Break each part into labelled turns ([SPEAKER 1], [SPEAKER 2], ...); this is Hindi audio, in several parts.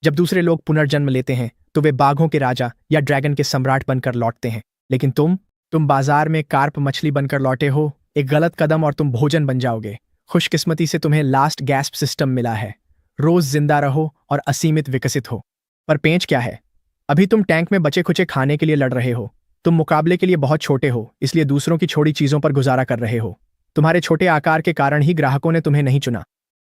[SPEAKER 1] जब दूसरे लोग पुनर्जन्म लेते हैं तो वे बाघों के राजा या ड्रैगन के सम्राट बनकर लौटते हैं, लेकिन तुम बाजार में कार्प मछली बनकर लौटे हो। एक गलत कदम और तुम भोजन बन जाओगे। खुशकिस्मती से तुम्हें लास्ट गैस्प सिस्टम मिला है। रोज जिंदा रहो और असीमित विकसित हो। पर पेंच क्या है? अभी तुम टैंक में बचे खुचे खाने के लिए लड़ रहे हो। तुम मुकाबले के लिए बहुत छोटे हो, इसलिए दूसरों की छोड़ी चीजों पर गुजारा कर रहे हो। तुम्हारे छोटे आकार के कारण ही ग्राहकों ने तुम्हें नहीं चुना।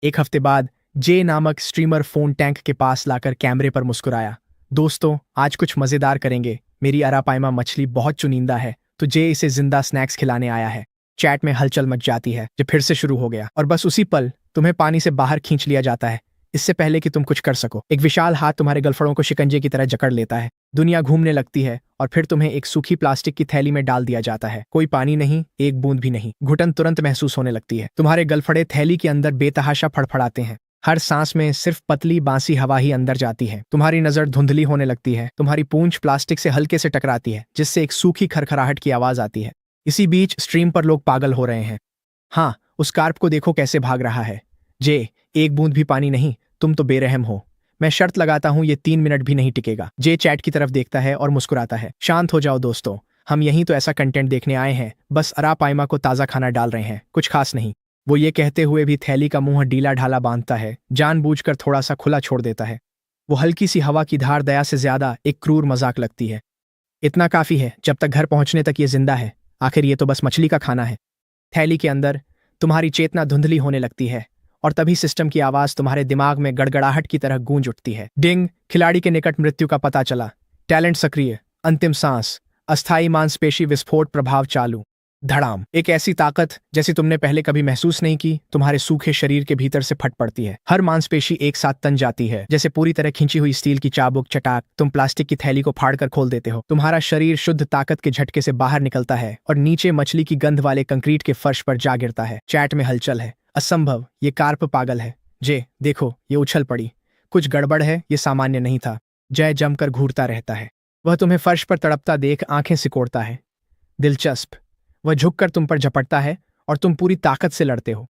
[SPEAKER 1] एक हफ्ते बाद जे नामक स्ट्रीमर फोन टैंक के पास लाकर कैमरे पर मुस्कुराया। दोस्तों, आज कुछ मजेदार करेंगे। मेरी अरापाइमा मछली बहुत चुनिंदा है, तो जे इसे जिंदा स्नैक्स खिलाने आया है। चैट में हलचल मच जाती है जो फिर से शुरू हो गया, और बस उसी पल तुम्हें पानी से बाहर खींच लिया जाता है, इससे पहले कि तुम कुछ कर सको। एक विशाल हाथ तुम्हारे गलफड़ों को शिकंजे की तरह जकड़ लेता है। दुनिया घूमने लगती है और फिर तुम्हें एक सूखी प्लास्टिक की थैली में डाल दिया जाता है। कोई पानी नहीं, एक बूंद भी नहीं। घुटन तुरंत महसूस होने लगती है। तुम्हारे गलफड़े थैली के अंदर बेतहाशा फड़फड़ाते हैं। हर सांस में सिर्फ पतली बांसी हवा ही अंदर जाती है। तुम्हारी नजर धुंधली होने लगती है। तुम्हारी पूंछ प्लास्टिक से हल्के से टकराती है, जिससे एक सूखी खरखराहट की आवाज आती है। इसी बीच स्ट्रीम पर लोग पागल हो रहे हैं। हाँ, उस कार्प को देखो कैसे भाग रहा है। जे, एक बूंद भी पानी नहीं, तुम तो बेरहम हो। मैं शर्त लगाता हूं ये 3 मिनट भी नहीं टिकेगा। जे चैट की तरफ देखता है और मुस्कुराता है। शांत हो जाओ दोस्तों, हम यहीं तो ऐसा कंटेंट देखने आए हैं। बस अरापाइमा को ताज़ा खाना डाल रहे हैं, कुछ खास नहीं। वो ये कहते हुए भी थैली का मुंह ढीला ढाला बांधता है, जानबूझकर थोड़ा सा खुला छोड़ देता है। वो हल्की सी हवा की धार दया से ज्यादा एक क्रूर मजाक लगती है। इतना काफी है, जब तक घर पहुंचने तक ये जिंदा है। आखिर ये तो बस मछली का खाना है। थैली के अंदर तुम्हारी चेतना धुंधली होने लगती है, और तभी सिस्टम की आवाज तुम्हारे दिमाग में गड़गड़ाहट की तरह गूंज उठती है। डिंग! खिलाड़ी के निकट मृत्यु का पता चला। टैलेंट सक्रिय। अंतिम सांस। अस्थायी मांसपेशी विस्फोट प्रभाव चालू। धड़ाम! एक ऐसी ताकत जैसी तुमने पहले कभी महसूस नहीं की तुम्हारे सूखे शरीर के भीतर से फट पड़ती है। हर मांसपेशी एक साथ तन जाती है, जैसे पूरी तरह खींची हुई स्टील की चाबुक। चटाक! तुम प्लास्टिक की थैली को फाड़कर खोल देते हो। तुम्हारा शरीर शुद्ध ताकत के झटके से बाहर निकलता है और नीचे मछली की गंध वाले कंक्रीट के फर्श पर जा गिरता है। चैट में हलचल है। असंभव, ये कार्प पागल है। जे, देखो, ये उछल पड़ी। कुछ गड़बड़ है, ये सामान्य नहीं था। जय जमकर घूरता रहता है। वह तुम्हें फर्श पर तड़पता देख आंखें सिकोड़ता है। दिलचस्प। वह झुककर तुम पर झपटता है और तुम पूरी ताकत से लड़ते हो।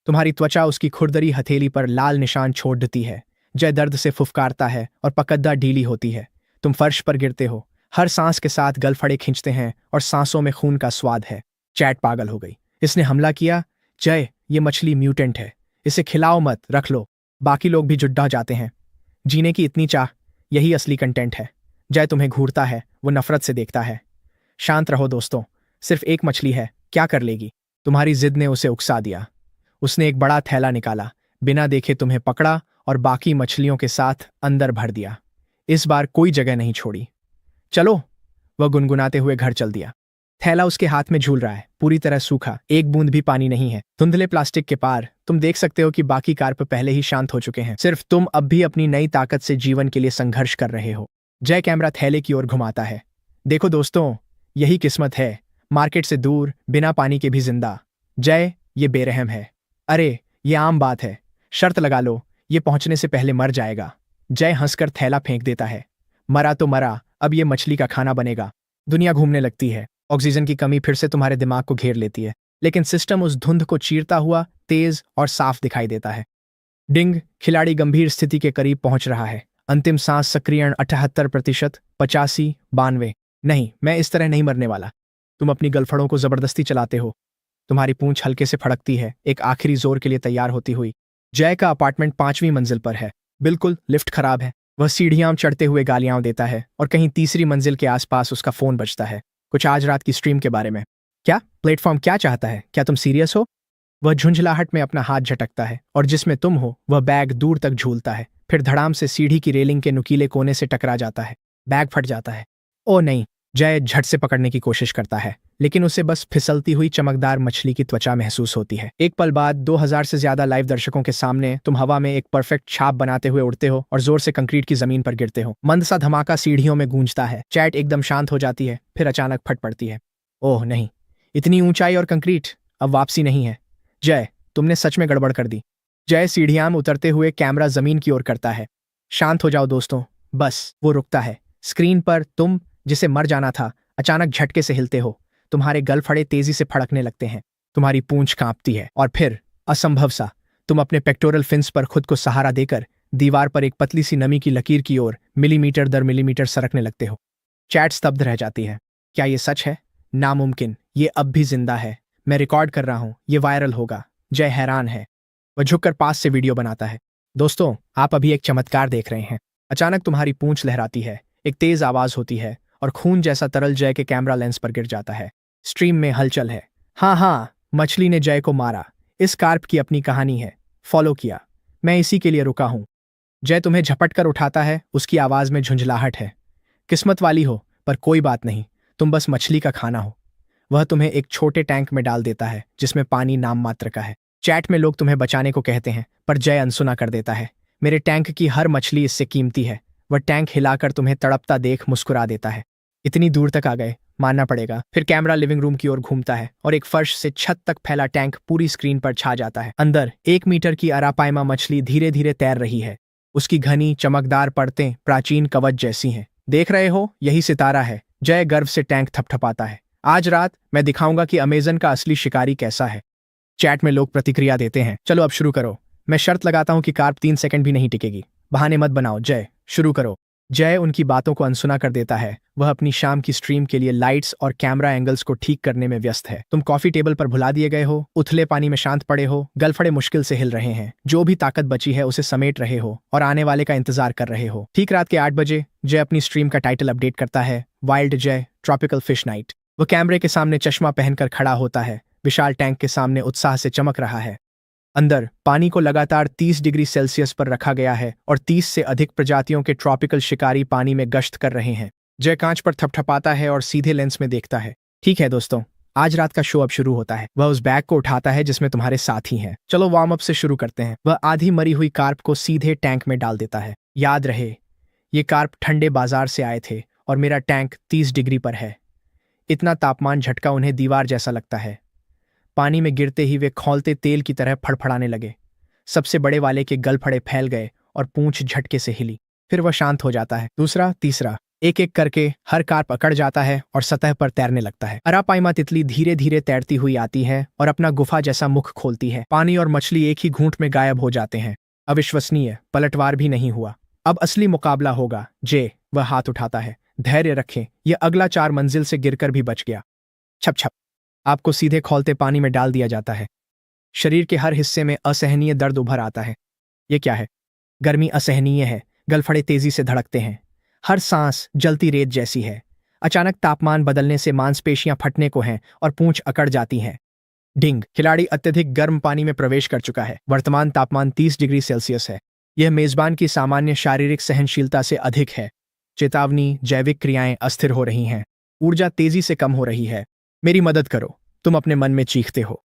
[SPEAKER 1] तुम्हारी त्वचा उसकी खुरदरी हथेली पर लाल निशान छोड़ देती है। जय दर्द से फुफकारता है और पकद्दा ढीली होती है। तुम फर्श पर गिरते हो। हर सांस के साथ गलफड़े खींचते हैं और सांसों में खून का स्वाद है। चैट पागल हो गई। इसने हमला किया। जय, ये मछली म्यूटेंट है, इसे खिलाओ मत, रख लो। बाकी लोग भी जुड्डा जाते हैं। जीने की इतनी चाह, यही असली कंटेंट है। जय तुम्हें घूरता है, वो नफरत से देखता है। शांत रहो दोस्तों, सिर्फ एक मछली है, क्या कर लेगी? तुम्हारी जिद ने उसे उकसा दिया। उसने एक बड़ा थैला निकाला, बिना देखे तुम्हें पकड़ा और बाकी मछलियों के साथ अंदर भर दिया। इस बार कोई जगह नहीं छोड़ी। चलो, वह गुनगुनाते हुए घर चल दिया। थैला उसके हाथ में झूल रहा है, पूरी तरह सूखा, एक बूंद भी पानी नहीं है। धुंधले प्लास्टिक के पार तुम देख सकते हो कि बाकी कार्प पहले ही शांत हो चुके हैं। सिर्फ तुम अब भी अपनी नई ताकत से जीवन के लिए संघर्ष कर रहे हो। जय कैमरा थैले की ओर घुमाता है। देखो दोस्तों, यही किस्मत है। मार्केट से दूर, बिना पानी के भी जिंदा। जय, ये बेरहम है। अरे, ये आम बात है। शर्त लगा लो, ये पहुंचने से पहले मर जाएगा। जय हंसकर थैला फेंक देता है। मरा तो मरा, अब ये मछली का खाना बनेगा। दुनिया घूमने लगती है। ऑक्सीजन की कमी फिर से तुम्हारे दिमाग को घेर लेती है, लेकिन सिस्टम उस धुंध को चीरता हुआ तेज और साफ दिखाई देता है। डिंग! खिलाड़ी गंभीर स्थिति के करीब पहुंच रहा है। अंतिम सांस सक्रियण 78%, 85, 92। नहीं, मैं इस तरह नहीं मरने वाला। तुम अपनी गलफड़ों को जबरदस्ती चलाते हो। तुम्हारी पूंछ हल्के से फड़कती है, एक आखिरी जोर के लिए तैयार होती हुई। जय का अपार्टमेंट 5वीं मंजिल पर है। बिल्कुल, लिफ्ट खराब है। वह सीढ़ियां चढ़ते हुए गालियां देता है और कहीं तीसरी मंजिल के आसपास उसका फोन बजता है। कुछ आज रात की स्ट्रीम के बारे में। क्या प्लेटफॉर्म क्या चाहता है? क्या तुम सीरियस हो? वह झुंझलाहट में अपना हाथ झटकता है और जिसमें तुम हो वह बैग दूर तक झूलता है, फिर धड़ाम से सीढ़ी की रेलिंग के नुकीले कोने से टकरा जाता है। बैग फट जाता है। ओ नहीं! जय झट से पकड़ने की कोशिश करता है, लेकिन उसे बस फिसलती हुई चमकदार मछली की त्वचा महसूस होती है। एक पल बाद 2000 से ज्यादा लाइव दर्शकों के सामने तुम हवा में एक परफेक्ट छाप बनाते हुए उड़ते हो और जोर से कंक्रीट की जमीन पर गिरते हो। मंद सा धमाका सीढ़ियों में गूंजता है। चैट एकदम शांत हो जाती है, फिर अचानक फट पड़ती है। ओह नहीं! इतनी ऊंचाई और कंक्रीट, अब वापसी नहीं है। जय, तुमने सच में गड़बड़ कर दी। जय सीढ़ियां में उतरते हुए कैमरा जमीन की ओर करता है। शांत हो जाओ दोस्तों, बस। वो रुकता है। स्क्रीन पर तुम, जिसे मर जाना था, अचानक झटके से हिलते हो। तुम्हारे गलफड़े तेजी से फड़कने लगते हैं। तुम्हारी पूंछ कांपती है और फिर असंभव सा, तुम अपने पेक्टोरल फिन्स पर खुद को सहारा देकर दीवार पर एक पतली सी नमी की लकीर की ओर मिलीमीटर दर मिलीमीटर सरकने लगते हो। चैट स्तब्ध रह जाती है। क्या ये सच है? नामुमकिन, ये अब भी जिंदा है। मैं रिकॉर्ड कर रहा हूँ, ये वायरल होगा। जय हैरान है। वह झुककर पास से वीडियो बनाता है। दोस्तों, आप अभी एक चमत्कार देख रहे हैं। अचानक तुम्हारी पूंछ लहराती है, एक तेज आवाज होती है और खून जैसा तरल जय के कैमरा लेंस पर गिर जाता है। स्ट्रीम में हलचल है। हाँ, मछली ने जय को मारा। इस कार्प की अपनी कहानी है। फॉलो किया। मैं इसी के लिए रुका हूं। जय तुम्हें झपट कर उठाता है, उसकी आवाज में झुंझलाहट है। किस्मत वाली हो, पर कोई बात नहीं, तुम बस मछली का खाना हो। वह तुम्हें एक छोटे टैंक में डाल देता है जिसमें पानी नाम मात्र का है। चैट में लोग तुम्हें बचाने को कहते हैं, पर जय अनसुना कर देता है। मेरे टैंक की हर मछली इससे कीमती है। वह टैंक हिलाकर तुम्हें तड़पता देख मुस्कुरा देता है। इतनी दूर तक आ गए, मानना पड़ेगा। फिर कैमरा लिविंग रूम की ओर घूमता है और एक फर्श से छत तक फैला टैंक पूरी स्क्रीन पर छा जाता है। अंदर 1 मीटर की अरापाइमा मछली धीरे धीरे तैर रही है। उसकी घनी चमकदार परतें प्राचीन कवच जैसी हैं। देख रहे हो, यही सितारा है। जय गर्व से टैंक थपथपाता है। आज रात मैं दिखाऊंगा कि अमेजन का असली शिकारी कैसा है। चैट में लोग प्रतिक्रिया देते हैं। चलो अब शुरू करो। मैं शर्त लगाता हूं कि कार्प 3 सेकंड भी नहीं टिकेगी। बहाने मत बनाओ। जय, शुरू करो। जय उनकी बातों को अनसुना कर देता है। वह अपनी शाम की स्ट्रीम के लिए लाइट्स और कैमरा एंगल्स को ठीक करने में व्यस्त है। तुम कॉफी टेबल पर भुला दिए गए हो, उथले पानी में शांत पड़े हो, गलफड़े मुश्किल से हिल रहे हैं। जो भी ताकत बची है उसे समेट रहे हो और आने वाले का इंतजार कर रहे हो। ठीक रात के 8 बजे जय अपनी स्ट्रीम का टाइटल अपडेट करता है, वाइल्ड जय ट्रॉपिकल फिश नाइट। वह कैमरे के सामने चश्मा पहनकर खड़ा होता है, विशाल टैंक के सामने उत्साह से चमक रहा है। अंदर पानी को लगातार 30 डिग्री सेल्सियस पर रखा गया है और 30 से अधिक प्रजातियों के ट्रॉपिकल शिकारी पानी में गश्त कर रहे हैं। जय कांच पर थपथपाता है और सीधे लेंस में देखता है। ठीक है दोस्तों, आज रात का शो अब शुरू होता है। वह उस बैग को उठाता है जिसमें तुम्हारे साथी हैं। चलो वार्म अप से शुरू करते हैं। वह आधी मरी हुई कार्प को सीधे टैंक में डाल देता है। याद रहे, ये कार्प ठंडे बाजार से आए थे और मेरा टैंक 30 डिग्री पर है। इतना तापमान झटका उन्हें दीवार जैसा लगता है। पानी में गिरते ही वे खौलते तेल की तरह फड़फड़ाने लगे। सबसे बड़े वाले के गलफड़े फैल गए और पूंछ झटके से हिली। फिर वह शांत हो जाता है। दूसरा, तीसरा, एक एक करके हर कार्प अकड़ जाता है और सतह पर तैरने लगता है। अरापाइमा तितली धीरे धीरे तैरती हुई आती है और अपना गुफा जैसा मुख खोलती है। पानी और मछली एक ही घूंट में गायब हो जाते हैं। अविश्वसनीय, पलटवार भी नहीं हुआ। अब असली मुकाबला होगा। जे, वह हाथ उठाता है। धैर्य रखें, यह अगला 4 मंजिल से गिरकर भी बच गया। छप छप, आपको सीधे खौलते पानी में डाल दिया जाता है। शरीर के हर हिस्से में असहनीय दर्द उभर आता है। ये क्या है? गर्मी असहनीय है। गलफड़े तेजी से धड़कते हैं। हर सांस जलती रेत जैसी है। अचानक तापमान बदलने से मांसपेशियां फटने को हैं और पूंछ अकड़ जाती हैं। डिंग, खिलाड़ी अत्यधिक गर्म पानी में प्रवेश कर चुका है। वर्तमान तापमान 30 डिग्री सेल्सियस है। यह मेजबान की सामान्य शारीरिक सहनशीलता से अधिक है। चेतावनी, जैविक क्रियाएं अस्थिर हो रही हैं। ऊर्जा तेजी से कम हो रही है। मेरी मदद करो, तुम अपने मन में चीखते हो।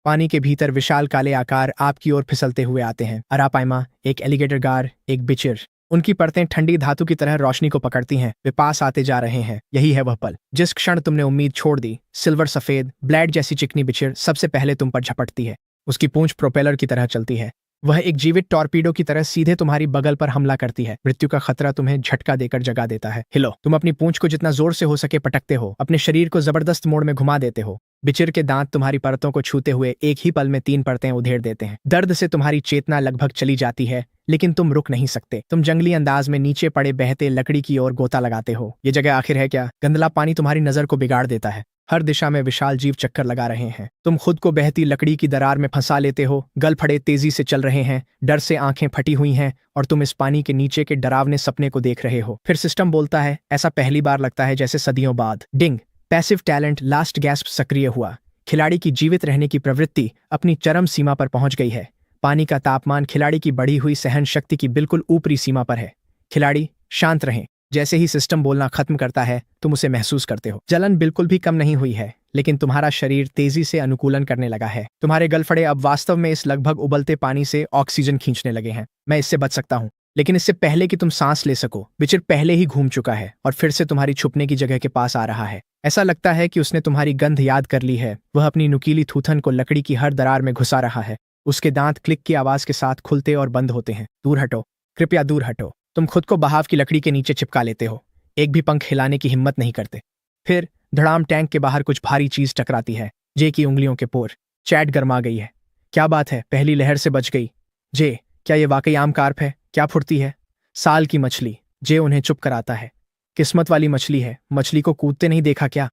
[SPEAKER 1] पानी के भीतर विशाल काले आकार आपकी ओर फिसलते हुए आते हैं। अरापाइमा, एक एलिगेटर गार, एक बिचिर। उनकी परतें ठंडी धातु की तरह रोशनी को पकड़ती हैं। वे पास आते जा रहे हैं। यही है वह पल जिस क्षण तुमने उम्मीद छोड़ दी। सिल्वर सफेद ब्लेड जैसी चिकनी बिचिर सबसे पहले तुम पर झपटती है। उसकी पूंछ प्रोपेलर की तरह चलती है। वह एक जीवित टॉर्पीडो की तरह सीधे तुम्हारी बगल पर हमला करती है। मृत्यु का खतरा तुम्हें झटका देकर जगा देता है। हिलो, तुम अपनी पूंछ को जितना जोर से हो सके पटकते हो। अपने शरीर को जबरदस्त मोड़ में घुमा देते हो। बिचिर के दांत तुम्हारी परतों को छूते हुए एक ही पल में 3 परतें उधेड़ देते हैं। दर्द से तुम्हारी चेतना लगभग चली जाती है, लेकिन तुम रुक नहीं सकते। तुम जंगली अंदाज में नीचे पड़े बहते लकड़ी की ओर गोता लगाते हो। ये जगह आखिर है क्या? गंदला पानी तुम्हारी नजर को बिगाड़ देता है। हर दिशा में विशाल जीव चक्कर लगा रहे हैं। तुम खुद को बहती लकड़ी की दरार में फंसा लेते हो। गलफड़े तेजी से चल रहे हैं। डर से आंखें फटी हुई हैं और तुम इस पानी के नीचे के डरावने सपने को देख रहे हो। फिर सिस्टम बोलता है, ऐसा पहली बार लगता है जैसे सदियों बाद। डिंग, पैसिव टैलेंट लास्ट गैस्प सक्रिय हुआ। खिलाड़ी की जीवित रहने की प्रवृत्ति अपनी चरम सीमा पर पहुंच गई है। पानी का तापमान खिलाड़ी की बढ़ी हुई सहन शक्ति की बिल्कुल ऊपरी सीमा पर है। खिलाड़ी, शांत रहें। जैसे ही सिस्टम बोलना खत्म करता है, तुम उसे महसूस करते हो। जलन बिल्कुल भी कम नहीं हुई है, लेकिन तुम्हारा शरीर तेजी से अनुकूलन करने लगा है। तुम्हारे गलफड़े अब वास्तव में इस लगभग उबलते पानी से ऑक्सीजन खींचने लगे हैं। मैं इससे बच सकता हूँ, लेकिन इससे पहले कि तुम सांस ले सको, बिचिर पहले ही घूम चुका है और फिर से तुम्हारी छुपने की जगह के पास आ रहा है। ऐसा लगता है कि उसने तुम्हारी गंध याद कर ली है। वह अपनी नुकीली थूथन को लकड़ी की हर दरार में घुसा रहा है। उसके दांत क्लिक की आवाज के साथ खुलते और बंद होते हैं। दूर हटो, कृपया दूर हटो। तुम खुद को बहाव की लकड़ी के नीचे चिपका लेते हो। एक भी पंख हिलाने की हिम्मत नहीं करते। फिर धड़ाम, टैंक के बाहर कुछ भारी चीज टकराती है। जे की उंगलियों के पोर। चैट गरमा गई है। क्या बात है, पहली लहर से बच गई। जे, क्या ये वाकई आम कार्प है? क्या फुर्ती है। साल की मछली। जे उन्हें चुप कराता है। किस्मत वाली मछली है, मछली को कूदते नहीं देखा क्या।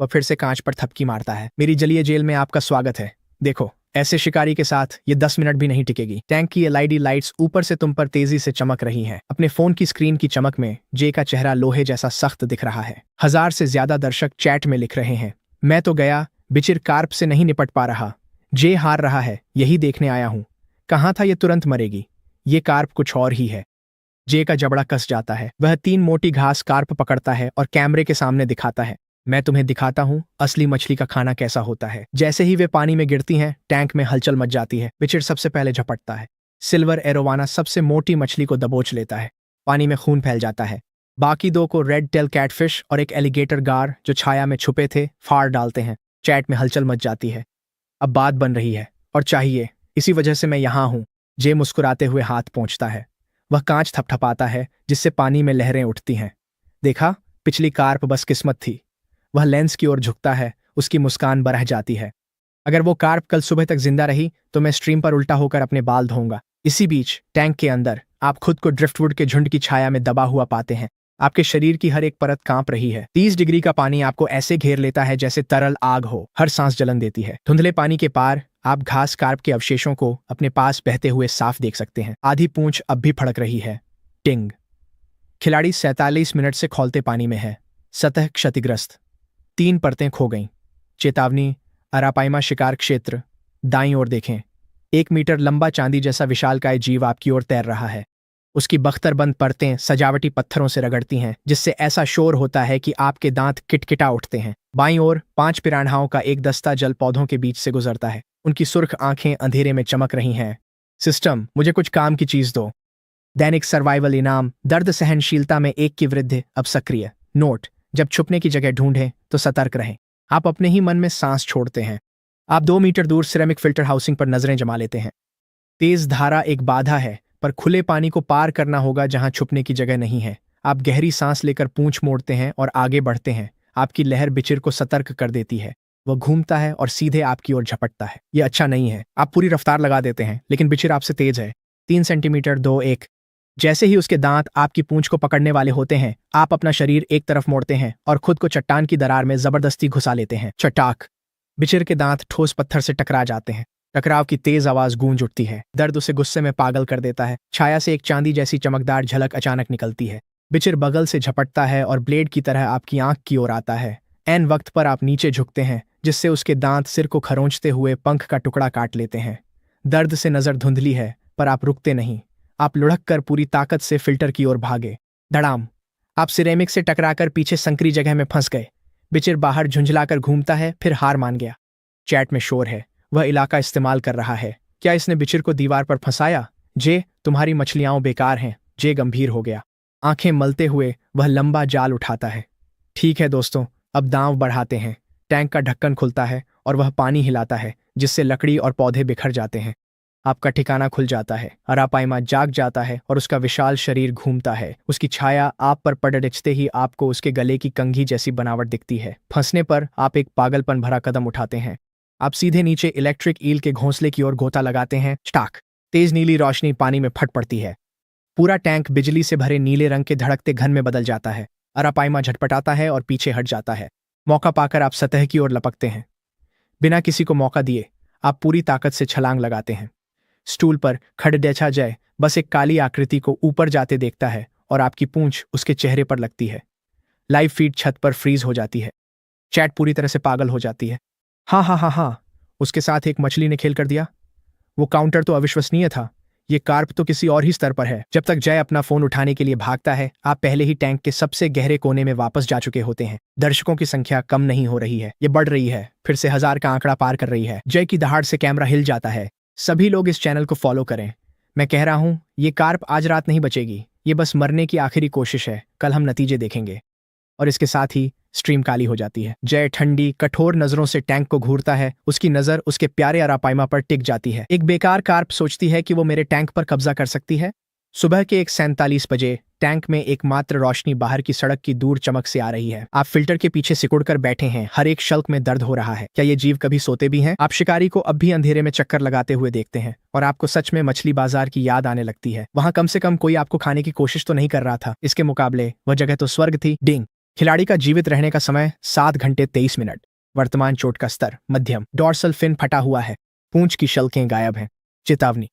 [SPEAKER 1] वह फिर से कांच पर थपकी मारता है। मेरी जलीय जेल में आपका स्वागत है। देखो, ऐसे शिकारी के साथ ये 10 मिनट भी नहीं टिकेगी। टैंक की एलईडी लाइट्स ऊपर से तुम पर तेजी से चमक रही हैं। अपने फोन की स्क्रीन की चमक में जे का चेहरा लोहे जैसा सख्त दिख रहा है। 1000 से ज्यादा दर्शक चैट में लिख रहे हैं, मैं तो गया, बिचिर कार्प से नहीं निपट पा रहा। जे हार रहा है, यही देखने आया हूं। कहाँ था ये तुरंत मरेगी। ये कार्प कुछ और ही है। जे का जबड़ा कस जाता है। वह 3 मोटी घास कार्प पकड़ता है और कैमरे के सामने दिखाता है। मैं तुम्हें दिखाता हूँ असली मछली का खाना कैसा होता है। जैसे ही वे पानी में गिरती हैं, टैंक में हलचल मच जाती है। बिचिर सबसे पहले झपटता है। सिल्वर एरोवाना सबसे मोटी मछली को दबोच लेता है। पानी में खून फैल जाता है। बाकी 2 को रेड टेल कैटफिश और एक एलिगेटर गार जो छाया में छुपे थे फाड़ डालते हैं। चैट में हलचल मच जाती है। अब बात बन रही है और चाहिए, इसी वजह से मैं यहां हूं। जे मुस्कुराते हुए हाथ पहुंचता है। वह कांच थपथपाता है जिससे पानी में लहरें उठती हैं। देखा, पिछली कार्प बस किस्मत थी। वह लेंस की ओर झुकता है, उसकी मुस्कान बरह जाती है। अगर वो कार्प कल सुबह तक जिंदा रही तो मैं स्ट्रीम पर उल्टा होकर अपने बाल धोऊंगा। इसी बीच टैंक के अंदर आप खुद को ड्रिफ्टवुड के झुंड की छाया में दबा हुआ पाते हैं। आपके शरीर की हर एक परत कांप रही है। 30 डिग्री का पानी आपको ऐसे घेर लेता है जैसे तरल आग हो। हर सांस जलन देती है। धुंधले पानी के पार आप घास कार्प के अवशेषों को अपने पास बहते हुए साफ देख सकते हैं। आधी पूंछ अब भी फड़क रही है। टिंग। खिलाड़ी 47 मिनट से खौलते पानी में है। सतह क्षतिग्रस्त। 3 परतें खो गईं। चेतावनी, अरापाइमा शिकार क्षेत्र। दाईं ओर देखें। 1 मीटर लंबा चांदी जैसा विशालकाय जीव आपकी ओर तैर रहा है। उसकी बख्तरबंद परतें सजावटी पत्थरों से रगड़ती हैं, जिससे ऐसा शोर होता है कि आपके दांत किटकिटा उठते हैं। बाईं ओर 5 पिरान्हाओं का एक दस्ता जल पौधों के बीच से गुजरता है। उनकी सुर्ख आंखें अंधेरे में चमक रही हैं। सिस्टम, मुझे कुछ काम की चीज दो। दैनिक सर्वाइवल इनाम, दर्द सहनशीलता में 1 की वृद्धि अब सक्रिय। नोट, जब छुपने की जगह ढूंढें तो सतर्क रहें। आप अपने ही मन में सांस छोड़ते हैं। आप 2 मीटर दूर सिरेमिक फिल्टर हाउसिंग पर नजरें जमा लेते हैं। तेज धारा एक बाधा है, पर खुले पानी को पार करना होगा जहां छुपने की जगह नहीं है। आप गहरी सांस लेकर पूंछ मोड़ते हैं और आगे बढ़ते हैं। आपकी लहर बिचिर को सतर्क कर देती है। वह घूमता है और सीधे आपकी ओर झपटता है। यह अच्छा नहीं है। आप पूरी रफ्तार लगा देते हैं, लेकिन बिचिर आपसे तेज है। 3 सेंटीमीटर 2 1। जैसे ही उसके दांत आपकी पूंछ को पकड़ने वाले होते हैं, आप अपना शरीर एक तरफ मोड़ते हैं और खुद को चट्टान की दरार में जबरदस्ती घुसा लेते हैं। चटाक। बिचिर के दांत ठोस पत्थर से टकरा जाते हैं। टकराव की तेज आवाज गूंज उठती है। दर्द उसे गुस्से में पागल कर देता है। छाया से एक चांदी जैसी चमकदार झलक अचानक निकलती है। बिचिर बगल से झपटता है और ब्लेड की तरह आपकी आंख की ओर आता है। ऐन वक्त पर आप नीचे झुकते हैं, जिससे उसके दांत सिर को खरोंचते हुए पंख का टुकड़ा काट लेते हैं। दर्द से नजर धुंधली है, पर आप रुकते नहीं। आप लुढ़क कर पूरी ताकत से फिल्टर की ओर भागे। धड़ाम। आप सिरेमिक से टकराकर पीछे संकरी जगह में फंस गए। बिचिर बाहर झुंझलाकर घूमता है, फिर हार मान गया। चैट में शोर है। वह इलाका इस्तेमाल कर रहा है। क्या इसने बिचिर को दीवार पर फंसाया? जे, तुम्हारी मछलियां बेकार हैं। जे गंभीर हो गया। आंखें मलते हुए वह लंबा जाल उठाता है। ठीक है दोस्तों, अब दांव बढ़ाते हैं। टैंक का ढक्कन खुलता है और वह पानी हिलाता है, जिससे लकड़ी और पौधे बिखर जाते हैं। आपका ठिकाना खुल जाता है। अरापाइमा जाग जाता है और उसका विशाल शरीर घूमता है। उसकी छाया आप पर पड़ते ही आपको उसके गले की कंघी जैसी बनावट दिखती है। फंसने पर आप एक पागलपन भरा कदम उठाते हैं। आप सीधे नीचे इलेक्ट्रिक ईल के घोंसले की ओर गोता लगाते हैं। स्टाक। तेज नीली रोशनी पानी में फट पड़ती है। पूरा टैंक बिजली से भरे नीले रंग के धड़कते घन में बदल जाता है। अरापाइमा झटपटाता है और पीछे हट जाता है। मौका पाकर आप सतह की ओर लपकते हैं। बिना किसी को मौका दिए आप पूरी ताकत से छलांग लगाते हैं। स्टूल पर खड़डेछा जय बस एक काली आकृति को ऊपर जाते देखता है और आपकी पूंछ उसके चेहरे पर लगती है। लाइव फीड छत पर फ्रीज हो जाती है। चैट पूरी तरह से पागल हो जाती है। हाँ, उसके साथ एक मछली ने खेल कर दिया। वो काउंटर तो अविश्वसनीय था। ये कार्प तो किसी और ही स्तर पर है। जब तक जय अपना फोन उठाने के लिए भागता है, आप पहले ही टैंक के सबसे गहरे कोने में वापस जा चुके होते हैं। दर्शकों की संख्या कम नहीं हो रही है, ये बढ़ रही है। फिर से 1000 का आंकड़ा पार कर रही है। जय की दहाड़ से कैमरा हिल जाता है। सभी लोग इस चैनल को फॉलो करें। मैं कह रहा हूं, ये कार्प आज रात नहीं बचेगी। ये बस मरने की आखिरी कोशिश है। कल हम नतीजे देखेंगे। और इसके साथ ही स्ट्रीम काली हो जाती है। जय ठंडी कठोर नजरों से टैंक को घूरता है। उसकी नजर उसके प्यारे अरापाइमा पर टिक जाती है। एक बेकार कार्प सोचती है कि वो मेरे टैंक पर कब्जा कर सकती है। सुबह के 1:47 बजे टैंक में एकमात्र रोशनी बाहर की सड़क की दूर चमक से आ रही है। आप फिल्टर के पीछे सिकुड़कर बैठे हैं, हर एक शल्क में दर्द हो रहा है। क्या ये जीव कभी सोते भी हैं? आप शिकारी को अब भी अंधेरे में चक्कर लगाते हुए देखते हैं और आपको सच में मछली बाजार की याद आने लगती है। वहां कम से कम कोई आपको खाने की कोशिश तो नहीं कर रहा था। इसके मुकाबले वह जगह तो स्वर्ग थी। डिंग। खिलाड़ी का जीवित रहने का समय 7 घंटे 23 मिनट। वर्तमान चोट का स्तर मध्यम। डॉर्सल फिन फटा हुआ है, पूंछ की शल्कें गायब हैं। चेतावनी,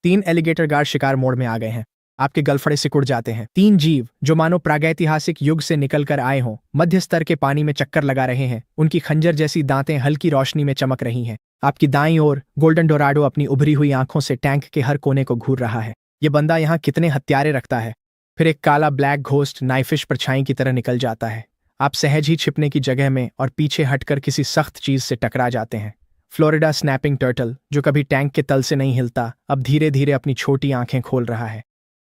[SPEAKER 1] 3 एलिगेटर गार्ड शिकार मोड में आ गए हैं। आपके गलफड़े सिकुड़ जाते हैं। 3 जीव जो मानो प्रागैतिहासिक युग से निकल कर आए हों, मध्य स्तर के पानी में चक्कर लगा रहे हैं। उनकी खंजर जैसी दांतें हल्की रोशनी में चमक रही हैं। आपकी दाईं ओर गोल्डन डोराडो अपनी उभरी हुई आंखों से टैंक के हर कोने को घूर रहा है। ये बंदा यहाँ कितने हत्यारे रखता है? फिर एक काला ब्लैक घोस्ट नाइफिश परछाई की तरह निकल जाता है। आप सहज ही छिपने की जगह में और पीछे हटकर किसी सख्त चीज से टकरा जाते हैं। फ्लोरिडा स्नैपिंग टर्टल, जो कभी टैंक के तल से नहीं हिलता, अब धीरे धीरे अपनी छोटी आंखें खोल रहा है।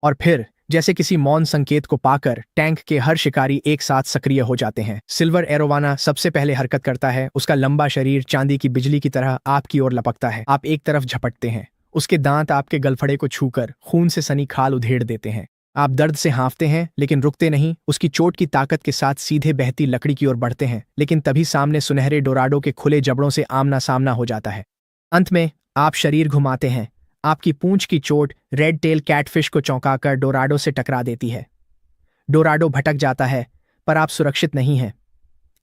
[SPEAKER 1] और फिर जैसे किसी मौन संकेत को पाकर टैंक के हर शिकारी एक साथ सक्रिय हो जाते हैं। सिल्वर एरोवाना सबसे पहले हरकत करता है। उसका लंबा शरीर चांदी की बिजली की तरह आपकी ओर लपकता है। आप एक तरफ झपटते हैं। उसके दांत आपके गलफड़े को छूकर खून से सनी खाल उधेड़ देते हैं। आप दर्द से हाँफते हैं लेकिन रुकते नहीं। उसकी चोट की ताकत के साथ सीधे बहती लकड़ी की ओर बढ़ते हैं, लेकिन तभी सामने सुनहरे डोराडो के खुले जबड़ों से आमना सामना हो जाता है। अंत में आप शरीर घुमाते हैं। आपकी पूंछ की चोट रेड टेल कैटफिश को चौंकाकर डोराडो से टकरा देती है। डोराडो भटक जाता है, पर आप सुरक्षित नहीं हैं।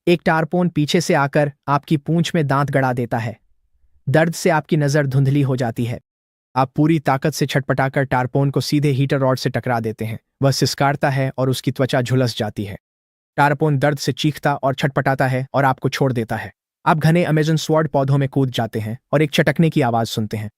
[SPEAKER 1] एक टारपोन पीछे से आकर आपकी पूंछ में दांत गड़ा देता है। दर्द से आपकी नज़र धुंधली हो जाती है। आप पूरी ताकत से छटपटाकर टारपोन को सीधे हीटर रॉड से टकरा देते हैं। वह सिसकारता है और उसकी त्वचा झुलस जाती है। टारपोन दर्द से चीखता और छटपटाता है और आपको छोड़ देता है। आप घने अमेजन स्वॉर्ड पौधों में कूद जाते हैं और एक चटकने की आवाज सुनते हैं।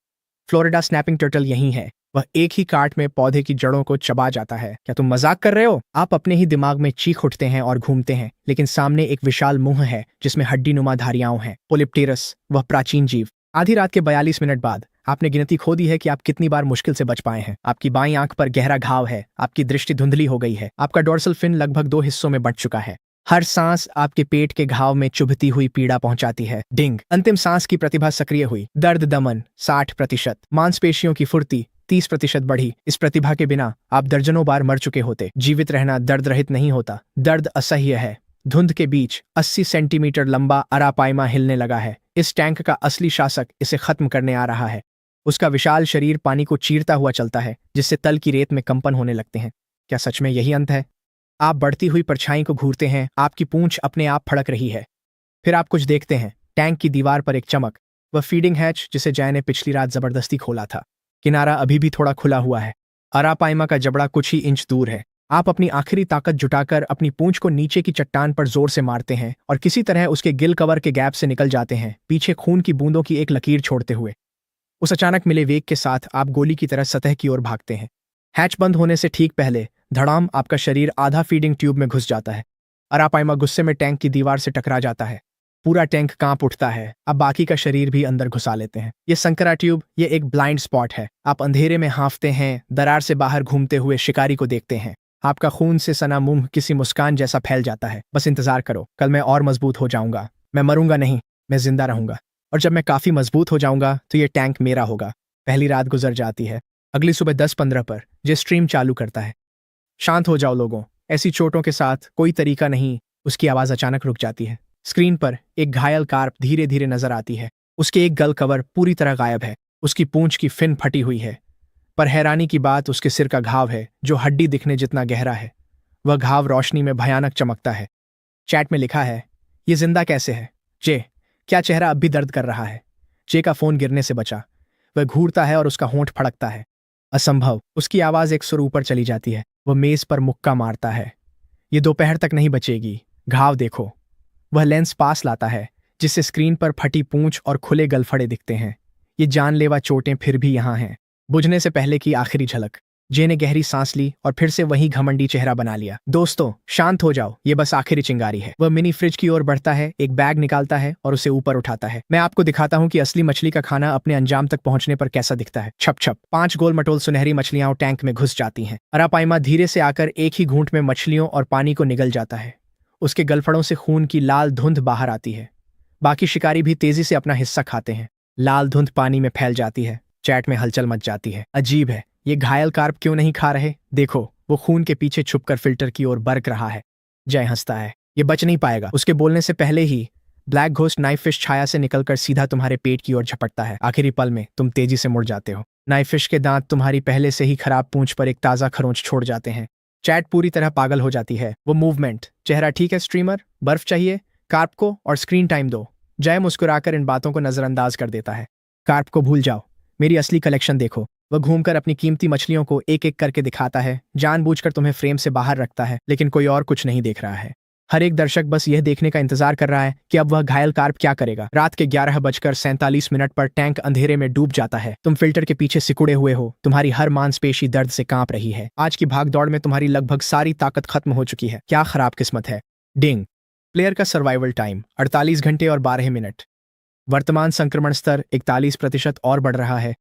[SPEAKER 1] फ्लोरिडा स्नैपिंग टर्टल यही है। वह एक ही काट में पौधे की जड़ों को चबा जाता है। क्या तुम मजाक कर रहे हो? आप अपने ही दिमाग में चीख उठते हैं और घूमते हैं, लेकिन सामने एक विशाल मुंह है जिसमें हड्डी नुमा धारियां हैं। पोलिप्टेरस, वह प्राचीन जीव। आधी रात के 42 मिनट बाद आपने गिनती खो दी है कि आप कितनी बार मुश्किल से बच पाए हैं। आपकी बाईं आंख पर गहरा घाव है। आपकी दृष्टि धुंधली हो गई है। आपका डोर्सल फिन लगभग 2 हिस्सों में बंट चुका है। हर सांस आपके पेट के घाव में चुभती हुई पीड़ा पहुंचाती है। डिंग। अंतिम सांस की प्रतिभा सक्रिय हुई। दर्द दमन 60%। मांसपेशियों की फुर्ती 30% बढ़ी। इस प्रतिभा के बिना आप दर्जनों बार मर चुके होते। जीवित रहना दर्द रहित नहीं होता। दर्द असह्य है। धुंध के बीच 80 सेंटीमीटर लंबा अरापाइमा हिलने लगा है। इस टैंक का असली शासक इसे खत्म करने आ रहा है। उसका विशाल शरीर पानी को चीरता हुआ चलता है, जिससे तल की रेत में कंपन होने लगते हैं। क्या सच में यही अंत है? आप बढ़ती हुई परछाई को घूरते हैं। आपकी पूंछ अपने आप फड़क रही है। फिर आप कुछ देखते हैं। टैंक की दीवार पर एक चमक। वह फीडिंग हैच जिसे जय ने पिछली रात जबरदस्ती खोला था। किनारा अभी भी थोड़ा खुला हुआ है। अरापाइमा का जबड़ा कुछ ही इंच दूर है। आप अपनी आखिरी ताकत जुटाकर अपनी पूंछ को नीचे की चट्टान पर जोर से मारते हैं और किसी तरह उसके गिल कवर के गैप से निकल जाते हैं, पीछे खून की बूंदों की एक लकीर छोड़ते हुए। उस अचानक मिले वेग के साथ आप गोली की तरह सतह की ओर भागते हैं। हैच बंद होने से ठीक पहले धड़ाम आपका शरीर आधा फीडिंग ट्यूब में घुस जाता है। अरापाइमा गुस्से में टैंक की दीवार से टकरा जाता है। पूरा टैंक कांप उठता है। अब बाकी का शरीर भी अंदर घुसा लेते हैं। ये संकरा ट्यूब, ये एक ब्लाइंड स्पॉट है। आप अंधेरे में हाँफते हैं, दरार से बाहर घूमते हुए शिकारी को देखते हैं। आपका खून से सना मुंह किसी मुस्कान जैसा फैल जाता है। बस इंतजार करो, कल मैं और मजबूत हो जाऊंगा। मैं मरूंगा नहीं, मैं जिंदा रहूंगा। और जब मैं काफी मजबूत हो जाऊंगा तो ये टैंक मेरा होगा। पहली रात गुजर जाती है। अगली सुबह 10:15 पर जे स्ट्रीम चालू करता है। शांत हो जाओ लोगों, ऐसी चोटों के साथ कोई तरीका नहीं। उसकी आवाज अचानक रुक जाती है। स्क्रीन पर एक घायल कार्प धीरे धीरे नजर आती है। उसके एक गल कवर पूरी तरह गायब है। उसकी पूंछ की फिन फटी हुई है, पर हैरानी की बात उसके सिर का घाव है, जो हड्डी दिखने जितना गहरा है। वह घाव रोशनी में भयानक चमकता है। चैट में लिखा है, ये जिंदा कैसे है? जे, क्या चेहरा अब भी दर्द कर रहा है? जे का फोन गिरने से बचा। वह घूरता है और उसका होंठ फड़कता है। असंभव। उसकी आवाज एक सुर ऊपर चली जाती है। वह मेज पर मुक्का मारता है। ये दोपहर तक नहीं बचेगी। घाव देखो। वह लेंस पास लाता है, जिससे स्क्रीन पर फटी पूंछ और खुले गलफड़े दिखते हैं। ये जानलेवा चोटें फिर भी यहां हैं। बुझने से पहले की आखिरी झलक। जे ने गहरी सांस ली और फिर से वही घमंडी चेहरा बना लिया। दोस्तों, शांत हो जाओ, ये बस आखिरी चिंगारी है। वह मिनी फ्रिज की ओर बढ़ता है, एक बैग निकालता है और उसे ऊपर उठाता है। मैं आपको दिखाता हूँ कि असली मछली का खाना अपने अंजाम तक पहुंचने पर कैसा दिखता है। छप छप 5 गोल मटोल सुनहरी मछलियां टैंक में घुस जाती हैं। अरापाइमा धीरे से आकर एक ही घूंट में मछलियों और पानी को निगल जाता है। उसके गलफड़ों से खून की लाल धुंध बाहर आती है। बाकी शिकारी भी तेजी से अपना हिस्सा खाते हैं। लाल धुंध पानी में फैल जाती है। चैट में हलचल मच जाती है। अजीब है, ये घायल कार्प क्यों नहीं खा रहे? देखो, वो खून के पीछे छुपकर फिल्टर की ओर बरक रहा है। जय हंसता है, ये बच नहीं पाएगा। उसके बोलने से पहले ही ब्लैक घोस्ट नाइफ फिश छाया से निकलकर सीधा तुम्हारे पेट की ओर झपटता है। आखिरी पल में तुम तेजी से मुड़ जाते हो। नाइफ फिश के दांत तुम्हारी पहले से ही खराब पूंछ पर एक ताजा खरोंच छोड़ जाते हैं। चैट पूरी तरह पागल हो जाती है। वो मूवमेंट, चेहरा ठीक है स्ट्रीमर, बर्फ चाहिए कार्प को और स्क्रीन टाइम दो। जय मुस्कुराकर इन बातों को नजरअंदाज कर देता है। कार्प को भूल जाओ, मेरी असली कलेक्शन देखो। वह घूमकर अपनी कीमती मछलियों को एक एक करके दिखाता है, जानबूझकर तुम्हें फ्रेम से बाहर रखता है, लेकिन कोई और कुछ नहीं देख रहा है। हर एक दर्शक बस यह देखने का इंतजार कर रहा है कि अब वह घायल कार्प क्या करेगा। रात के 11:47 पर टैंक अंधेरे में डूब जाता है। तुम फिल्टर के पीछे सिकुड़े हुए हो, तुम्हारी हर मांसपेशी दर्द से कांप रही है। आज की भागदौड़ में तुम्हारी लगभग सारी ताकत खत्म हो चुकी है। क्या खराब किस्मत है। डिंग। प्लेयर का सर्वाइवल टाइम 48 घंटे और 12 मिनट। वर्तमान संक्रमण स्तर 41% और बढ़ रहा है।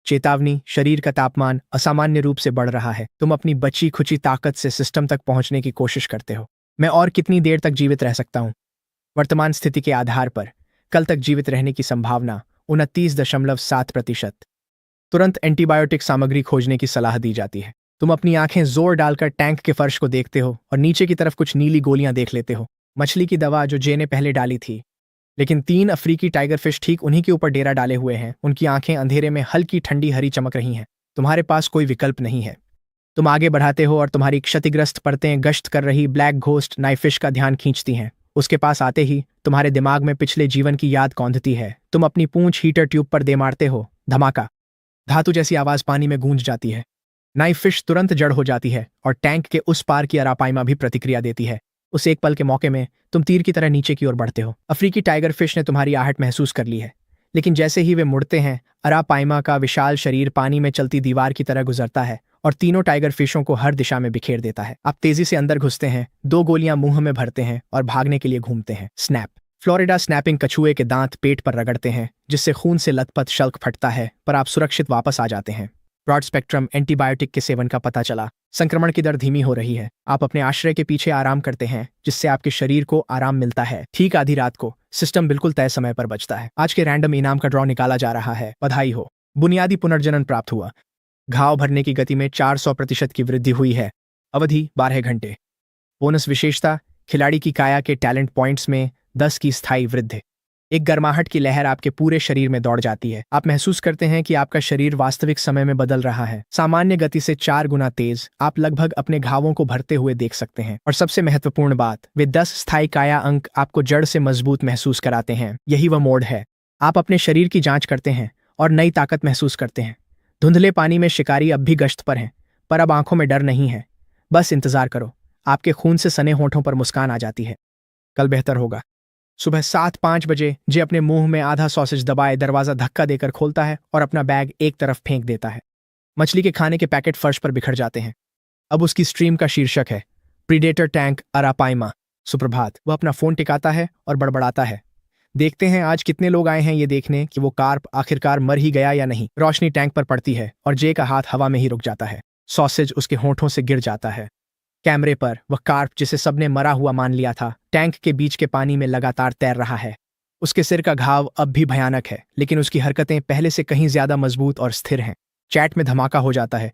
[SPEAKER 1] चेतावनी, शरीर का तापमान असामान्य रूप से बढ़ रहा है। तुम अपनी बची खुची ताकत से सिस्टम तक पहुंचने की कोशिश करते हो। मैं और कितनी देर तक जीवित रह सकता हूं? वर्तमान स्थिति के आधार पर कल तक जीवित रहने की संभावना 29.7%। तुरंत एंटीबायोटिक सामग्री खोजने की सलाह दी जाती है। तुम अपनी आंखें जोर डालकर टैंक के फर्श को देखते हो और नीचे की तरफ कुछ नीली गोलियां देख लेते हो। मछली की दवा जो जे ने पहले डाली थी, लेकिन 3 अफ्रीकी टाइगर फिश ठीक उन्हीं के ऊपर डेरा डाले हुए हैं। उनकी आंखें अंधेरे में हल्की ठंडी हरी चमक रही हैं। तुम्हारे पास कोई विकल्प नहीं है। तुम आगे बढ़ाते हो और तुम्हारी क्षतिग्रस्त परतें गश्त कर रही ब्लैक घोस्ट नाइफ फिश का ध्यान खींचती हैं। उसके पास आते ही तुम्हारे दिमाग में पिछले जीवन की याद कौंधती है। तुम अपनी पूंछ हीटर ट्यूब पर दे मारते हो। धमाका, धातु जैसी आवाज पानी में गूंज जाती है। नाइफ फिश तुरंत जड़ हो जाती है और टैंक के उस पार की अरापाइमा भी प्रतिक्रिया देती है। उस एक पल के मौके में तुम तीर की तरह नीचे की ओर बढ़ते हो। अफ्रीकी टाइगर फिश ने तुम्हारी आहट महसूस कर ली है, लेकिन जैसे ही वे मुड़ते हैं, अरापाइमा का विशाल शरीर पानी में चलती दीवार की तरह गुजरता है और तीनों टाइगर फिशों को हर दिशा में बिखेर देता है। आप तेजी से अंदर घुसते हैं, 2 गोलियां मुंह में भरते हैं और भागने के लिए घूमते हैं। स्नैप। फ्लोरिडा स्नैपिंग कछुए के दांत पेट पर रगड़ते हैं, जिससे खून से लथपथ शल्क फटता है, पर आप सुरक्षित वापस आ जाते हैं। ब्रॉड स्पेक्ट्रम एंटीबायोटिक के सेवन का पता चला। संक्रमण की दर धीमी हो रही है। आप अपने आश्रय के पीछे आराम करते हैं, जिससे आपके शरीर को आराम मिलता है। ठीक आधी रात को सिस्टम बिल्कुल तय समय पर बचता है। आज के रैंडम इनाम का ड्रॉ निकाला जा रहा है। बधाई हो, बुनियादी पुनर्जनन प्राप्त हुआ। घाव भरने की गति में 400% की वृद्धि हुई है। अवधि 12 घंटे। बोनस विशेषता, खिलाड़ी की काया के टैलेंट पॉइंट्स में 10 की स्थायी वृद्धि। एक गर्माहट की लहर आपके पूरे शरीर में दौड़ जाती है। आप महसूस करते हैं कि आपका शरीर वास्तविक समय में बदल रहा है, सामान्य गति से 4 गुना तेज। आप लगभग अपने घावों को भरते हुए देख सकते हैं। और सबसे महत्वपूर्ण बात, वे 10 स्थायी काया अंक आपको जड़ से मजबूत महसूस कराते हैं। यही वह मोड़ है। आप अपने शरीर की जांच करते हैं और नई ताकत महसूस करते हैं। धुंधले पानी में शिकारी अब भी गश्त पर हैं, पर अब आंखों में डर नहीं है। बस इंतजार करो। आपके खून से सने होठों पर मुस्कान आ जाती है। कल बेहतर होगा। सुबह 7:05 बजे जे अपने मुंह में आधा सॉसेज दबाए दरवाजा धक्का देकर खोलता है और अपना बैग एक तरफ फेंक देता है। मछली के खाने के पैकेट फर्श पर बिखर जाते हैं। अब उसकी स्ट्रीम का शीर्षक है प्रीडेटर टैंक अरापाइमा। सुप्रभात। वह अपना फोन टिकाता है और बड़बड़ाता है, देखते हैं आज कितने लोग आए हैं ये देखने कि वो कार्प आखिरकार मर ही गया या नहीं। रोशनी टैंक पर पड़ती है और जे का हाथ हवा में ही रुक जाता है। सॉसेज उसके होंठों से गिर जाता है। कैमरे पर वह कार्प, जिसे सबने मरा हुआ मान लिया था, टैंक के बीच के पानी में लगातार तैर रहा है। उसके सिर का घाव अब भी भयानक है, लेकिन उसकी हरकतें पहले से कहीं ज्यादा मजबूत और स्थिर हैं। चैट में धमाका हो जाता है।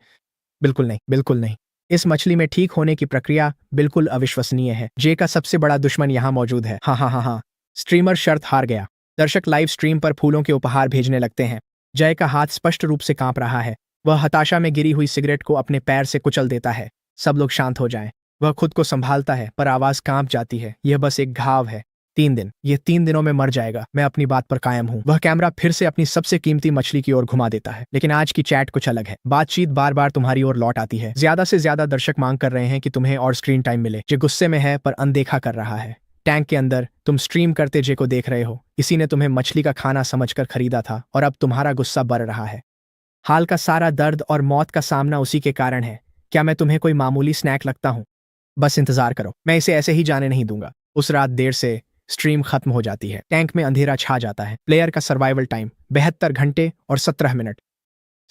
[SPEAKER 1] बिल्कुल नहीं, बिल्कुल नहीं। इस मछली में ठीक होने की प्रक्रिया बिल्कुल अविश्वसनीय है। जे का सबसे बड़ा दुश्मन यहाँ मौजूद है। हाँ हाँ हाँ हाँ। स्ट्रीमर शर्त हार गया। दर्शक लाइव स्ट्रीम पर फूलों के उपहार भेजने लगते हैं। जय का हाथ स्पष्ट रूप से कांप रहा है। वह हताशा में गिरी हुई सिगरेट को अपने पैर से कुचल देता है। सब लोग शांत हो जाएं। वह खुद को संभालता है, पर आवाज कांप जाती है। यह बस एक घाव है। 3 दिन। यह 3 दिनों में मर जाएगा। मैं अपनी बात पर कायम हूं। वह कैमरा फिर से अपनी सबसे कीमती मछली की ओर घुमा देता है। लेकिन आज की चैट कुछ अलग है। बातचीत बार बार तुम्हारी ओर लौट आती है। ज्यादा से ज्यादा दर्शक मांग कर रहे हैं कि तुम्हें और स्क्रीन टाइम मिले। जे गुस्से में है पर अनदेखा कर रहा है। टैंक के अंदर तुम स्ट्रीम करते जे को देख रहे हो। इसी ने तुम्हें मछली का खाना समझकर खरीदा था और अब तुम्हारा गुस्सा बढ़ रहा है। हाल का सारा दर्द और मौत का सामना उसी के कारण है। क्या मैं तुम्हें कोई मामूली स्नैक लगता हूं? बस इंतजार करो, मैं इसे ऐसे ही जाने नहीं दूंगा। उस रात देर से स्ट्रीम खत्म हो जाती है। टैंक में अंधेरा छा जाता है। प्लेयर का सर्वाइवल टाइम 72 घंटे और 17 मिनट।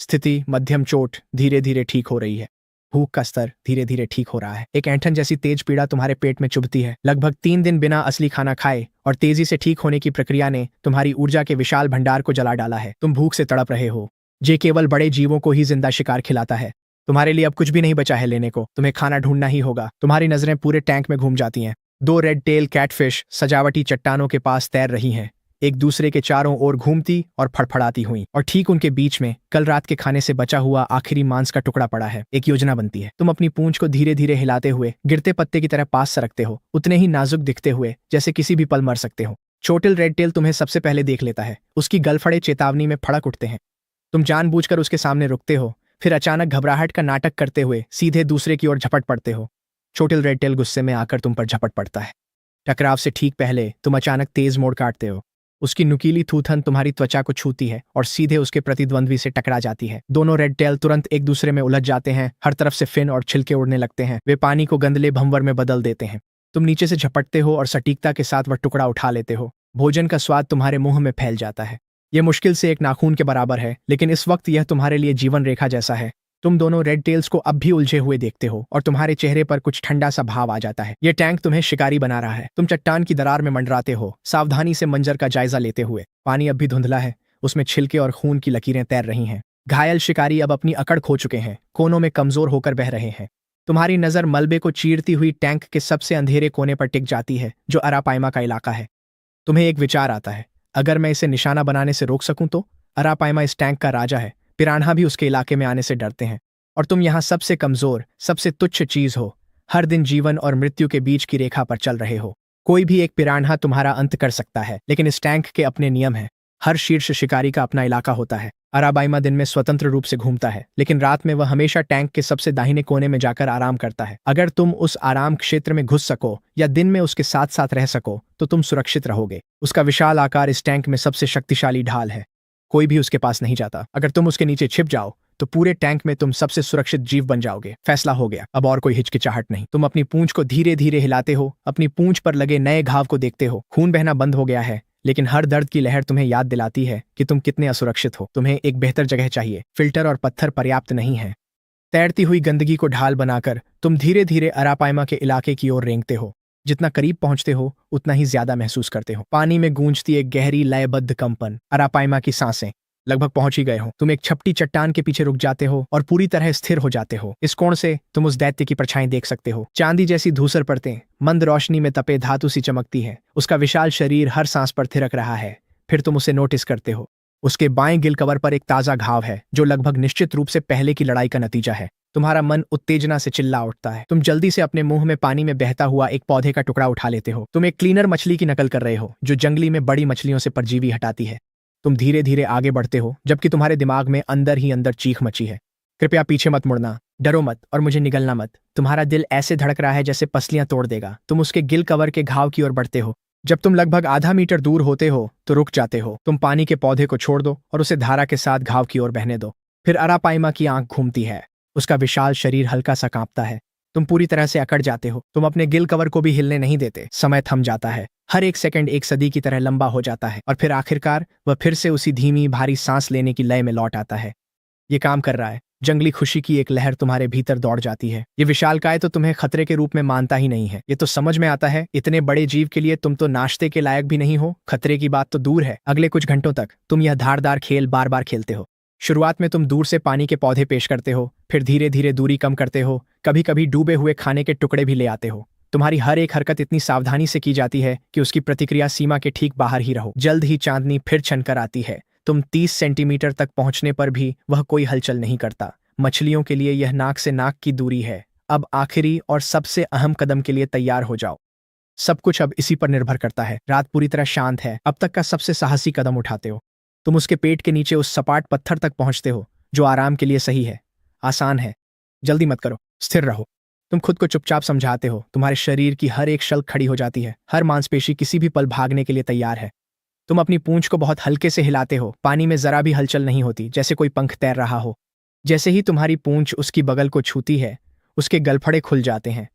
[SPEAKER 1] स्थिति मध्यम चोट धीरे धीरे ठीक हो रही है। भूख का स्तर धीरे धीरे ठीक हो रहा है। एक ऐंठन जैसी तेज पीड़ा तुम्हारे पेट में चुभती है। लगभग 3 दिन बिना असली खाना खाए और तेजी से ठीक होने की प्रक्रिया ने तुम्हारी ऊर्जा के विशाल भंडार को जला डाला है। तुम भूख से तड़प रहे हो। जे केवल बड़े जीवों को ही जिंदा शिकार खिलाता है। तुम्हारे लिए अब कुछ भी नहीं बचा है लेने को, तुम्हें खाना ढूंढना ही होगा। तुम्हारी नजरें पूरे टैंक में घूम जाती हैं। दो रेड टेल कैटफिश सजावटी चट्टानों के पास तैर रही हैं, एक दूसरे के चारों ओर घूमती और फड़फड़ाती हुई। और ठीक उनके बीच में कल रात के खाने से बचा हुआ आखिरी मांस का टुकड़ा पड़ा है। एक योजना बनती है। तुम अपनी पूंछ को धीरे धीरे हिलाते हुए गिरते पत्ते की तरह पास सरकते हो, उतने ही नाजुक दिखते हुए जैसे किसी भी पल मर सकते हो। चोटिल रेड टेल तुम्हें सबसे पहले देख लेता है। उसकी गलफड़े चेतावनी में फड़क उठते हैं। तुम जानबूझकर उसके सामने रुकते हो, फिर अचानक घबराहट का नाटक करते हुए सीधे दूसरे की ओर झपट पड़ते हो। चोटिल रेड टेल गुस्से में आकर तुम पर झपट पड़ता है। टकराव से ठीक पहले तुम अचानक तेज मोड़ काटते हो। उसकी नुकीली थूथन तुम्हारी त्वचा को छूती है और सीधे उसके प्रतिद्वंद्वी से टकरा जाती है। दोनों रेड टेल तुरंत एक दूसरे में उलझ जाते हैं। हर तरफ से फिन और छिलके उड़ने लगते हैं। वे पानी को गंदले भंवर में बदल देते हैं। तुम नीचे से झपटते हो और सटीकता के साथ वह टुकड़ा उठा लेते हो। भोजन का स्वाद तुम्हारे मुंह में फैल जाता है। यह मुश्किल से एक नाखून के बराबर है, लेकिन इस वक्त यह तुम्हारे लिए जीवन रेखा जैसा है। तुम दोनों रेड टेल्स को अब भी उलझे हुए देखते हो और तुम्हारे चेहरे पर कुछ ठंडा सा भाव आ जाता है। यह टैंक तुम्हें शिकारी बना रहा है। तुम चट्टान की दरार में मंडराते हो, सावधानी से मंजर का जायजा लेते हुए। पानी अब भी धुंधला है, उसमें छिलके और खून की लकीरें तैर रही हैं। घायल शिकारी अब अपनी अकड़ खो चुके हैं, कोनों में कमजोर होकर बह रहे हैं। तुम्हारी नजर मलबे को चीरती हुई टैंक के सबसे अंधेरे कोने पर टिक जाती है, जो अरापाइमा का इलाका है। तुम्हें एक विचार आता है, अगर मैं इसे निशाना बनाने से रोक सकूं तो। अरापाइमा इस टैंक का राजा है, पिरान्हा भी उसके इलाके में आने से डरते हैं। और तुम यहाँ सबसे कमजोर, सबसे तुच्छ चीज हो। हर दिन जीवन और मृत्यु के बीच की रेखा पर चल रहे हो। कोई भी एक पिरान्हा तुम्हारा अंत कर सकता है, लेकिन इस टैंक के अपने नियम हैं। हर शीर्ष शिकारी का अपना इलाका होता है। अरापाइमा दिन में स्वतंत्र रूप से घूमता है, लेकिन रात में वह हमेशा टैंक के सबसे दाहिने कोने में जाकर आराम करता है। अगर तुम उस आराम क्षेत्र में घुस सको या दिन में उसके साथ साथ रह सको तो तुम सुरक्षित रहोगे। उसका विशाल आकार इस टैंक में सबसे शक्तिशाली ढाल है। कोई भी उसके पास नहीं जाता। अगर तुम उसके नीचे छिप जाओ तो पूरे टैंक में तुम सबसे सुरक्षित जीव बन जाओगे। फैसला हो गया, अब और कोई हिचकिचाहट नहीं। तुम अपनी पूंछ को धीरे धीरे हिलाते हो, अपनी पूंछ पर लगे नए घाव को देखते हो। खून बहना बंद हो गया है, लेकिन हर दर्द की लहर तुम्हें याद दिलाती है कि तुम कितने असुरक्षित हो। तुम्हें एक बेहतर जगह चाहिए। फिल्टर और पत्थर पर्याप्त नहीं है। तैरती हुई गंदगी को ढाल बनाकर तुम धीरे धीरे अरापाइमा के इलाके की ओर रेंगते हो। जितना करीब पहुंचते हो उतना ही ज्यादा महसूस करते हो। पानी में गूंजती एक गहरी लयबद्ध कंपन। अरापाइमा की सांसें। लगभग पहुंच ही गए हो। तुम एक छपटी चट्टान के पीछे रुक जाते हो और पूरी तरह स्थिर हो जाते हो। इस कोण से तुम उस दैत्य की परछाई देख सकते हो। चांदी जैसी धूसर परतें मंद रोशनी में तपे धातु सी चमकती है। उसका विशाल शरीर हर सांस पर थिरक रहा है। फिर तुम उसे नोटिस करते हो। उसके बाएं गिल कवर पर एक ताजा घाव है, जो लगभग निश्चित रूप से पहले की लड़ाई का नतीजा है। तुम्हारा मन उत्तेजना से चिल्ला उठता है। तुम जल्दी से अपने मुंह में पानी में बहता हुआ एक पौधे का टुकड़ा उठा लेते हो। तुम एक क्लीनर मछली की नकल कर रहे हो, जो जंगली में बड़ी मछलियों से परजीवी हटाती है। तुम धीरे धीरे आगे बढ़ते हो, जबकि तुम्हारे दिमाग में अंदर ही अंदर चीख मची है। कृपया पीछे मत मुड़ना, डरो मत और मुझे निगलना मत। तुम्हारा दिल ऐसे धड़क रहा है जैसे पसलियां तोड़ देगा। तुम उसके गिल कवर के घाव की ओर बढ़ते हो। जब तुम लगभग आधा मीटर दूर होते हो तो रुक जाते हो। तुम पानी के पौधे को छोड़ दो और उसे धारा के साथ घाव की ओर बहने दो। फिर अरापाइमा की आंख घूमती है। उसका विशाल शरीर हल्का सा कांपता है। तुम पूरी तरह से अकड़ जाते हो। तुम अपने गिल कवर को भी हिलने नहीं देते। समय थम जाता है। हर एक सेकंड एक सदी की तरह लंबा हो जाता है और फिर आखिरकार वह फिर से उसी धीमी भारी सांस लेने की लय में लौट आता है। ये काम कर रहा है। जंगली खुशी की एक लहर तुम्हारे भीतर दौड़ जाती है। ये विशालकाय तो तुम्हें खतरे के रूप में मानता ही नहीं है। ये तो समझ में आता है, इतने बड़े जीव के लिए तुम तो नाश्ते के लायक भी नहीं हो। खतरे की बात तो दूर है। अगले कुछ घंटों तक तुम यह धारदार खेल बार बार खेलते हो। शुरुआत में तुम दूर से पानी के पौधे पेश करते हो, फिर धीरे धीरे दूरी कम करते हो। कभी कभी डूबे हुए खाने के टुकड़े भी ले आते हो। तुम्हारी हर एक हरकत इतनी सावधानी से की जाती है कि उसकी प्रतिक्रिया सीमा के ठीक बाहर ही रहो। जल्द ही चांदनी फिर छनकर आती है। तुम 30 सेंटीमीटर तक पहुंचने पर भी वह कोई हलचल नहीं करता। मछलियों के लिए यह नाक से नाक की दूरी है। अब आखिरी और सबसे अहम कदम के लिए तैयार हो जाओ। सब कुछ अब इसी पर निर्भर करता है। रात पूरी तरह शांत है। अब तक का सबसे साहसी कदम उठाते हो। तुम उसके पेट के नीचे उस सपाट पत्थर तक पहुंचते हो, जो आराम के लिए सही है, आसान है। जल्दी मत करो, स्थिर रहो। तुम खुद को चुपचाप समझाते हो। तुम्हारे शरीर की हर एक शल्क खड़ी हो जाती है। हर मांसपेशी किसी भी पल भागने के लिए तैयार है। तुम अपनी पूंछ को बहुत हल्के से हिलाते हो। पानी में जरा भी हलचल नहीं होती, जैसे कोई पंख तैर रहा हो। जैसे ही तुम्हारी पूंछ उसकी बगल को छूती है, उसके गलफड़े खुल जाते हैं।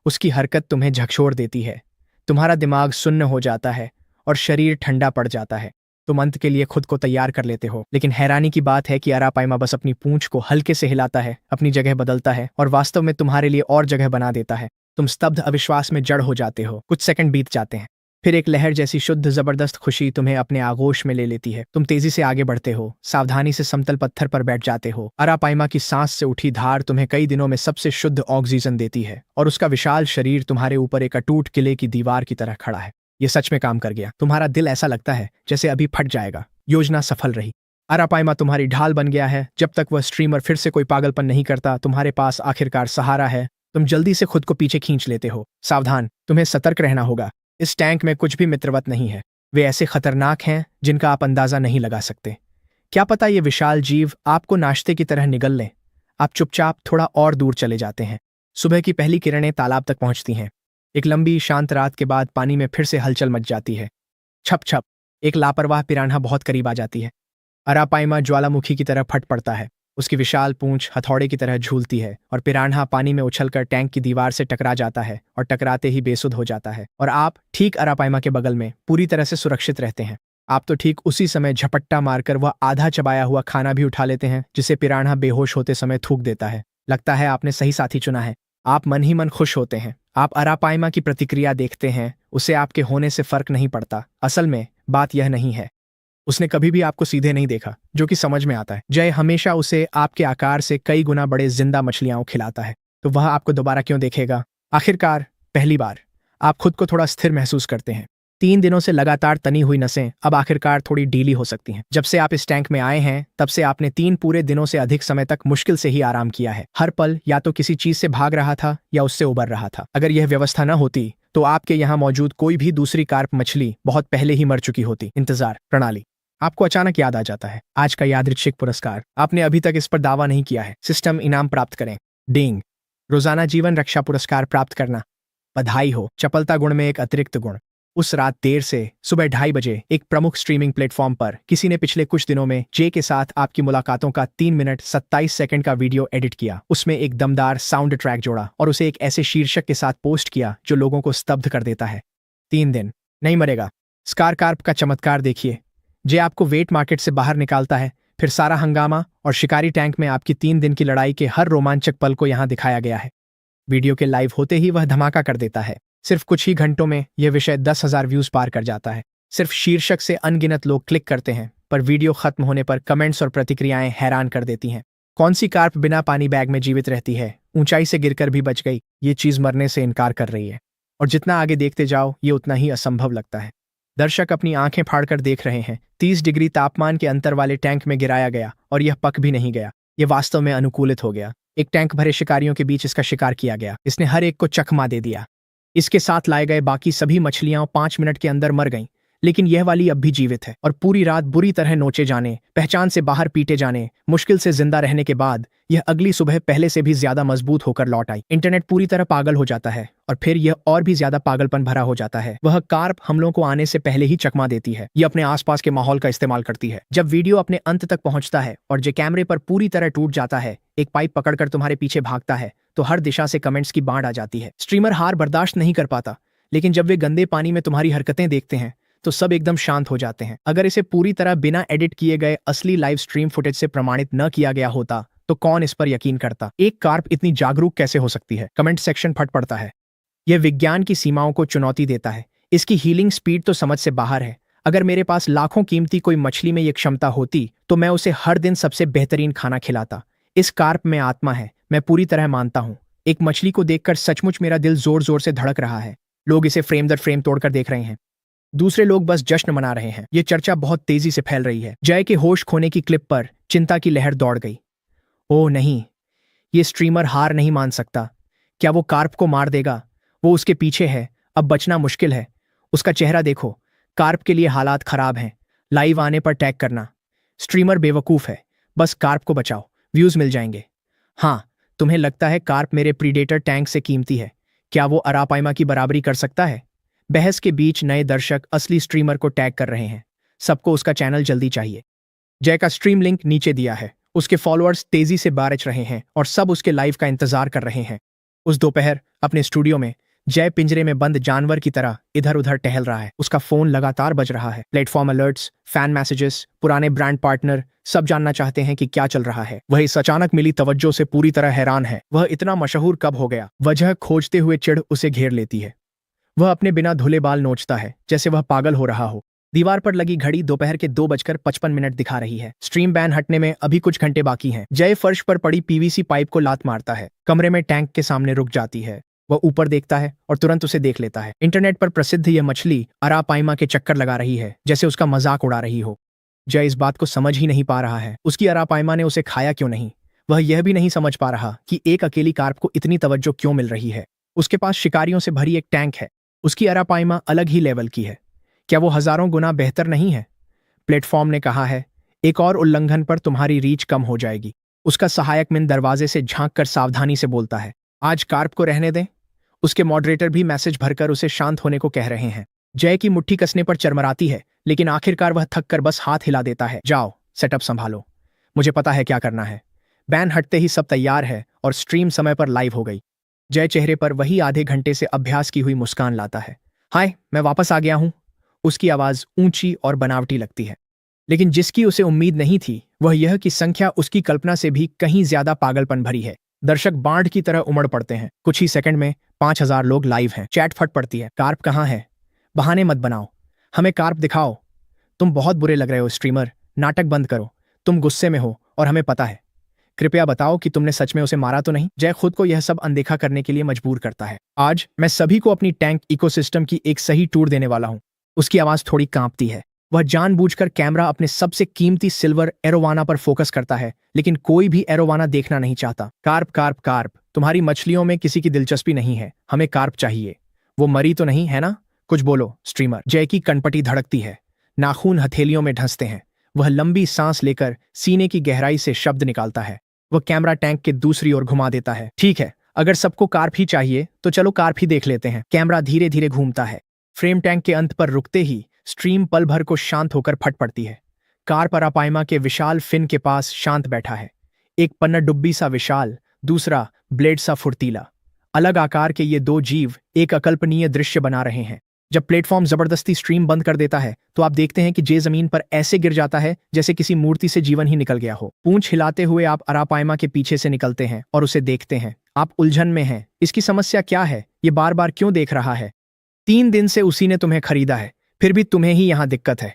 [SPEAKER 1] उसकी हरकत तुम्हें झकझोर देती है। तुम्हारा दिमाग सुन्न हो जाता है और शरीर ठंडा पड़ जाता है। तुम अंत के लिए खुद को तैयार कर लेते हो। लेकिन हैरानी की बात है कि अरापाइमा बस अपनी पूंछ को हल्के से हिलाता है, अपनी जगह बदलता है और वास्तव में तुम्हारे लिए और जगह बना देता है। तुम स्तब्ध अविश्वास में जड़ हो जाते हो। कुछ सेकंड बीत जाते हैं। फिर एक लहर जैसी शुद्ध जबरदस्त खुशी तुम्हें अपने आगोश में ले लेती है। तुम तेजी से आगे बढ़ते हो, सावधानी से समतल पत्थर पर बैठ जाते हो। अरापाइमा की सांस से उठी धार तुम्हें कई दिनों में सबसे शुद्ध ऑक्सीजन देती है और उसका विशाल शरीर तुम्हारे ऊपर एक अटूट किले की दीवार की तरह खड़ा है। ये सच में काम कर गया। तुम्हारा दिल ऐसा लगता है जैसे अभी फट जाएगा। योजना सफल रही। अरापाइमा तुम्हारी ढाल बन गया है। जब तक वह स्ट्रीमर फिर से कोई पागलपन नहीं करता, तुम्हारे पास आखिरकार सहारा है। तुम जल्दी से खुद को पीछे खींच लेते हो। सावधान, तुम्हें सतर्क रहना होगा। इस टैंक में कुछ भी मित्रवत नहीं है। वे ऐसे खतरनाक हैं जिनका आप अंदाजा नहीं लगा सकते। क्या पता ये विशाल जीव आपको नाश्ते की तरह निगल लें। आप चुपचाप थोड़ा और दूर चले जाते हैं। सुबह की पहली किरणें तालाब तक पहुंचती हैं। एक लंबी शांत रात के बाद पानी में फिर से हलचल मच जाती है। छप छप, एक लापरवाह पिरान्हा बहुत करीब आ जाती है। अरापाइमा ज्वालामुखी की तरह फट पड़ता है। उसकी विशाल पूंछ हथौड़े की तरह झूलती है और पिरान्हा पानी में उछलकर टैंक की दीवार से टकरा जाता है और टकराते ही बेसुध हो जाता है। और आप ठीक अरापाइमा के बगल में पूरी तरह से सुरक्षित रहते हैं। आप तो ठीक उसी समय झपट्टा मारकर वह आधा चबाया हुआ खाना भी उठा लेते हैं जिसे पिरान्हा बेहोश होते समय थूक देता है। लगता है आपने सही साथी चुना है। आप मन ही मन खुश होते हैं। आप अरापाइमा की प्रतिक्रिया देखते हैं। उसे आपके होने से फर्क नहीं पड़ता। असल में बात यह नहीं है। उसने कभी भी आपको सीधे नहीं देखा, जो कि समझ में आता है। जय हमेशा उसे आपके आकार से कई गुना बड़े जिंदा मछलियां खिलाता है, तो वह आपको दोबारा क्यों देखेगा? आखिरकार पहली बार आप खुद को थोड़ा स्थिर महसूस करते हैं। 3 दिनों से लगातार तनी हुई नसें अब आखिरकार थोड़ी ढीली हो सकती हैं। जब से आप इस टैंक में आए हैं, तब से आपने 3 पूरे दिनों से अधिक समय तक मुश्किल से ही आराम किया है। हर पल या तो किसी चीज से भाग रहा था या उससे उबर रहा था। अगर यह व्यवस्था न होती तो आपके यहाँ मौजूद कोई भी दूसरी कार्प मछली बहुत पहले ही मर चुकी होती। इंतजार प्रणाली। आपको अचानक याद आ जाता है आज का यादृच्छिक पुरस्कार। आपने अभी तक इस पर दावा नहीं किया है। सिस्टम इनाम प्राप्त करें। डिंग। रोजाना जीवन रक्षा पुरस्कार प्राप्त करना। बधाई हो, चपलता गुण में एक अतिरिक्त गुण। उस रात देर से सुबह 2:30 बजे एक प्रमुख स्ट्रीमिंग प्लेटफॉर्म पर किसी ने पिछले कुछ दिनों में जे के साथ आपकी मुलाकातों का 3 मिनट 27 सेकंड का वीडियो एडिट किया। उसमें एक दमदार साउंड ट्रैक जोड़ा और उसे एक ऐसे शीर्षक के साथ पोस्ट किया जो लोगों को स्तब्ध कर देता है। 3 दिन नहीं मरेगा। स्कार कार्प का चमत्कार देखिए। जे आपको वेट मार्केट से बाहर निकालता है। फिर सारा हंगामा और शिकारी टैंक में आपकी 3 दिन की लड़ाई के हर रोमांचक पल को यहां दिखाया गया है। वीडियो के लाइव होते ही वह धमाका कर देता है। सिर्फ कुछ ही घंटों में यह विषय 10,000 व्यूज पार कर जाता है। सिर्फ शीर्षक से अनगिनत लोग क्लिक करते हैं, पर वीडियो खत्म होने पर कमेंट्स और प्रतिक्रियाएं हैरान कर देती हैं। कौन सी कार्प बिना पानी बैग में जीवित रहती है? ऊंचाई से गिरकर भी बच गई। ये चीज मरने से इनकार कर रही है। और जितना आगे देखते जाओ ये उतना ही असंभव लगता है। दर्शक अपनी आंखें फाड़कर देख रहे हैं। 30 डिग्री तापमान के अंतर वाले टैंक में गिराया गया और यह पक भी नहीं गया। यह वास्तव में अनुकूलित हो गया। एक टैंक भरे शिकारियों के बीच इसका शिकार किया गया। इसने हर एक को चकमा दे दिया। इसके साथ लाए गए बाकी सभी मछलियां 5 मिनट के अंदर मर गईं, लेकिन यह वाली अब भी जीवित है और पूरी रात बुरी तरह नोचे जाने, पहचान से बाहर पीटे जाने, मुश्किल से जिंदा रहने के बाद यह अगली सुबह पहले से भी ज्यादा मजबूत होकर लौट आई। इंटरनेट पूरी तरह पागल हो जाता है और फिर यह और भी ज्यादा पागलपन भरा हो जाता है। वह कार्प हमलों को आने से पहले ही चकमा देती है। यह अपने आसपास के माहौल का इस्तेमाल करती है। जब वीडियो अपने अंत तक पहुंचता है और जो कैमरे पर पूरी तरह टूट जाता है, एक पाइप पकड़कर तुम्हारे पीछे भागता है, तो हर दिशा से कमेंट्स की बाढ़ आ जाती है। स्ट्रीमर हार बर्दाश्त नहीं कर पाता, लेकिन जब वे गंदे पानी में तुम्हारी हरकतें देखते हैं तो सब एकदम शांत हो जाते हैं। अगर इसे पूरी तरह बिना एडिट किए गए असली लाइव स्ट्रीम फुटेज से प्रमाणित न किया गया होता तो कौन इस पर यकीन करता? एक कार्प इतनी जागरूक कैसे हो सकती है? कमेंट सेक्शन फट पड़ता है। यह विज्ञान की सीमाओं को चुनौती देता है। इसकी हीलिंग स्पीड तो समझ से बाहर है। अगर मेरे पास लाखों कीमती कोई मछली में यह क्षमता होती तो मैं उसे हर दिन सबसे बेहतरीन खाना खिलाता। इस कार्प में आत्मा है, मैं पूरी तरह मानता हूं। एक मछली को देखकर सचमुच मेरा दिल जोर जोर से धड़क रहा है। लोग इसे फ्रेम दर फ्रेम तोड़कर देख रहे हैं। दूसरे लोग बस जश्न मना रहे हैं। ये चर्चा बहुत तेजी से फैल रही है। जय के होश खोने की क्लिप पर चिंता की लहर दौड़ गई। ओह नहीं, ये स्ट्रीमर हार नहीं मान सकता। क्या वो कार्प को मार देगा? वो उसके पीछे है, अब बचना मुश्किल है। उसका चेहरा देखो। कार्प के लिए हालात खराब हैं। लाइव आने पर टैग करना। स्ट्रीमर बेवकूफ है, बस कार्प को बचाओ, व्यूज मिल जाएंगे। हाँ, तुम्हें लगता है कार्प मेरे प्रीडेटर टैंक से कीमती है? क्या वो अरापाइमा की बराबरी कर सकता है? बहस के बीच नए दर्शक असली स्ट्रीमर को टैग कर रहे हैं। सबको उसका चैनल जल्दी चाहिए। जय का स्ट्रीम लिंक नीचे दिया है। उसके फॉलोअर्स तेजी से बारिश रहे हैं और सब उसके लाइव का इंतजार कर रहे हैं। उस दोपहर अपने स्टूडियो में जय पिंजरे में बंद जानवर की तरह इधर उधर टहल रहा है। उसका फोन लगातार बज रहा है। प्लेटफॉर्म अलर्ट्स, फैन मैसेजेस, पुराने ब्रांड पार्टनर सब जानना चाहते हैं कि क्या चल रहा है। वह इस अचानक मिली तवज्जो से पूरी तरह हैरान है। वह इतना मशहूर कब हो गया? वजह खोजते हुए चिढ़ उसे घेर लेती है। वह अपने बिना धुले बाल नोचता है जैसे वह पागल हो रहा हो। दीवार पर लगी घड़ी दोपहर के 2:55 दिखा रही है। स्ट्रीम बैन हटने में अभी कुछ घंटे बाकी हैं। जय फर्श पर पड़ी पीवीसी पाइप को लात मारता है। कमरे में टैंक के सामने रुक जाती है। वह ऊपर देखता है और तुरंत उसे देख लेता है। इंटरनेट पर प्रसिद्ध यह मछली अरापाइमा के चक्कर लगा रही है जैसे उसका मजाक उड़ा रही हो। जय इस बात को समझ ही नहीं पा रहा है उसकी अरापाइमा ने उसे खाया क्यों नहीं। वह यह भी नहीं समझ पा रहा कि एक अकेली कार्प को इतनी तवज्जो क्यों मिल रही है। उसके पास शिकारियों से भरी एक टैंक है। उसकी अरापाइमा अलग ही लेवल की है। क्या वो हजारों गुना बेहतर नहीं है? प्लेटफॉर्म ने कहा है, एक और उल्लंघन पर तुम्हारी रीच कम हो जाएगी। उसका सहायक मिन दरवाजे से झांक कर सावधानी से बोलता है, आज कार्प को रहने दें। उसके मॉडरेटर भी मैसेज भरकर उसे शांत होने को कह रहे हैं। जय की मुट्ठी कसने पर चरमराती है, लेकिन आखिरकार वह थक कर बस हाथ हिला देता है। जाओ, सेटअप संभालो, मुझे पता है क्या करना है। बैन हटते ही सब तैयार है और स्ट्रीम समय पर लाइव हो गई। जय चेहरे पर वही आधे घंटे से अभ्यास की हुई मुस्कान लाता है। हाय, मैं वापस आ गया हूं। उसकी आवाज ऊंची और बनावटी लगती है, लेकिन जिसकी उसे उम्मीद नहीं थी वह यह कि संख्या उसकी कल्पना से भी कहीं ज्यादा पागलपन भरी है। दर्शक बाढ़ की तरह उमड़ पड़ते हैं। कुछ ही सेकंड में 5000 लोग लाइव हैं। चैट फट पड़ती है, कार्प कहाँ है? बहाने मत बनाओ, हमें कार्प दिखाओ। तुम बहुत बुरे लग रहे हो स्ट्रीमर, नाटक बंद करो। तुम गुस्से में हो और हमें पता है। कृपया बताओ कि तुमने सच में उसे मारा तो नहीं। जय खुद को यह सब अनदेखा करने के लिए मजबूर करता है। आज मैं सभी को अपनी टैंक इकोसिस्टम की एक सही टूर देने वाला हूं। उसकी आवाज थोड़ी कांपती है। वह जानबूझकर कैमरा अपने सबसे कीमती सिल्वर एरोवाना पर फोकस करता है, लेकिन कोई भी एरोवाना देखना नहीं चाहता। कार्प कार्प कार्प, तुम्हारी मछलियों में किसी की दिलचस्पी नहीं है, हमें कार्प चाहिए। वो मरी तो नहीं है ना? कुछ बोलो स्ट्रीमर। जय की कनपटी धड़कती है, नाखून हथेलियों में ढंसते हैं। वह लंबी सांस लेकर सीने की गहराई से शब्द निकालता है। वह कैमरा टैंक के दूसरी ओर घुमा देता है। ठीक है, अगर सबको कार्प ही चाहिए तो चलो कार्प ही देख लेते हैं। कैमरा धीरे धीरे घूमता है। फ्रेम टैंक के अंत पर रुकते ही स्ट्रीम पल भर को शांत होकर फट पड़ती है। कार्प अरापाइमा के विशाल फिन के पास शांत बैठा है। एक पन्नडुब्बी सा विशाल, दूसरा ब्लेड सा फुर्तीला। अलग आकार के ये दो जीव एक अकल्पनीय दृश्य बना रहे हैं। जब प्लेटफॉर्म जबरदस्ती स्ट्रीम बंद कर देता है तो आप देखते हैं कि जे जमीन पर ऐसे गिर जाता है जैसे किसी मूर्ति से जीवन ही निकल गया हो। पूंछ हिलाते हुए आप अरापाइमा के पीछे से निकलते हैं और उसे देखते हैं। आप उलझन में हैं। इसकी समस्या क्या है? ये बार बार क्यों देख रहा है? 3 दिन से उसी ने तुम्हें खरीदा है, फिर भी तुम्हें ही यहां दिक्कत है।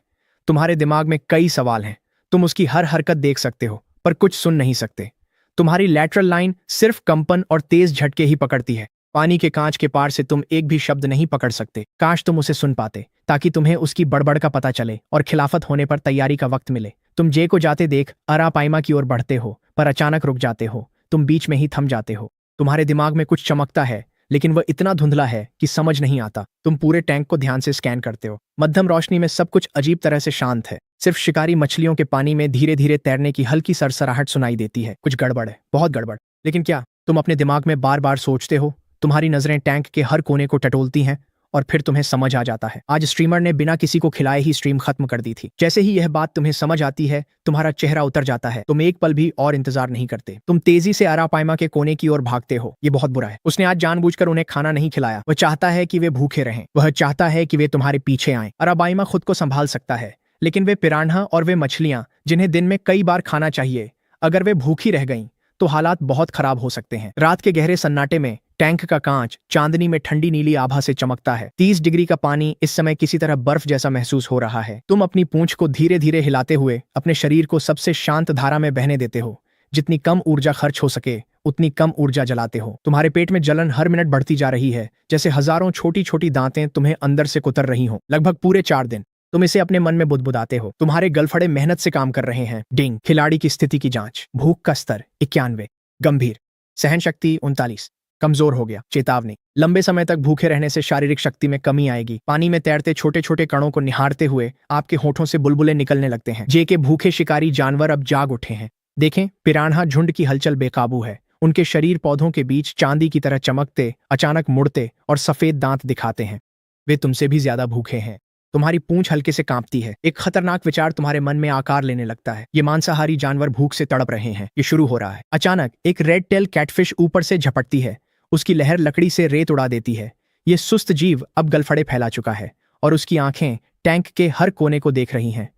[SPEAKER 1] तुम्हारे दिमाग में कई सवाल हैं। तुम उसकी हर हरकत देख सकते हो पर कुछ सुन नहीं सकते। तुम्हारी लैटरल लाइन सिर्फ कंपन और तेज झटके ही पकड़ती है। पानी के कांच के पार से तुम एक भी शब्द नहीं पकड़ सकते। काश तुम उसे सुन पाते, ताकि तुम्हें उसकी बड़बड़ का पता चले और खिलाफत होने पर तैयारी का वक्त मिले। तुम जे को जाते देख अरापाइमा की ओर बढ़ते हो, पर अचानक रुक जाते हो। तुम बीच में ही थम जाते हो। तुम्हारे दिमाग में कुछ चमकता है, लेकिन वह इतना धुंधला है कि समझ नहीं आता। तुम पूरे टैंक को ध्यान से स्कैन करते हो। मध्यम रोशनी में सब कुछ अजीब तरह से शांत है। सिर्फ शिकारी मछलियों के पानी में धीरे धीरे तैरने की हल्की सरसराहट सुनाई देती है। कुछ गड़बड़ है, बहुत गड़बड़। लेकिन क्या? तुम अपने दिमाग में बार बार सोचते हो। तुम्हारी नजरें टैंक के हर कोने को टटोलती हैं और फिर तुम्हें समझ आ जाता है। आज स्ट्रीमर ने बिना किसी को खिलाए ही स्ट्रीम खत्म कर दी थी। जैसे ही यह बात तुम्हें समझ आती है, तुम्हारा चेहरा उतर जाता है। तुम एक पल भी और इंतजार नहीं करते। तुम तेजी से अरापाइमा के कोने की ओर भागते हो। ये बहुत बुरा है। उसने आज जानबूझकर उन्हें खाना नहीं खिलाया। वह चाहता है कि वे भूखे रहें। वह चाहता है कि वे तुम्हारे पीछे आएं। अरापाइमा खुद को संभाल सकता है, लेकिन वे पिरान्हा और वे मछलियां जिन्हें दिन में कई बार खाना चाहिए, अगर वे भूखी रह गईं तो हालात बहुत खराब हो सकते हैं। रात के गहरे सन्नाटे में टैंक का कांच चांदनी में ठंडी नीली आभा से चमकता है। 30 डिग्री का पानी इस समय किसी तरह बर्फ जैसा महसूस हो रहा है। तुम अपनी पूंछ को धीरे धीरे हिलाते हुए अपने शरीर को सबसे शांत धारा में बहने देते हो। जितनी कम ऊर्जा खर्च हो सके उतनी कम ऊर्जा जलाते हो। तुम्हारे पेट में जलन हर मिनट बढ़ती जा रही है, जैसे हजारों छोटी छोटी दांतें तुम्हें अंदर से कुतर रही हों। लगभग पूरे 4 दिन तुम इसे अपने मन में बुदबुदाते हो। तुम्हारे गलफड़े मेहनत से काम कर रहे हैं। डिंग। खिलाड़ी की स्थिति की जांच। भूख का स्तर 91, गंभीर। सहन शक्ति 39, कमजोर हो गया। चेतावनी, लंबे समय तक भूखे रहने से शारीरिक शक्ति में कमी आएगी। पानी में तैरते छोटे छोटे कणों को निहारते हुए आपके होठों से बुलबुले निकलने लगते हैं। जे के भूखे शिकारी जानवर अब जाग उठे हैं। देखें, पिरान्हा झुंड की हलचल बेकाबू है। उनके शरीर पौधों के बीच चांदी की तरह चमकते, अचानक मुड़ते और सफेद दांत दिखाते हैं। वे तुमसे भी ज्यादा भूखे हैं। तुम्हारी पूंछ हल्के से कांपती है। एक खतरनाक विचार तुम्हारे मन में आकार लेने लगता है। ये मांसाहारी जानवर भूख से तड़प रहे हैं। ये शुरू हो रहा है। अचानक एक रेड टेल कैटफिश ऊपर से झपटती है। उसकी लहर लकड़ी से रेत उड़ा देती है। ये सुस्त जीव अब गलफड़े फैला चुका है और उसकी आंखें टैंक के हर कोने को देख रही हैं।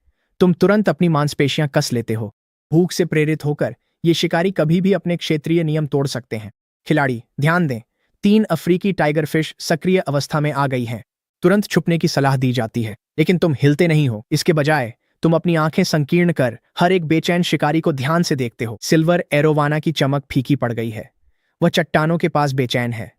[SPEAKER 1] तुम तुरंत अपनी मांसपेशियां कस लेते हो। भूख से प्रेरित होकर ये शिकारी कभी भी अपने क्षेत्रीय नियम तोड़ सकते हैं। खिलाड़ी, ध्यान दें, 3 अफ्रीकी टाइगर फिश सक्रिय अवस्था में आ गई हैं। तुरंत छुपने की सलाह दी जाती है, लेकिन तुम हिलते नहीं हो। इसके बजाय तुम अपनी आंखें संकीर्ण कर हर एक बेचैन शिकारी को ध्यान से देखते हो। सिल्वर एरोवाना की चमक फीकी पड़ गई है। वह चट्टानों के पास बेचैन है।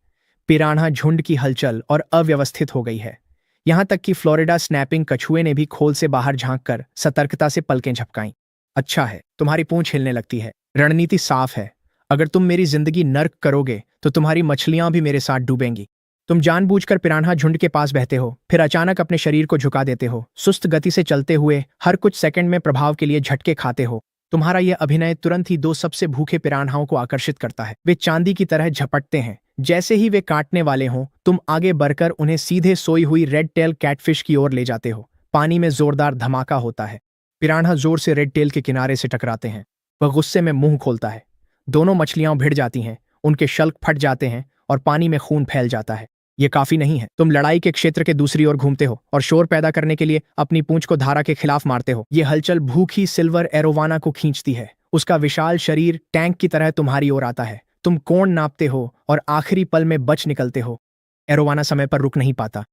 [SPEAKER 1] पिरान्हा झुंड की हलचल और अव्यवस्थित हो गई है। यहां तक कि फ्लोरिडा स्नैपिंग कछुए ने भी खोल से बाहर झांककर सतर्कता से पलकें झपकाईं। अच्छा है, तुम्हारी पूंछ हिलने लगती है। रणनीति साफ है। अगर तुम मेरी जिंदगी नर्क करोगे तो तुम्हारी मछलियां भी मेरे साथ डूबेंगी। तुम जानबूझकर पिरान्हा झुंड के पास बहते हो, फिर अचानक अपने शरीर को झुका देते हो। सुस्त गति से चलते हुए हर कुछ सेकंड में प्रभाव के लिए झटके खाते हो। तुम्हारा यह अभिनय तुरंत ही 2 सबसे भूखे पिरान्हाओं को आकर्षित करता है। वे चांदी की तरह झपटते हैं। जैसे ही वे काटने वाले हों, तुम आगे बढ़कर उन्हें सीधे सोई हुई रेड टेल कैटफिश की ओर ले जाते हो। पानी में जोरदार धमाका होता है। पिरान्हा जोर से रेड टेल के किनारे से टकराते हैं। वह गुस्से में मुंह खोलता है। दोनों मछलियां भिड़ जाती हैं, उनके शल्क फट जाते हैं और पानी में खून फैल जाता है। ये काफी नहीं है। तुम लड़ाई के क्षेत्र के दूसरी ओर घूमते हो और शोर पैदा करने के लिए अपनी पूंछ को धारा के खिलाफ मारते हो। ये हलचल भूखी सिल्वर एरोवाना को खींचती है। उसका विशाल शरीर टैंक की तरह तुम्हारी ओर आता है। तुम कोण नापते हो और आखिरी पल में बच निकलते हो। एरोवाना समय पर रुक नहीं पाता।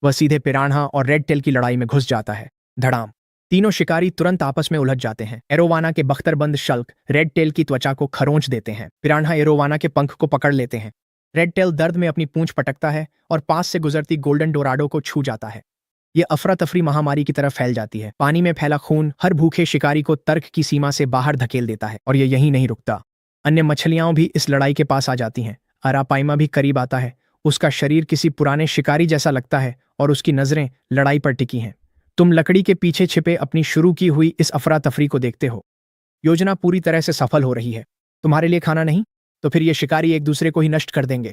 [SPEAKER 1] वह सीधे पिरान्हा और रेड टेल की लड़ाई में घुस जाता है। धड़ाम। तीनों शिकारी तुरंत आपस में उलझ जाते हैं। एरोवाना के बख्तरबंद शल्क रेड टेल की त्वचा को खरोंच देते हैं। पिरान्हा एरोवाना के पंख को पकड़ लेते हैं। रेड टेल दर्द में अपनी पूंछ पटकता है और पास से गुजरती गोल्डन डोराडो को छू जाता है। यह अफरा तफरी महामारी की तरह फैल जाती है। पानी में फैला खून हर भूखे शिकारी को तर्क की सीमा से बाहर धकेल देता है। और यह यहीं नहीं रुकता। अन्य मछलियां भी इस लड़ाई के पास आ जाती हैं। अरापाइमा भी करीब आता है। उसका शरीर किसी पुराने शिकारी जैसा लगता है और उसकी नजरें लड़ाई पर टिकी हैं। तुम लकड़ी के पीछे छिपे अपनी शुरू की हुई इस अफरा तफरी को देखते हो। योजना पूरी तरह से सफल हो रही है। तुम्हारे लिए खाना नहीं तो फिर ये शिकारी एक दूसरे को ही नष्ट कर देंगे।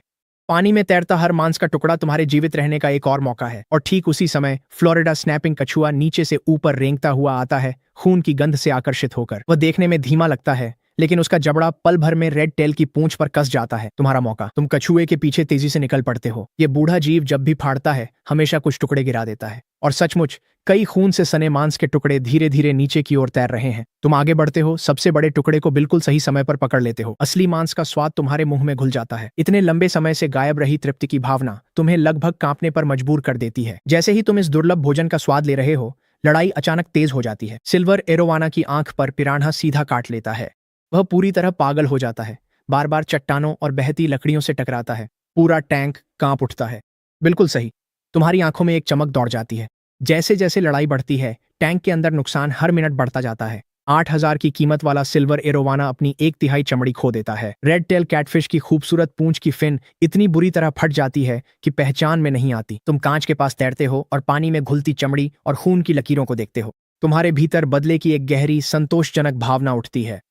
[SPEAKER 1] पानी में तैरता हर मांस का टुकड़ा तुम्हारे जीवित रहने का एक और मौका है। और ठीक उसी समय फ्लोरिडा स्नैपिंग कछुआ नीचे से ऊपर रेंगता हुआ आता है, खून की गंध से आकर्षित होकर। वह देखने में धीमा लगता है, लेकिन उसका जबड़ा पल भर में रेड टेल की पूंछ पर कस जाता है। तुम्हारा मौका। तुम कछुए के पीछे तेजी से निकल पड़ते हो। ये बूढ़ा जीव जब भी फाड़ता है हमेशा कुछ टुकड़े गिरा देता है। और सचमुच कई खून से सने मांस के टुकड़े धीरे धीरे नीचे की ओर तैर रहे हैं। तुम आगे बढ़ते हो, सबसे बड़े टुकड़े को बिल्कुल सही समय पर पकड़ लेते हो। असली मांस का स्वाद तुम्हारे मुंह में घुल जाता है। इतने लंबे समय से गायब रही तृप्ति की भावना तुम्हें लगभग कांपने पर मजबूर कर देती है। जैसे ही तुम इस दुर्लभ भोजन का स्वाद ले रहे हो, लड़ाई अचानक तेज हो जाती है। सिल्वर एरोवाना की आंख पर पिरान्हा सीधा काट लेता है। वह पूरी तरह पागल हो जाता है। बार बार चट्टानों और बहती लकड़ियों से टकराता है। पूरा टैंक कांप उठता है। बिल्कुल सही। तुम्हारी आंखों में एक चमक दौड़ जाती है। जैसे जैसे लड़ाई बढ़ती है, टैंक के अंदर नुकसान हर मिनट बढ़ता जाता है। 8,000 की कीमत वाला सिल्वर एरोवाना अपनी 1/3 चमड़ी खो देता है। रेड टेल कैटफिश की खूबसूरत पूंछ की फिन इतनी बुरी तरह फट जाती है कि पहचान में नहीं आती। तुम कांच के पास तैरते हो और पानी में घुलती चमड़ी और खून की लकीरों को देखते हो। तुम्हारे भीतर बदले की एक गहरी संतोषजनक भावना उठती है।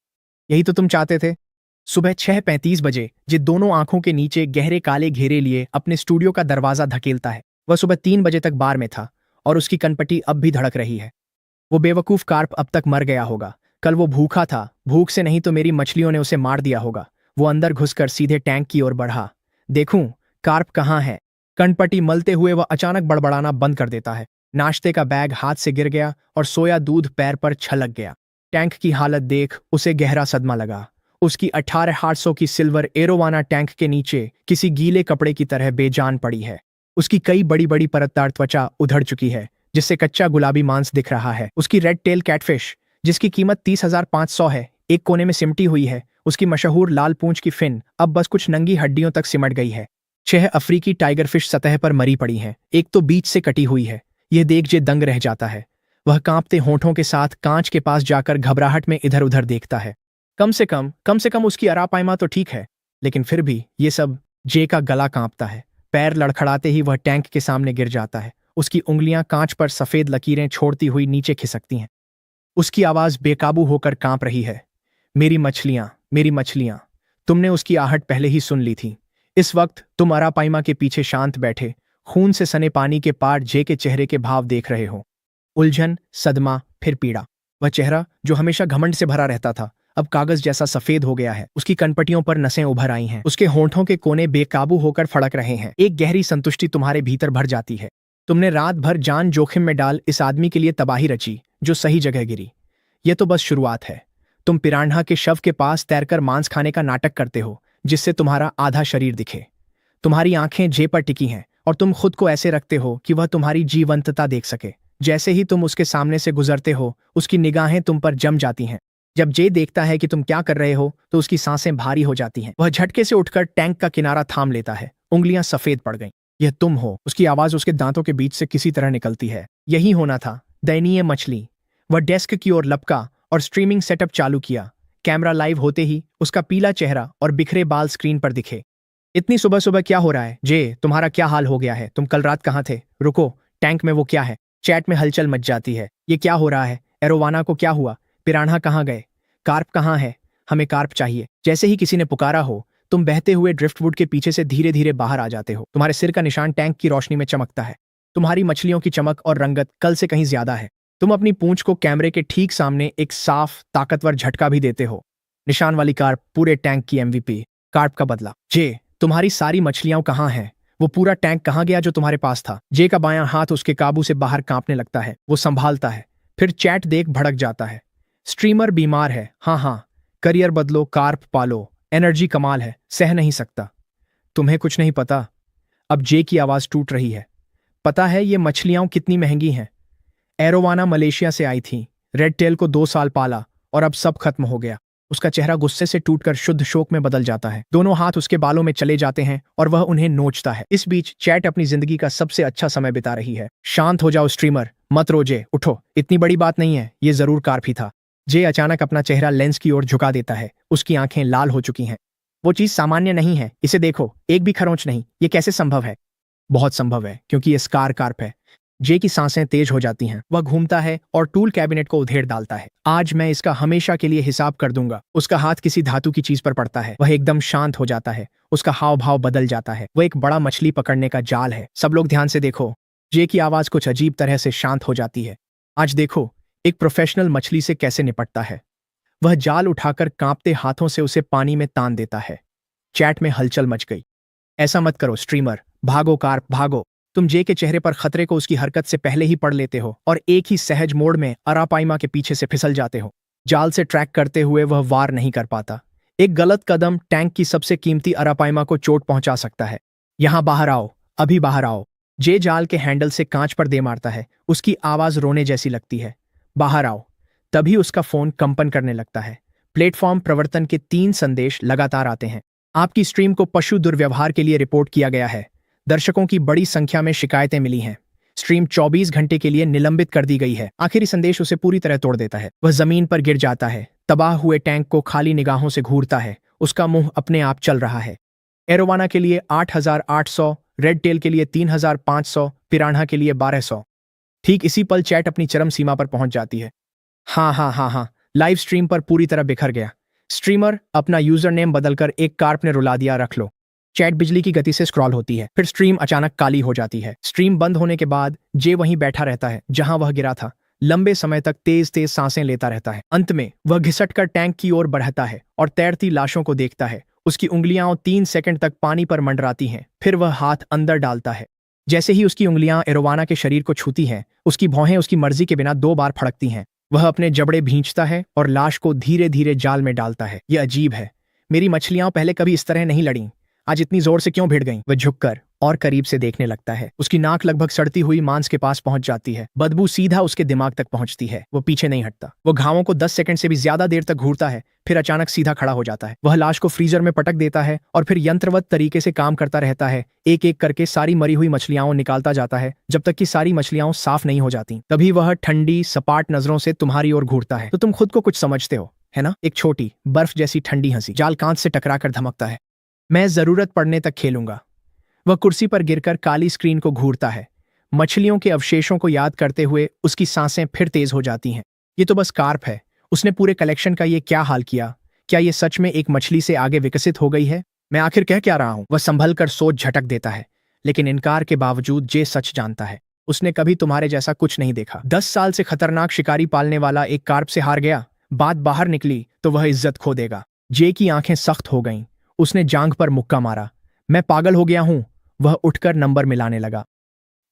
[SPEAKER 1] यही तो तुम चाहते थे। सुबह 6:35 बजे जित दोनों आंखों के नीचे गहरे काले घेरे लिए अपने स्टूडियो का दरवाजा धकेलता है। वह सुबह 3 बजे तक बार में था और उसकी कनपटी अब भी धड़क रही है। वो बेवकूफ कार्प अब तक मर गया होगा। कल वो भूखा था, भूख से नहीं तो मेरी मछलियों ने उसे मार दिया होगा। वो अंदर घुसकर सीधे टैंक की ओर बढ़ा। देखूं कार्प कहाँ है। कनपटी मलते हुए वह अचानक बड़बड़ाना बंद कर देता है। नाश्ते का बैग हाथ से गिर गया और सोया दूध पैर पर छलक गया। टैंक की हालत देख उसे गहरा सदमा लगा। उसकी 18,800 की सिल्वर एरोवाना टैंक के नीचे किसी गीले कपड़े की तरह बेजान पड़ी है। उसकी कई बड़ी बड़ी परतदार त्वचा उधड़ चुकी है, जिससे कच्चा गुलाबी मांस दिख रहा है। उसकी रेड टेल कैटफिश, जिसकी कीमत 30,500 है, एक कोने में सिमटी हुई है। उसकी मशहूर लाल पूंछ की फिन अब बस कुछ नंगी हड्डियों तक सिमट गई है। 6 अफ्रीकी टाइगर फिश सतह पर मरी पड़ी हैं, एक तो बीच से कटी हुई है। यह देख जे दंग रह जाता है। वह कांपते होंठों के साथ कांच के पास जाकर घबराहट में इधर उधर देखता है। कम से कम उसकी अरापाइमा तो ठीक है, लेकिन फिर भी ये सब। जे का गला कांपता है। पैर लड़खड़ाते ही वह टैंक के सामने गिर जाता है। उसकी उंगलियां कांच पर सफेद लकीरें छोड़ती हुई नीचे खिसकती हैं। उसकी आवाज बेकाबू होकर कांप रही है। मेरी मछलियां, मेरी मछलियां। तुमने उसकी आहट पहले ही सुन ली थी। इस वक्त तुम अरापाइमा के पीछे शांत बैठे खून से सने पानी के पार जे के चेहरे के भाव देख रहे हो। उलझन, सदमा, फिर पीड़ा। वह चेहरा जो हमेशा घमंड से भरा रहता था, अब कागज जैसा सफेद हो गया है। उसकी कनपटियों पर नसें उभर आई हैं। उसके होंठों के कोने बेकाबू होकर फड़क रहे हैं। एक गहरी संतुष्टि तुम्हारे भीतर भर जाती है। तुमने रात भर जान जोखिम में डाल इस आदमी के लिए तबाही रची, जो सही जगह गिरी। यह तो बस शुरुआत है। तुम पिरान्हा के शव के पास तैरकर मांस खाने का नाटक करते हो, जिससे तुम्हारा आधा शरीर दिखे। तुम्हारी आंखें जे पर टिकी हैं और तुम खुद को ऐसे रखते हो कि वह तुम्हारी जीवंतता देख सके। जैसे ही तुम उसके सामने से गुजरते हो, उसकी निगाहें तुम पर जम जाती हैं। जब जे देखता है कि तुम क्या कर रहे हो तो उसकी सांसें भारी हो जाती हैं। वह झटके से उठकर टैंक का किनारा थाम लेता है। उंगलियां सफेद पड़ गईं। यह तुम हो। उसकी आवाज उसके दांतों के बीच से किसी तरह निकलती है। यही होना था। दयनीय मछली। वह डेस्क की ओर लपका और स्ट्रीमिंग सेटअप चालू किया। कैमरा लाइव होते ही उसका पीला चेहरा और बिखरे बाल स्क्रीन पर दिखे। इतनी सुबह सुबह क्या हो रहा है जे? तुम्हारा क्या हाल हो गया है? तुम कल रात कहाँ थे? रुको, टैंक में वो क्या है? चैट में हलचल मच जाती है। ये क्या हो रहा है? एरोवाना को क्या हुआ? पिरान्हा कहाँ गए? कार्प कहाँ है? हमें कार्प चाहिए। जैसे ही किसी ने पुकारा हो, तुम बहते हुए ड्रिफ्टवुड के पीछे से धीरे धीरे बाहर आ जाते हो। तुम्हारे सिर का निशान टैंक की रोशनी में चमकता है। तुम्हारी मछलियों की चमक और रंगत कल से कहीं ज्यादा है। तुम अपनी पूंछ को कैमरे के ठीक सामने एक साफ ताकतवर झटका भी देते हो। निशान वाली कार्प पूरे टैंक की एमवीपी। कार्प का बदला। जे, तुम्हारी सारी मछलियां कहाँ हैं? वो पूरा टैंक कहाँ गया जो तुम्हारे पास था? जे का बायां हाथ उसके काबू से बाहर कांपने लगता है। वो संभालता है, फिर चैट देख भड़क जाता है। स्ट्रीमर बीमार है। हाँ, करियर बदलो, कार्प पालो, एनर्जी कमाल है, सह नहीं सकता। तुम्हें कुछ नहीं पता। अब जे की आवाज टूट रही है। पता है ये मछलियां कितनी महंगी हैं? एरोवाना मलेशिया से आई थी, रेड टेल को 2 साल पाला और अब सब खत्म हो गया। उसका चेहरा गुस्से से टूटकर शुद्ध शोक में बदल जाता है। दोनों हाथ उसके बालों में चले जाते हैं और वह उन्हें नोचता है। इस बीच चैट अपनी जिंदगी का सबसे अच्छा समय बिता रही है। शांत हो जाओ स्ट्रीमर, मत रो जे, उठो, इतनी बड़ी बात नहीं है, ये जरूर कार्प ही था। जे अचानक अपना चेहरा लेंस की ओर झुका देता है। उसकी आंखें लाल हो चुकी हैं। वो चीज सामान्य नहीं है, इसे देखो, एक भी खरोंच नहीं। ये कैसे संभव है? बहुत संभव है, क्योंकि ये स्कार कार्प है। जे की सांसें तेज हो जाती हैं। वह घूमता है और टूल कैबिनेट को उधेड़ डालता है। आज मैं इसका हमेशा के लिए हिसाब कर दूंगा। उसका हाथ किसी धातु की चीज पर पड़ता है। वह एकदम शांत हो जाता है। उसका हाव भाव बदल जाता है। वह एक बड़ा मछली पकड़ने का जाल है। सब लोग ध्यान से देखो। जे की आवाज कुछ अजीब तरह से शांत हो जाती है। आज देखो, एक प्रोफेशनल मछली से कैसे निपटता है। वह जाल उठाकर कांपते हाथों से उसे पानी में तान देता है। चैट में हलचल मच गई। ऐसा मत करो स्ट्रीमर, भागो कार्प, भागो। तुम जे के चेहरे पर खतरे को उसकी हरकत से पहले ही पढ़ लेते हो और एक ही सहज मोड़ में अरापाइमा के पीछे से फिसल जाते हो। जाल से ट्रैक करते हुए वह वार नहीं कर पाता। एक गलत कदम टैंक की सबसे कीमती अरापाइमा को चोट पहुंचा सकता है। यहां बाहर आओ, अभी बाहर आओ। जे जाल के हैंडल से कांच पर दे मारता है। उसकी आवाज रोने जैसी लगती है। बाहर आओ। तभी उसका फोन कंपन करने लगता है। प्लेटफॉर्म प्रवर्तन के 3 संदेश लगातार आते हैं। आपकी स्ट्रीम को पशु दुर्व्यवहार के लिए रिपोर्ट किया गया है। दर्शकों की बड़ी संख्या में शिकायतें मिली हैं। स्ट्रीम 24 घंटे के लिए निलंबित कर दी गई है। आखिरी संदेश उसे पूरी तरह तोड़ देता है। वह जमीन पर गिर जाता है। तबाह हुए टैंक को खाली निगाहों से घूरता है। उसका मुंह अपने आप चल रहा है। एरोवाना के लिए 8,800, रेड टेल के लिए 3,500, पिरान्हा के लिए 1,200। ठीक इसी पल चैट अपनी चरम सीमा पर पहुंच जाती है। हाँ, लाइव स्ट्रीम पर पूरी तरह बिखर गया। स्ट्रीमर, अपना यूजर नेम बदलकर एक कार्प ने रुला दिया, रख लो। चैट बिजली की गति से स्क्रॉल होती है। फिर स्ट्रीम अचानक काली हो जाती है। स्ट्रीम बंद होने के बाद जे वहीं बैठा रहता है जहां वह गिरा था। लंबे समय तक तेज तेज सांसें लेता रहता है। अंत में वह घिसटकर टैंक की ओर बढ़ता है और तैरती लाशों को देखता है। उसकी उंगलियां 3 सेकंड तक पानी पर मंडराती हैं। फिर वह हाथ अंदर डालता है। जैसे ही उसकी उंगलियां एरोवाना के शरीर को छूती हैं, उसकी भौहें उसकी मर्जी के बिना 2 बार फड़कती हैं। वह अपने जबड़े भींचता है और लाश को धीरे धीरे जाल में डालता है। यह अजीब है। मेरी मछलियां पहले कभी इस तरह नहीं लड़ी। आज इतनी जोर से क्यों भिड़ गईं? वह झुककर और करीब से देखने लगता है। उसकी नाक लगभग सड़ती हुई मांस के पास पहुंच जाती है। बदबू सीधा उसके दिमाग तक पहुंचती है। वो पीछे नहीं हटता। वो घावों को 10 सेकंड से भी ज्यादा देर तक घूरता है, फिर अचानक सीधा खड़ा हो जाता है। वह लाश को फ्रीजर में पटक देता है और फिर यंत्रवत तरीके से काम करता रहता है। एक एक करके सारी मरी हुई मछलियां निकालता जाता है जब तक कि सारी मछलियां साफ नहीं हो जाती। तभी वह ठंडी सपाट नजरों से तुम्हारी ओर घूरता है। तो तुम खुद को कुछ समझते हो, है ना? एक छोटी बर्फ जैसी ठंडी हंसी। जाल कांच से टकराकर धमकता है। मैं जरूरत पड़ने तक खेलूंगा। वह कुर्सी पर गिरकर काली स्क्रीन को घूरता है। मछलियों के अवशेषों को याद करते हुए उसकी सांसें फिर तेज हो जाती हैं। ये तो बस कार्प है। उसने पूरे कलेक्शन का ये क्या हाल किया? क्या ये सच में एक मछली से आगे विकसित हो गई है? मैं आखिर कह क्या रहा हूं? वह संभल कर सोच झटक देता है, लेकिन इनकार के बावजूद जे सच जानता है। उसने कभी तुम्हारे जैसा कुछ नहीं देखा। 10 साल से खतरनाक शिकारी पालने वाला एक कार्प से हार गया। बात बाहर निकली तो वह इज्जत खो देगा। जे की आंखें सख्त हो गईं। उसने जांघ पर मुक्का मारा। मैं पागल हो गया हूं। वह उठकर नंबर मिलाने लगा।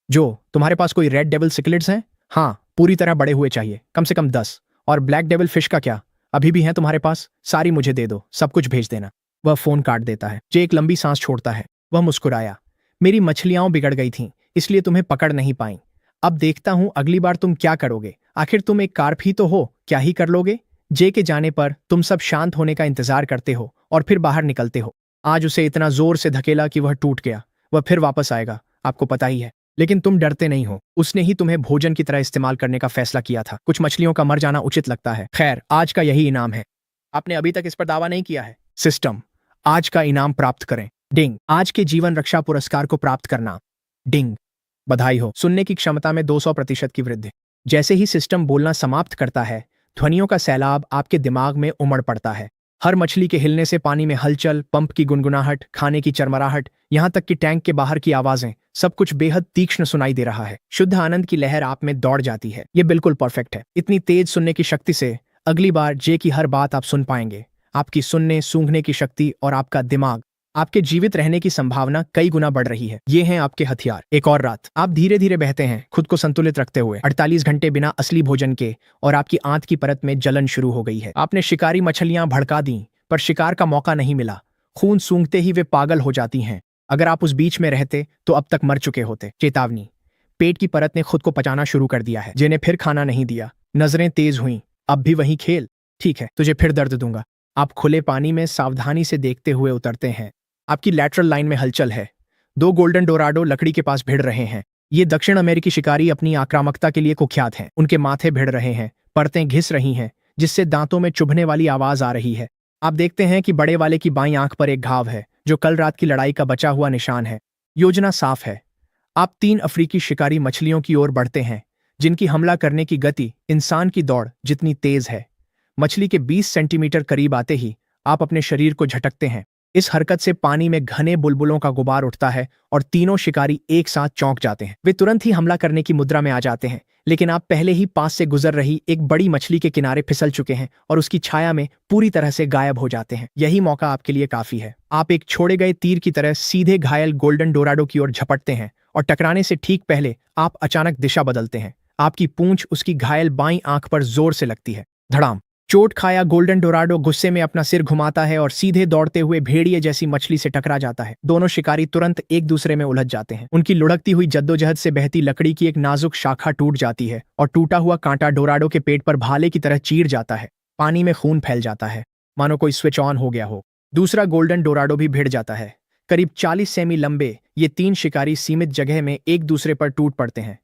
[SPEAKER 1] जो, तुम्हारे पास कोई रेड डेविल सिकलेट्स हैं? हाँ, पूरी तरह बड़े हुए चाहिए, कम से कम 10। और ब्लैक डेविल फिश का क्या, अभी भी हैं तुम्हारे पास? सारी मुझे दे दो, सब कुछ भेज देना। वह फोन काट देता है। जे एक लंबी सांस छोड़ता है। वह मुस्कुराया। मेरी मछलियां बिगड़ गई थीं, इसलिए तुम्हें पकड़ नहीं पाई। अब देखता हूं अगली बार तुम क्या करोगे। आखिर तुम एक कार्प ही तो हो, क्या ही कर लोगे। जे के जाने पर तुम सब शांत होने का इंतजार करते हो और फिर बाहर निकलते हो। आज उसे इतना जोर से धकेला कि वह टूट गया। वह फिर वापस आएगा, आपको पता ही है। लेकिन तुम डरते नहीं हो। उसने ही तुम्हें भोजन की तरह इस्तेमाल करने का फैसला किया था। कुछ मछलियों का मर जाना उचित लगता है। खैर, आज का यही इनाम है। आपने अभी तक इस पर दावा नहीं किया है। सिस्टम, आज का इनाम प्राप्त करें। डिंग, आज के जीवन रक्षा पुरस्कार को प्राप्त करना। डिंग, बधाई हो, सुनने की क्षमता में 200% की वृद्धि। जैसे ही सिस्टम बोलना समाप्त करता है, ध्वनियों का सैलाब आपके दिमाग में उमड़ पड़ता है। हर मछली के हिलने से पानी में हलचल, पंप की गुनगुनाहट, खाने की चरमराहट, यहाँ तक कि टैंक के बाहर की आवाजें, सब कुछ बेहद तीक्ष्ण सुनाई दे रहा है। शुद्ध आनंद की लहर आप में दौड़ जाती है। ये बिल्कुल परफेक्ट है। इतनी तेज सुनने की शक्ति से अगली बार जे की हर बात आप सुन पाएंगे। आपकी सुनने सूंघने की शक्ति और आपका दिमाग, आपके जीवित रहने की संभावना कई गुना बढ़ रही है। ये हैं आपके हथियार। एक और रात। आप धीरे धीरे बहते हैं, खुद को संतुलित रखते हुए। 48 घंटे बिना असली भोजन के और आपकी आंत की परत में जलन शुरू हो गई है। आपने शिकारी मछलियां भड़का दी, पर शिकार का मौका नहीं मिला। खून सूंघते ही वे पागल हो जाती हैं। अगर आप उस बीच में रहते तो अब तक मर चुके होते। चेतावनी, पेट की परत ने खुद को पचाना शुरू कर दिया है। जिन्हें फिर खाना नहीं दिया। नजरें तेज हुईं। अब भी वही खेल। ठीक है, तुझे फिर दर्द दूंगा। आप खुले पानी में सावधानी से देखते हुए उतरते हैं। आपकी लैटरल लाइन में हलचल है। 2 गोल्डन डोराडो लकड़ी के पास भिड़ रहे हैं। ये दक्षिण अमेरिकी शिकारी अपनी आक्रामकता के लिए कुख्यात हैं। उनके माथे भिड़ रहे हैं, परतें घिस रही हैं, जिससे दांतों में चुभने वाली आवाज आ रही है। आप देखते हैं कि बड़े वाले की बाईं आंख पर एक घाव है, जो कल रात की लड़ाई का बचा हुआ निशान है। योजना साफ है। आप 3 अफ्रीकी शिकारी मछलियों की ओर बढ़ते हैं, जिनकी हमला करने की गति इंसान की दौड़ जितनी तेज है। मछली के 20 सेंटीमीटर करीब आते ही आप अपने शरीर को झटकते हैं। इस हरकत से पानी में घने बुलबुलों का गुबार उठता है और तीनों शिकारी एक साथ चौंक जाते हैं। वे तुरंत ही हमला करने की मुद्रा में आ जाते हैं, लेकिन आप पहले ही पास से गुजर रही एक बड़ी मछली के किनारे फिसल चुके हैं और उसकी छाया में पूरी तरह से गायब हो जाते हैं। यही मौका आपके लिए काफी है। आप एक छोड़े गए तीर की तरह सीधे घायल गोल्डन डोराडो की ओर झपटते हैं और टकराने से ठीक पहले आप अचानक दिशा बदलते हैं। आपकी पूंछ उसकी घायल बाईं आंख पर जोर से लगती है। धड़ाम। चोट खाया गोल्डन डोराडो गुस्से में अपना सिर घुमाता है और सीधे दौड़ते हुए भेड़िए जैसी मछली से टकरा जाता है। दोनों शिकारी तुरंत एक दूसरे में उलझ जाते हैं। उनकी लुढ़कती हुई जद्दोजहद से बहती लकड़ी की एक नाजुक शाखा टूट जाती है और टूटा हुआ कांटा डोराडो के पेट पर भाले की तरह चीर जाता है। पानी में खून फैल जाता है, मानो कोई स्विच ऑन हो गया हो। दूसरा गोल्डन डोराडो भी भिड़ जाता है। करीब 40 सेमी लंबे ये 3 शिकारी सीमित जगह में एक दूसरे पर टूट पड़ते हैं।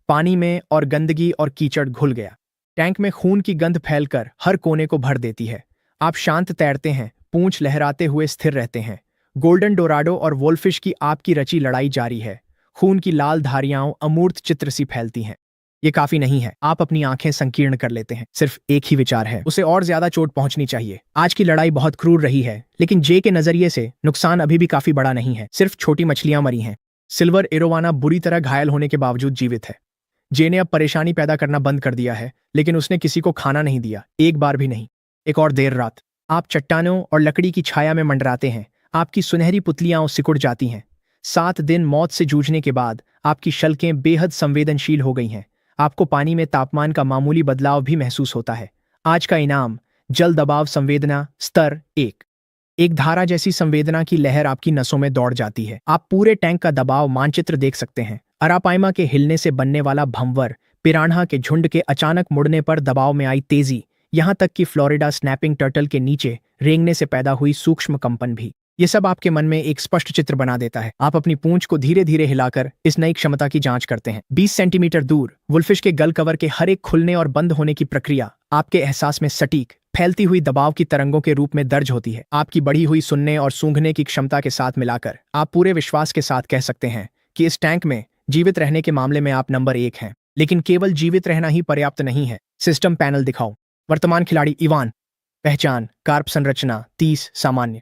[SPEAKER 1] पानी में और गंदगी और कीचड़ घुल गया। टैंक में खून की गंध फैलकर हर कोने को भर देती है। आप शांत तैरते हैं, पूंछ लहराते हुए स्थिर रहते हैं। गोल्डन डोराडो और वोल्फिश की आपकी रची लड़ाई जारी है। खून की लाल धारियां अमूर्त चित्र सी फैलती हैं। ये काफी नहीं है। आप अपनी आंखें संकीर्ण कर लेते हैं। सिर्फ एक ही विचार है, उसे और ज्यादा चोट पहुंचनी चाहिए। आज की लड़ाई बहुत क्रूर रही है, लेकिन जे के नजरिए से नुकसान अभी भी काफी बड़ा नहीं है। सिर्फ छोटी मछलियां मरी हैं। सिल्वर एरोवाना बुरी तरह घायल होने के बावजूद जीवित है। जे ने अब परेशानी पैदा करना बंद कर दिया है, लेकिन उसने किसी को खाना नहीं दिया, एक बार भी नहीं। एक और देर रात। आप चट्टानों और लकड़ी की छाया में मंडराते हैं। आपकी सुनहरी पुतलियां सिकुड़ जाती हैं। 7 दिन मौत से जूझने के बाद आपकी शल्कें बेहद संवेदनशील हो गई हैं। आपको पानी में तापमान का मामूली बदलाव भी महसूस होता है। आज का इनाम, जल दबाव संवेदना स्तर 1। एक धारा जैसी संवेदना की लहर आपकी नसों में दौड़ जाती है। आप पूरे टैंक का दबाव मानचित्र देख सकते हैं। अरापाइमा के हिलने से बनने वाला भंवर, पिरान्हा के झुंड के अचानक मुड़ने पर दबाव में आई तेजी, यहां तक कि फ्लोरिडा स्नैपिंग टर्टल के नीचे रेंगने से पैदा हुई सूक्ष्म कंपन भी। ये सब आपके मन में एक स्पष्ट चित्र बना देता है। आप अपनी पूंछ को धीरे धीरे हिलाकर इस नई क्षमता की जांच करते हैं। 20 सेंटीमीटर दूर वुल्फिश के गल कवर के हर एक खुलने और बंद होने की प्रक्रिया आपके एहसास में सटीक, फैलती हुई दबाव की तरंगों के रूप में दर्ज होती है। आपकी बढ़ी हुई सुनने और सूंघने की क्षमता के साथ मिलाकर आप पूरे विश्वास के साथ कह सकते हैं कि इस टैंक में जीवित रहने के मामले में आप नंबर 1 हैं। लेकिन केवल जीवित रहना ही पर्याप्त नहीं है। सिस्टम पैनल दिखाओ। वर्तमान खिलाड़ी इवान। पहचान, कार्प संरचना 30 सामान्य,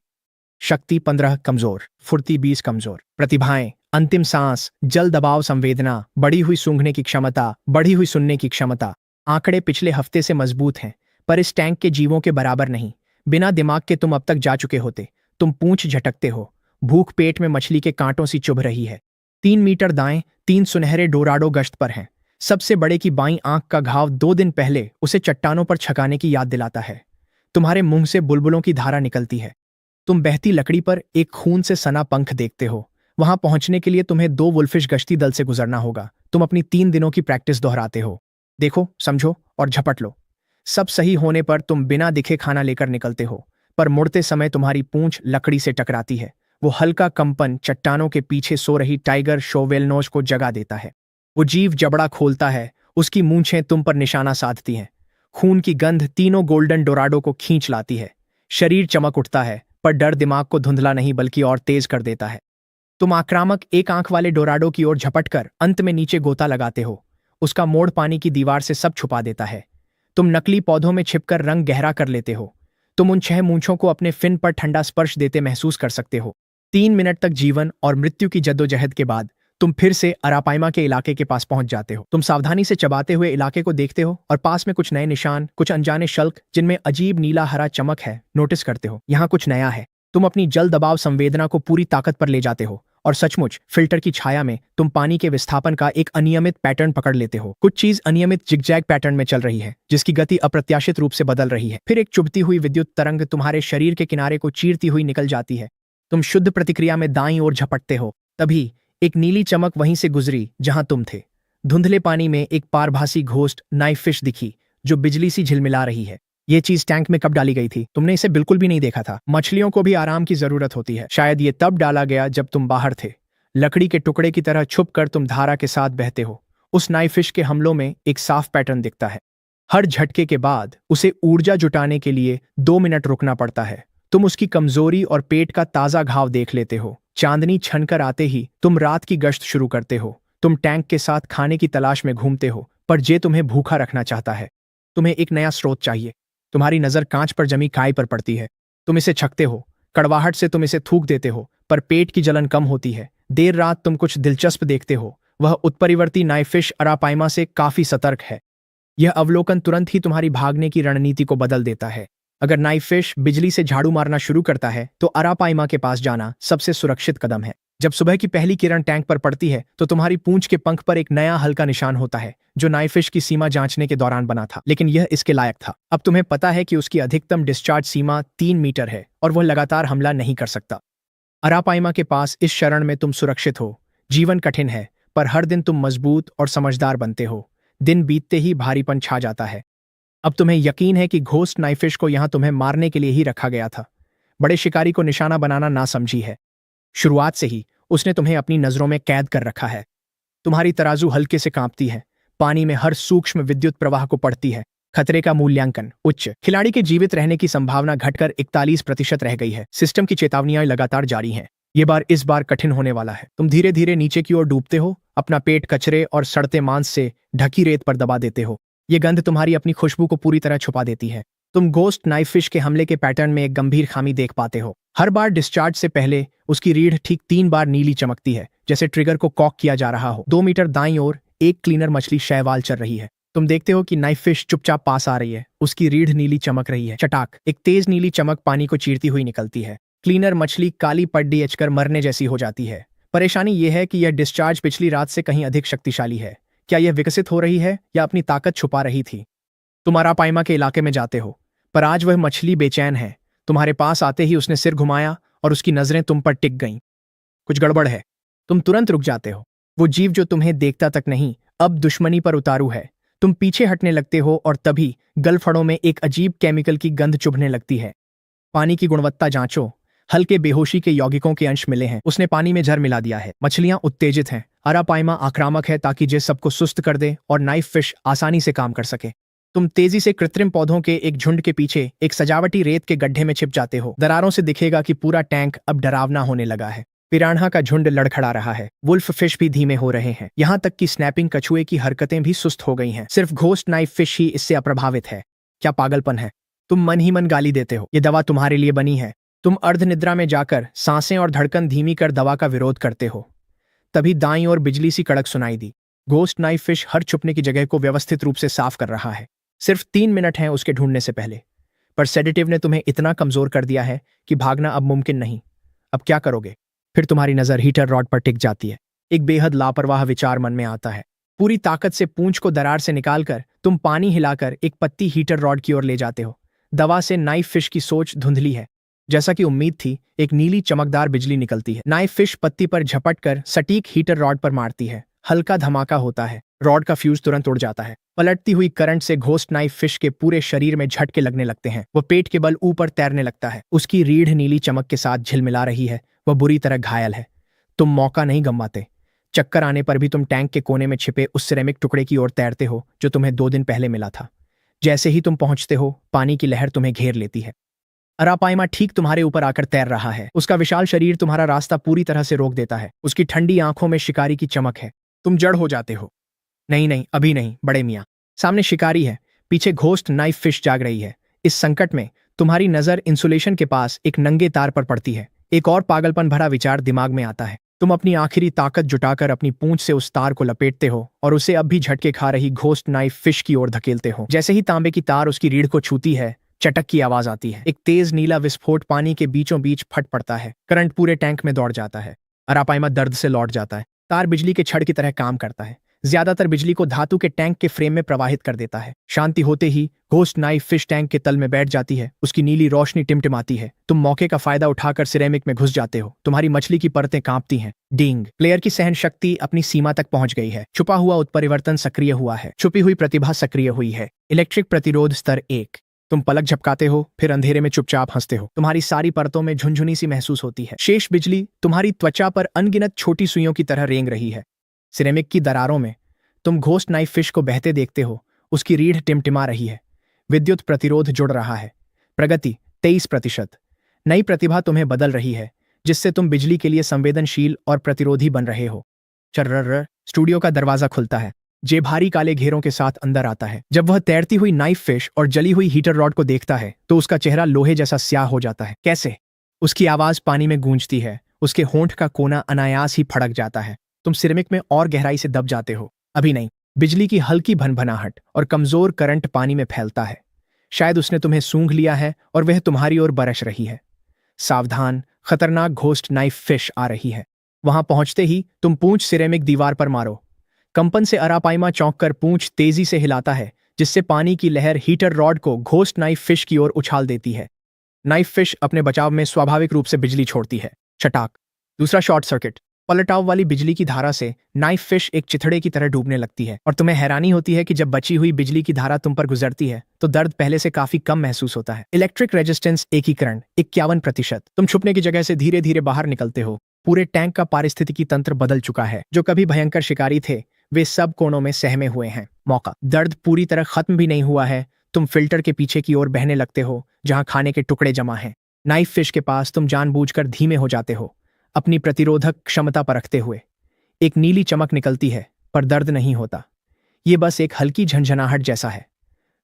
[SPEAKER 1] शक्ति 15 कमजोर, फुर्ती 20 कमजोर, प्रतिभाएं अंतिम सांस, जल दबाव संवेदना, बढ़ी हुई सूंघने की क्षमता, बढ़ी हुई सुनने की क्षमता। आंकड़े पिछले हफ्ते से मजबूत हैं, पर इस टैंक के जीवों के बराबर नहीं। बिना दिमाग के तुम अब तक जा चुके होते। तुम पूंछ झटकते हो। भूख पेट में मछली के कांटों सी चुभ रही है। 3 मीटर दाएं 3 सुनहरे डोराडो गश्त पर हैं। सबसे बड़े की बाईं आंख का घाव 2 दिन पहले उसे चट्टानों पर छकाने की याद दिलाता है। तुम्हारे मुंह से बुलबुलों की धारा निकलती है। तुम बहती लकड़ी पर एक खून से सना पंख देखते हो। वहां पहुंचने के लिए तुम्हें 2 वुल्फिश गश्ती दल से गुजरना होगा। तुम अपनी 3 दिनों की प्रैक्टिस दोहराते हो। देखो, समझो और झपट लो। सब सही होने पर तुम बिना दिखे खाना लेकर निकलते हो, पर मुड़ते समय तुम्हारी पूंछ लकड़ी से टकराती है। वो हल्का कंपन चट्टानों के पीछे सो रही टाइगर शोवेलनोज को जगा देता है। वो जीव जबड़ा खोलता है, उसकी मूंछें तुम पर निशाना साधती हैं। खून की गंध तीनों गोल्डन डोराडो को खींच लाती है। शरीर चमक उठता है, पर डर दिमाग को धुंधला नहीं बल्कि और तेज कर देता है। तुम आक्रामक एक आंख वाले डोराडो की ओर झपटकर अंत में नीचे गोता लगाते हो। उसका मोड़ पानी की दीवार से सब छुपा देता है। तुम नकली पौधों में छिपकर रंग गहरा कर लेते हो। तुम उन 6 मूंछों को अपने फिन पर ठंडा स्पर्श देते महसूस कर सकते हो। 3 मिनट तक जीवन और मृत्यु की जद्दोजहद के बाद तुम फिर से अरापाइमा के इलाके के पास पहुंच जाते हो। तुम सावधानी से चबाते हुए इलाके को देखते हो और पास में कुछ नए निशान, कुछ अनजाने शल्क जिनमें अजीब नीला हरा चमक है, नोटिस करते हो। यहाँ कुछ नया है। तुम अपनी जल दबाव संवेदना को पूरी ताकत पर ले जाते हो और सचमुच फिल्टर की छाया में तुम पानी के विस्थापन का एक अनियमित पैटर्न पकड़ लेते हो। कुछ चीज अनियमित जिगजैग पैटर्न में चल रही है, जिसकी गति अप्रत्याशित रूप से बदल रही है। फिर एक चुभती हुई विद्युत तरंग तुम्हारे शरीर के किनारे को चीरती हुई निकल जाती है। तुम शुद्ध प्रतिक्रिया में दाईं ओर झपटते हो। तभी एक नीली चमक वहीं से गुजरी जहां तुम थे। धुंधले पानी में एक पारभासी घोस्ट नाइफ फिश दिखी जो बिजली सी झिलमिला रही है। ये चीज टैंक में कब डाली गई थी? तुमने इसे बिल्कुल भी नहीं देखा था। मछलियों को भी आराम की जरूरत होती है। शायद ये तब डाला गया जब तुम बाहर थे। लकड़ी के टुकड़े की तरह छुपकर तुम धारा के साथ बहते हो। उस नाइफ फिश के हमलों में एक साफ पैटर्न दिखता है। हर झटके के बाद उसे ऊर्जा जुटाने के लिए 2 मिनट रुकना पड़ता है। तुम उसकी कमजोरी और पेट का ताजा घाव देख लेते हो। चांदनी छनकर आते ही तुम रात की गश्त शुरू करते हो। तुम टैंक के साथ खाने की तलाश में घूमते हो, पर जे तुम्हें भूखा रखना चाहता है। तुम्हें एक नया स्रोत चाहिए। तुम्हारी नजर कांच पर जमी काई पर पड़ती है। तुम इसे छकते हो। कड़वाहट से तुम इसे थूक देते हो, पर पेट की जलन कम होती है। देर रात तुम कुछ दिलचस्प देखते हो। वह उत्परिवर्ती नाइफ फिश अरापाइमा से काफी सतर्क है। यह अवलोकन तुरंत ही तुम्हारी भागने की रणनीति को बदल देता है। अगर नाइफ फिश बिजली से झाड़ू मारना शुरू करता है तो अरापाइमा के पास जाना सबसे सुरक्षित कदम है। जब सुबह की पहली किरण टैंक पर पड़ती है तो तुम्हारी पूंछ के पंख पर एक नया हल्का निशान होता है, जो नाइफ फिश की सीमा जांचने के दौरान बना था, लेकिन यह इसके लायक था। अब तुम्हें पता है कि उसकी अधिकतम डिस्चार्ज सीमा 3 मीटर है और वह लगातार हमला नहीं कर सकता। अरापाइमा के पास इस शरण में तुम सुरक्षित हो। जीवन कठिन है, पर हर दिन तुम मजबूत और समझदार बनते हो। दिन बीतते ही भारीपन छा जाता है। अब तुम्हें यकीन है कि घोस्ट नाइफ फिश को यहां तुम्हें मारने के लिए ही रखा गया था। बड़े शिकारी को निशाना बनाना ना समझी है। शुरुआत से ही उसने तुम्हें अपनी नजरों में कैद कर रखा है। तुम्हारी तराजू हल्के से कांपती है। पानी में हर सूक्ष्म विद्युत प्रवाह को पड़ती है। खतरे का मूल्यांकन उच्च। खिलाड़ी के जीवित रहने की संभावना घटकर 41% रह गई है। सिस्टम की चेतावनियां लगातार जारी हैं। ये बार इस बार कठिन होने वाला है। तुम धीरे धीरे नीचे की ओर डूबते हो। अपना पेट कचरे और सड़ते मांस से ढकी रेत पर दबा देते हो। ये गंध तुम्हारी अपनी खुशबू को पूरी तरह छुपा देती है। तुम घोस्ट नाइफ फिश के हमले के पैटर्न में एक गंभीर खामी देख पाते हो। हर बार डिस्चार्ज से पहले उसकी रीढ़ ठीक 3 बार नीली चमकती है, जैसे ट्रिगर को कॉक किया जा रहा हो। 2 मीटर दाईं ओर एक क्लीनर मछली शैवाल चल रही है। तुम देखते हो कि नाइफ फिश चुपचाप पास आ रही है। उसकी रीढ़ नीली चमक रही है। चटाक, एक तेज नीली चमक पानी को चीरती हुई निकलती है। क्लीनर मछली काली पड्डी एचकर मरने जैसी हो जाती है। परेशानी यह है कि यह डिस्चार्ज पिछली रात से कहीं अधिक शक्तिशाली है। क्या यह विकसित हो रही है या अपनी ताकत छुपा रही थी? तुम अरापाइमा के इलाके में जाते हो, पर आज वह मछली बेचैन है। तुम्हारे पास आते ही उसने सिर घुमाया और उसकी नजरें तुम पर टिक गईं। कुछ गड़बड़ है। तुम तुरंत रुक जाते हो। वो जीव जो तुम्हें देखता तक नहीं, अब दुश्मनी पर उतारू है। तुम पीछे हटने लगते हो और तभी गलफड़ों में एक अजीब केमिकल की गंध चुभने लगती है। पानी की गुणवत्ता जांचो। हल्के बेहोशी के यौगिकों के अंश मिले हैं। उसने पानी में जहर मिला दिया है। मछलियां उत्तेजित हैं। अरापाइमा आक्रामक है ताकि जे सबको सुस्त कर दे और नाइफ फिश आसानी से काम कर सके। तुम तेजी से कृत्रिम पौधों के एक झुंड के पीछे एक सजावटी रेत के गड्ढे में छिप जाते हो। दरारों से दिखेगा कि पूरा टैंक अब डरावना होने लगा है। पिरान्हा का झुंड लड़खड़ा रहा है। वुल्फ फिश भी धीमे हो रहे हैं। यहाँ तक कि स्नैपिंग कछुए की हरकतें भी सुस्त हो गई हैं। सिर्फ घोस्ट नाइफ फिश ही इससे अप्रभावित है। क्या पागलपन है। तुम मन ही मन गाली देते हो। ये दवा तुम्हारे लिए बनी है। तुम अर्धनिद्रा में जाकर सांसें और धड़कन धीमी कर दवा का विरोध करते हो। तभी दाईं ओर बिजली सी कड़क सुनाई दी। घोस्ट नाइफ फिश हर छुपने की जगह को व्यवस्थित रूप से साफ कर रहा है। सिर्फ 3 मिनट हैं उसके ढूंढने से पहले, पर सेडेटिव ने तुम्हें इतना कमजोर कर दिया है कि भागना अब मुमकिन नहीं। अब क्या करोगे? फिर तुम्हारी नजर हीटर रॉड पर टिक जाती है। एक बेहद लापरवाह विचार मन में आता है। पूरी ताकत से पूंछ को दरार से निकालकर तुम पानी हिलाकर एक पत्ती हीटर रॉड की ओर ले जाते हो। दवा से नाइफ फिश की सोच धुंधली है। जैसा कि उम्मीद थी, एक नीली चमकदार बिजली निकलती है। नाइफ फिश पत्ती पर झपट कर सटीक हीटर रॉड पर मारती है। हल्का धमाका होता है, रॉड का फ्यूज तुरंत उड़ जाता है। पलटती हुई करंट से घोस्ट नाइफ फिश के पूरे शरीर में झटके लगने लगते हैं। वह पेट के बल ऊपर तैरने लगता है। उसकी रीढ़ नीली चमक के साथ झिलमिला रही है। वह बुरी तरह घायल है। तुम मौका नहीं गंवाते। चक्कर आने पर भी तुम टैंक के कोने में छिपे उस सिरेमिक टुकड़े की ओर तैरते हो जो तुम्हें 2 दिन पहले मिला था। जैसे ही तुम पहुंचते हो, पानी की लहर तुम्हें घेर लेती है। अरापाइमा ठीक तुम्हारे ऊपर आकर तैर रहा है। उसका विशाल शरीर तुम्हारा रास्ता पूरी तरह से रोक देता है। उसकी ठंडी आंखों में शिकारी की चमक है। तुम जड़ हो जाते हो। नहीं नहीं, अभी नहीं बड़े मियाँ। सामने शिकारी है, पीछे घोस्ट नाइफ फिश जाग रही है। इस संकट में तुम्हारी नजर इंसुलेशन के पास एक नंगे तार पर पड़ती है। एक और पागलपन भरा विचार दिमाग में आता है। तुम अपनी आखिरी ताकत जुटाकर अपनी पूंछ से उस तार को लपेटते हो और उसे अब भी झटके खा रही घोस्ट नाइफ फिश की ओर धकेलते हो। जैसे ही तांबे की तार उसकी रीढ़ को छूती है, चटक की आवाज आती है। एक तेज नीला विस्फोट पानी के बीचों बीच फट पड़ता है। करंट पूरे टैंक में दौड़ जाता है। अरापाइमा दर्द से लौट जाता है। तार बिजली के छड़ की तरह काम करता है। ज्यादातर बिजली को धातु के टैंक के फ्रेम में प्रवाहित कर देता है। शांति होते ही घोस्ट नाइफ फिश टैंक के तल में बैठ जाती है। उसकी नीली रोशनी टिमटिमाती है। तुम मौके का फायदा उठाकर सिरेमिक में घुस जाते हो। तुम्हारी मछली की परतें कांपती हैं। डींग। प्लेयर की सहन शक्ति अपनी सीमा तक पहुंच गई है। छुपा हुआ उत्परिवर्तन सक्रिय हुआ है। छुपी हुई प्रतिभा सक्रिय हुई है। इलेक्ट्रिक प्रतिरोध स्तर 1। तुम पलक झपकाते हो, फिर अंधेरे में चुपचाप हंसते हो। तुम्हारी सारी परतों में झुनझुनी सी महसूस होती है। शेष बिजली तुम्हारी त्वचा पर अनगिनत छोटी सुइयों की तरह रेंग रही है। सिरेमिक की दरारों में तुम घोस्ट नाइफ फिश को बहते देखते हो। उसकी रीढ़ टिमटिमा रही है। विद्युत प्रतिरोध जुड़ रहा है। प्रगति 23%। नई प्रतिभा तुम्हें बदल रही है, जिससे तुम बिजली के लिए संवेदनशील और प्रतिरोधी बन रहे हो। चर्र। स्टूडियो का दरवाजा खुलता है। जे भारी काले घेरों के साथ अंदर आता है। जब वह तैरती हुई नाइफ फिश और जली हुई हीटर रॉड को देखता है तो उसका चेहरा लोहे जैसा स्याह हो जाता है। कैसे? उसकी आवाज पानी में गूंजती है। उसके होंठ का कोना अनायास ही फड़क जाता है। तुम सिरेमिक में और गहराई से दब जाते हो। अभी नहीं। बिजली की हल्की भनभनाहट और कमजोर करंट पानी में फैलता है। शायद उसने तुम्हें सूंघ लिया है और वह तुम्हारी ओर बरस रही है। सावधान, खतरनाक घोस्ट नाइफ फिश आ रही है। वहां पहुंचते ही तुम पूंछ सिरेमिक दीवार पर मारो। कंपन से अरापाइमा चौंक कर पूंछ तेजी से हिलाता है, जिससे पानी की लहर हीटर रॉड को घोस्ट नाइफ फिश की ओर उछाल देती है। नाइफ फिश अपने बचाव में स्वाभाविक रूप से बिजली छोड़ती है। चटाक। दूसरा शॉर्ट सर्किट। पलटाव वाली बिजली की धारा से नाइफ फिश एक चिथड़े की तरह डूबने लगती है और तुम्हें हैरानी होती है कि जब बची हुई बिजली की धारा तुम पर गुजरती है तो दर्द पहले से काफी कम महसूस होता है। इलेक्ट्रिक रेजिस्टेंस एकीकरण 51%। तुम छुपने की जगह से धीरे धीरे बाहर निकलते हो। पूरे टैंक का पारिस्थितिकी तंत्र बदल चुका है। जो कभी भयंकर शिकारी थे, वे सब कोनों में सहमे हुए हैं। मौका। दर्द पूरी तरह खत्म भी नहीं हुआ है। तुम फिल्टर के पीछे की ओर बहने लगते हो, जहां खाने के टुकड़े जमा हैं। नाइफ फिश के पास तुम जानबूझकर धीमे हो जाते हो, अपनी प्रतिरोधक क्षमता परखते हुए। एक नीली चमक निकलती है, पर दर्द नहीं होता। ये बस एक हल्की झंझनाहट जैसा है।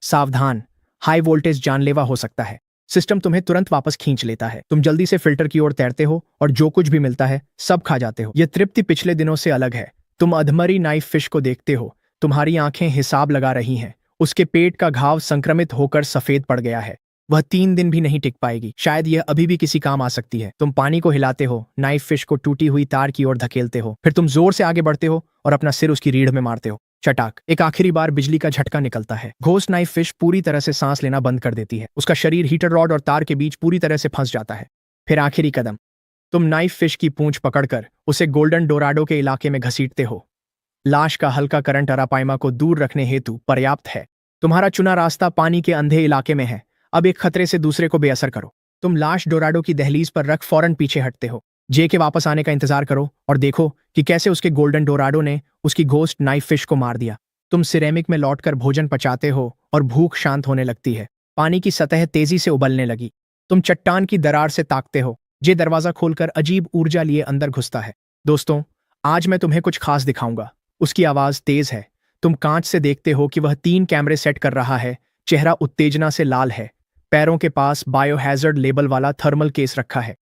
[SPEAKER 1] सावधान, हाई वोल्टेज जानलेवा हो सकता है। सिस्टम तुम्हें तुरंत वापस खींच लेता है। तुम जल्दी से फिल्टर की ओर तैरते हो और जो कुछ भी मिलता है सब खा जाते हो। यह तृप्ति पिछले दिनों से अलग है। तुम अधमरी नाइफ फिश को देखते हो। तुम्हारी आंखें हिसाब लगा रही हैं। उसके पेट का घाव संक्रमित होकर सफेद पड़ गया है। वह 3 दिन भी नहीं टिक पाएगी। शायद यह अभी भी किसी काम आ सकती है। तुम पानी को हिलाते हो, नाइफ फिश को टूटी हुई तार की ओर धकेलते हो। फिर तुम जोर से आगे बढ़ते हो और अपना सिर उसकी रीढ़ में मारते हो। चटाक। एक आखिरी बार बिजली का झटका निकलता है। घोस्ट नाइफ फिश पूरी तरह से सांस लेना बंद कर देती है। उसका शरीर हीटर रॉड और तार के बीच पूरी तरह से फंस जाता है। फिर आखिरी कदम। तुम नाइफ फिश की पूंछ पकड़कर उसे गोल्डन डोराडो के इलाके में घसीटते हो। लाश का हल्का करंट अरापाइमा को दूर रखने हेतु पर्याप्त है। तुम्हारा चुना रास्ता पानी के अंधे इलाके में है। अब एक खतरे से दूसरे को बेअसर करो। तुम लाश डोराडो की दहलीज पर रख फौरन पीछे हटते हो। जे के वापस आने का इंतजार करो और देखो कि कैसे उसके गोल्डन डोराडो ने उसकी घोस्ट नाइफ फिश को मार दिया। तुम सिरेमिक में लौटकर भोजन पचाते हो और भूख शांत होने लगती है। पानी की सतह तेजी से उबलने लगी। तुम चट्टान की दरार से ताकते हो। जे दरवाजा खोलकर अजीब ऊर्जा लिए अंदर घुसता है। दोस्तों, आज मैं तुम्हें कुछ खास दिखाऊंगा। उसकी आवाज तेज है। तुम कांच से देखते हो कि वह 3 कैमरे सेट कर रहा है। चेहरा उत्तेजना से लाल है। पैरों के पास बायोहैजर्ड लेबल वाला थर्मल केस रखा है।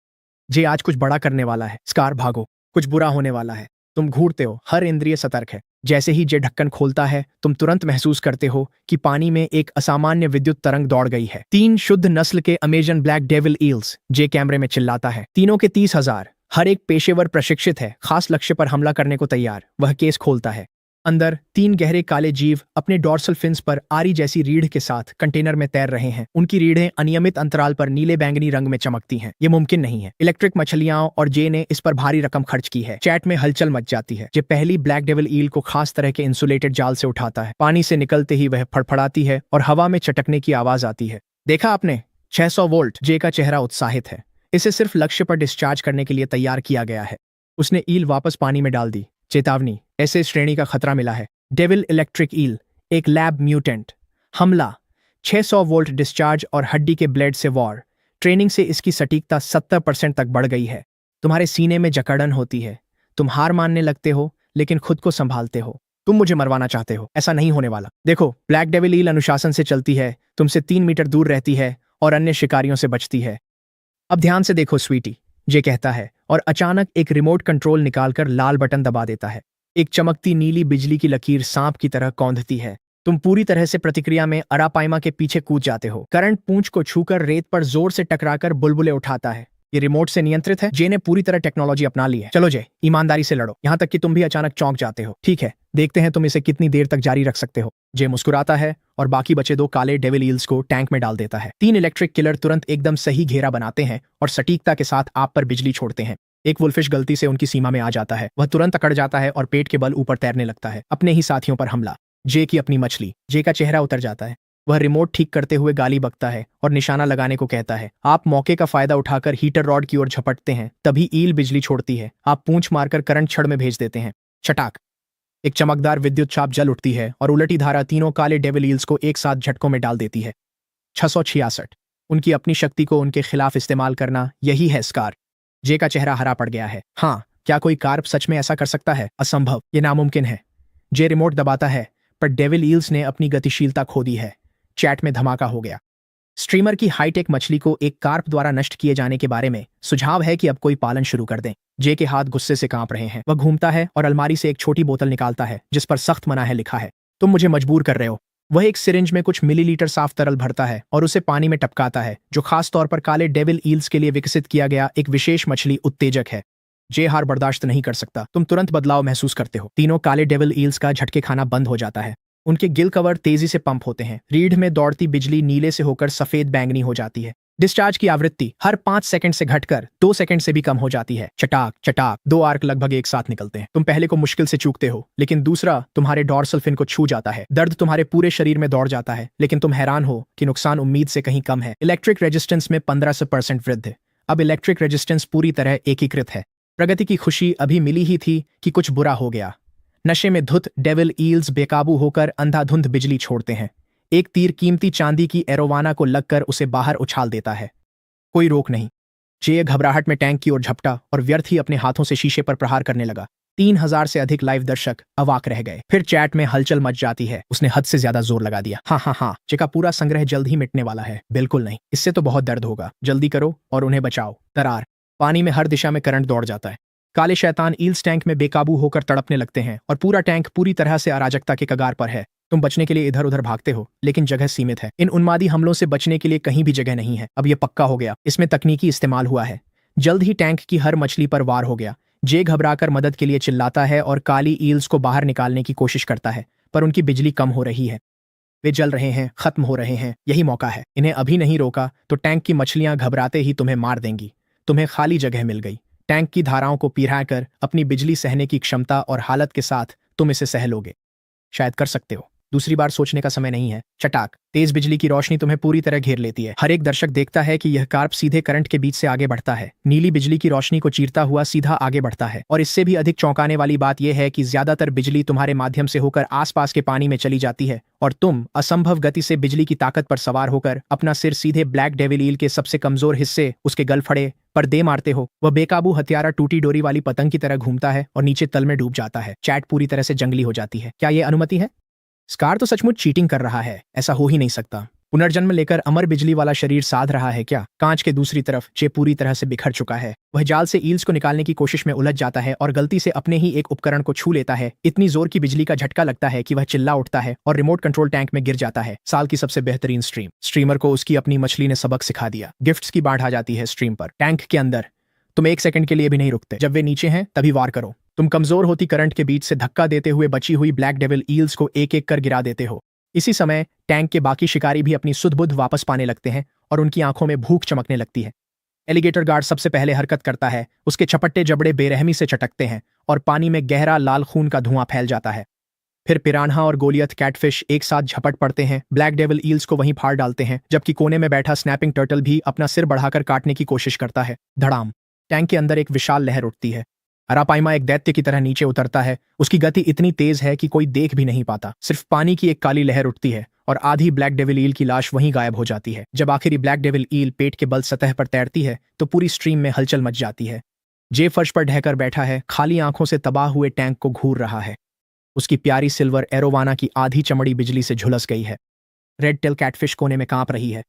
[SPEAKER 1] जे आज कुछ बड़ा करने वाला है। स्कार, भागो, कुछ बुरा होने वाला है। तुम घूरते हो, हर इंद्रिय सतर्क है। जैसे ही जे ढक्कन खोलता है, तुम तुरंत महसूस करते हो कि पानी में एक असामान्य विद्युत तरंग दौड़ गई है। 3 शुद्ध नस्ल के अमेजन ब्लैक डेविल ईल्स। जे कैमरे में चिल्लाता है। तीनों के 30,000। हर एक पेशेवर प्रशिक्षित है, खास लक्ष्य पर हमला करने को तैयार। वह केस खोलता है। अंदर 3 गहरे काले जीव अपने डॉर्सल फिन्स पर आरी जैसी रीढ़ के साथ कंटेनर में तैर रहे हैं। उनकी रीढ़ें अनियमित अंतराल पर नीले बैंगनी रंग में चमकती हैं। ये मुमकिन नहीं है। इलेक्ट्रिक मछलियां और जे ने इस पर भारी रकम खर्च की है। चैट में हलचल मच जाती है। जे पहली ब्लैक डेविल ईल को खास तरह के इंसुलेटेड जाल से उठाता है। पानी से निकलते ही वह फड़फड़ाती है और हवा में चटकने की आवाज आती है। देखा आपने, 600 वोल्ट। जे का चेहरा उत्साहित है। इसे सिर्फ लक्ष्य पर डिस्चार्ज करने के लिए तैयार किया गया है। उसने ईल वापस पानी में डाल दी। चेतावनी, ऐसे श्रेणी का खतरा मिला है। डेविल इलेक्ट्रिक ईल, एक लैब म्यूटेंट। हमला, 600 वोल्ट डिस्चार्ज और हड्डी के ब्लेड से वॉर। ट्रेनिंग से इसकी सटीकता 70% तक बढ़ गई है। तुम्हारे सीने में जकड़न होती है। तुम हार मानने लगते हो, लेकिन खुद को संभालते हो। तुम मुझे मरवाना चाहते हो। ऐसा नहीं होने वाला। देखो, ब्लैक डेविल ईल अनुशासन से चलती है, तुमसे 3 मीटर दूर रहती है और अन्य शिकारियों से बचती है। अब ध्यान से देखो स्वीटी, जे कहता है और अचानक एक रिमोट कंट्रोल निकालकर लाल बटन दबा देता है। एक चमकती नीली बिजली की लकीर सांप की तरह कौंधती है। तुम पूरी तरह से प्रतिक्रिया में अरापाइमा के पीछे कूद जाते हो। करंट पूंछ को छूकर रेत पर जोर से टकराकर बुलबुले उठाता है। ये रिमोट से नियंत्रित है। जे ने पूरी तरह टेक्नोलॉजी अपना ली है। चलो जे, ईमानदारी से लड़ो, यहां तक कि तुम भी अचानक चौंक जाते हो। ठीक है, देखते हैं तुम इसे कितनी देर तक जारी रख सकते हो। जे मुस्कुराता है और बाकी बचे 2 काले डेविल ईल्स को टैंक में डाल देता है। 3 इलेक्ट्रिक किलर तुरंत एकदम सही घेरा बनाते हैं और सटीकता के साथ आप पर बिजली छोड़ते हैं। एक वुल्फिश गलती से उनकी सीमा में आ जाता है। वह तुरंत अकड़ जाता है और पेट के बल ऊपर तैरने लगता है। अपने ही साथियों पर हमला। जे की अपनी मछली। जे का चेहरा उतर जाता है। वह रिमोट ठीक करते हुए गाली बकता है और निशाना लगाने को कहता है। आप मौके का फायदा उठाकर हीटर रॉड की ओर झपटते हैं। तभी ईल बिजली छोड़ती है। आप पूंछ मारकर करंट छड़ में भेज देते हैं। चटाक, एक चमकदार विद्युत छाप जल उठती है और उलटी धारा तीनों काले डेविल ईल्स को एक साथ झटकों में डाल देती है। 666। उनकी अपनी शक्ति को उनके खिलाफ इस्तेमाल करना, यही है स्कार। जे का चेहरा हरा पड़ गया है। हाँ, क्या कोई कार्प सच में ऐसा कर सकता है? असंभव, ये नामुमकिन है। जे रिमोट दबाता है, पर डेविल ईल्स ने अपनी गतिशीलता खो दी है। चैट में धमाका हो गया। स्ट्रीमर की हाईटेक मछली को एक कार्प द्वारा नष्ट किए जाने के बारे में सुझाव है कि अब कोई पालन शुरू कर दें। जे के हाथ गुस्से से कांप रहे हैं। वह घूमता है और अलमारी से एक छोटी बोतल निकालता है जिस पर सख्त मना है लिखा है। तुम मुझे मजबूर कर रहे हो। वह एक सिरिंज में कुछ मिलीलीटर साफ तरल भरता है और उसे पानी में टपकाता है, जो खास तौर पर काले डेविल ईल्स के लिए विकसित किया गया एक विशेष मछली उत्तेजक है। जे हार बर्दाश्त नहीं कर सकता। तुम तुरंत बदलाव महसूस करते हो। तीनों काले डेविल ईल्स का झटके खाना बंद हो जाता है। उनके गिल कवर तेजी से पंप होते हैं। रीढ़ में दौड़ती बिजली नीले से होकर सफेद बैंगनी हो जाती है। डिस्चार्ज की आवृत्ति हर 5 सेकंड से घटकर 2 सेकंड से भी कम हो जाती है। चटाक चटाक, 2 आर्क लगभग एक साथ निकलते हैं। तुम पहले को मुश्किल से चूकते हो, लेकिन दूसरा तुम्हारे डॉर्सल फिन को छू जाता है। दर्द तुम्हारे पूरे शरीर में दौड़ जाता है, लेकिन तुम हैरान हो कि नुकसान उम्मीद से कहीं कम है। इलेक्ट्रिक रेजिस्टेंस में 15% वृद्धि। अब इलेक्ट्रिक रेजिस्टेंस पूरी तरह एकीकृत है। प्रगति की खुशी अभी मिली ही थी कि कुछ बुरा हो गया। नशे में धुत डेविल ईल्स बेकाबू होकर अंधाधुंध बिजली छोड़ते हैं। एक तीर कीमती चांदी की एरोवाना को लगकर उसे बाहर उछाल देता है। कोई रोक नहीं। जे घबराहट में टैंक की ओर झपटा और व्यर्थ ही अपने हाथों से शीशे पर प्रहार करने लगा। 3000 से अधिक लाइव दर्शक अवाक रह गए। फिर चैट में हलचल मच जाती है। उसने हद से ज्यादा जोर लगा दिया। हाँ, जे का पूरा संग्रह जल्द ही मिटने वाला है। बिल्कुल नहीं, इससे तो बहुत दर्द होगा। जल्दी करो और उन्हें बचाओ। दरार, पानी में हर दिशा में करंट दौड़ जाता है। काले शैतान ईल्स टैंक में बेकाबू होकर तड़पने लगते हैं और पूरा टैंक पूरी तरह से अराजकता के कगार पर है। तुम बचने के लिए इधर उधर भागते हो, लेकिन जगह सीमित है। इन उन्मादी हमलों से बचने के लिए कहीं भी जगह नहीं है। अब यह पक्का हो गया। इसमें तकनीकी इस्तेमाल हुआ है। जल्द ही टैंक की हर मछली पर वार हो गया। जे घबराकर मदद के लिए चिल्लाता है और काली ईल्स को बाहर निकालने की कोशिश करता है, पर उनकी बिजली कम हो रही है। वे जल रहे हैं, खत्म हो रहे हैं। यही मौका है। इन्हें अभी नहीं रोका तो टैंक की मछलियां घबराते ही तुम्हें मार देंगी। तुम्हें खाली जगह मिल गई। टैंक की धाराओं को पिघलाकर अपनी बिजली सहने की क्षमता और हालत के साथ तुम इसे सह लोगे। शायद कर सकते हो। दूसरी बार सोचने का समय नहीं है। चटाक, तेज बिजली की रोशनी तुम्हें पूरी तरह घेर लेती है। हर एक दर्शक देखता है कि यह कार्प सीधे करंट के बीच से आगे बढ़ता है। नीली बिजली की रोशनी को चीरता हुआ सीधा आगे बढ़ता है। और इससे भी अधिक चौंकाने वाली बात यह है कि ज्यादातर बिजली तुम्हारे माध्यम से होकर आसपास के पानी में चली जाती है और तुम असंभव गति से बिजली की ताकत पर सवार होकर अपना सिर सीधे ब्लैक डेविल ईल के सबसे कमजोर हिस्से, उसके गलफड़े पर दे मारते हो। वह बेकाबू हत्यारा टूटी डोरी वाली पतंग की तरह घूमता है और नीचे तल में डूब जाता है। चैट पूरी तरह से जंगली हो जाती है। क्या यह अनुमति है? स्कार तो सचमुच चीटिंग कर रहा है। ऐसा हो ही नहीं सकता। पुनर्जन्म लेकर अमर बिजली वाला शरीर साध रहा है क्या? कांच के दूसरी तरफ जे पूरी तरह से बिखर चुका है। वह जाल से ईल्स को निकालने की कोशिश में उलझ जाता है और गलती से अपने ही एक उपकरण को छू लेता है। इतनी जोर की बिजली का झटका लगता है कि वह चिल्ला उठता है और रिमोट कंट्रोल टैंक में गिर जाता है। साल की सबसे बेहतरीन स्ट्रीमर को उसकी अपनी मछली ने सबक सिखा दिया। गिफ्ट्स की बाढ़ आ जाती है स्ट्रीम पर। टैंक के अंदर तुम 1 सेकंड के लिए भी नहीं रुकते। जब वे नीचे हैं तभी वार करो। तुम कमजोर होती करंट के बीच से धक्का देते हुए बची हुई ब्लैक डेविल ईल्स को एक एक कर गिरा देते हो। इसी समय टैंक के बाकी शिकारी भी अपनी सुध बुध वापस पाने लगते हैं और उनकी आंखों में भूख चमकने लगती है। एलिगेटर गार्ड सबसे पहले हरकत करता है। उसके चपट्टे जबड़े बेरहमी से चटकते हैं और पानी में गहरा लाल खून का धुआं फैल जाता है। फिर पिरान्हा और गोलियत कैटफिश एक साथ झपट पड़ते हैं, ब्लैक डेविल ईल्स को वहीं फाड़ डालते हैं, जबकि कोने में बैठा स्नैपिंग टर्टल भी अपना सिर बढ़ाकर काटने की कोशिश करता है। धड़ाम! टैंक के अंदर एक विशाल लहर उठती है। अरापाइमा एक दैत्य की तरह नीचे उतरता है। उसकी गति इतनी तेज है कि कोई देख भी नहीं पाता। सिर्फ पानी की एक काली लहर उठती है और आधी ब्लैक डेविल ईल की लाश वहीं गायब हो जाती है। जब आखिरी ब्लैक डेविल ईल पेट के बल सतह पर तैरती है तो पूरी स्ट्रीम में हलचल मच जाती है। जे फर्श पर ढहकर बैठा है, खाली आंखों से तबाह हुए टैंक को घूर रहा है। उसकी प्यारी सिल्वर एरोवाना की आधी चमड़ी बिजली से झुलस गई है। रेड टेल कैटफिश कोने में कांप रही है।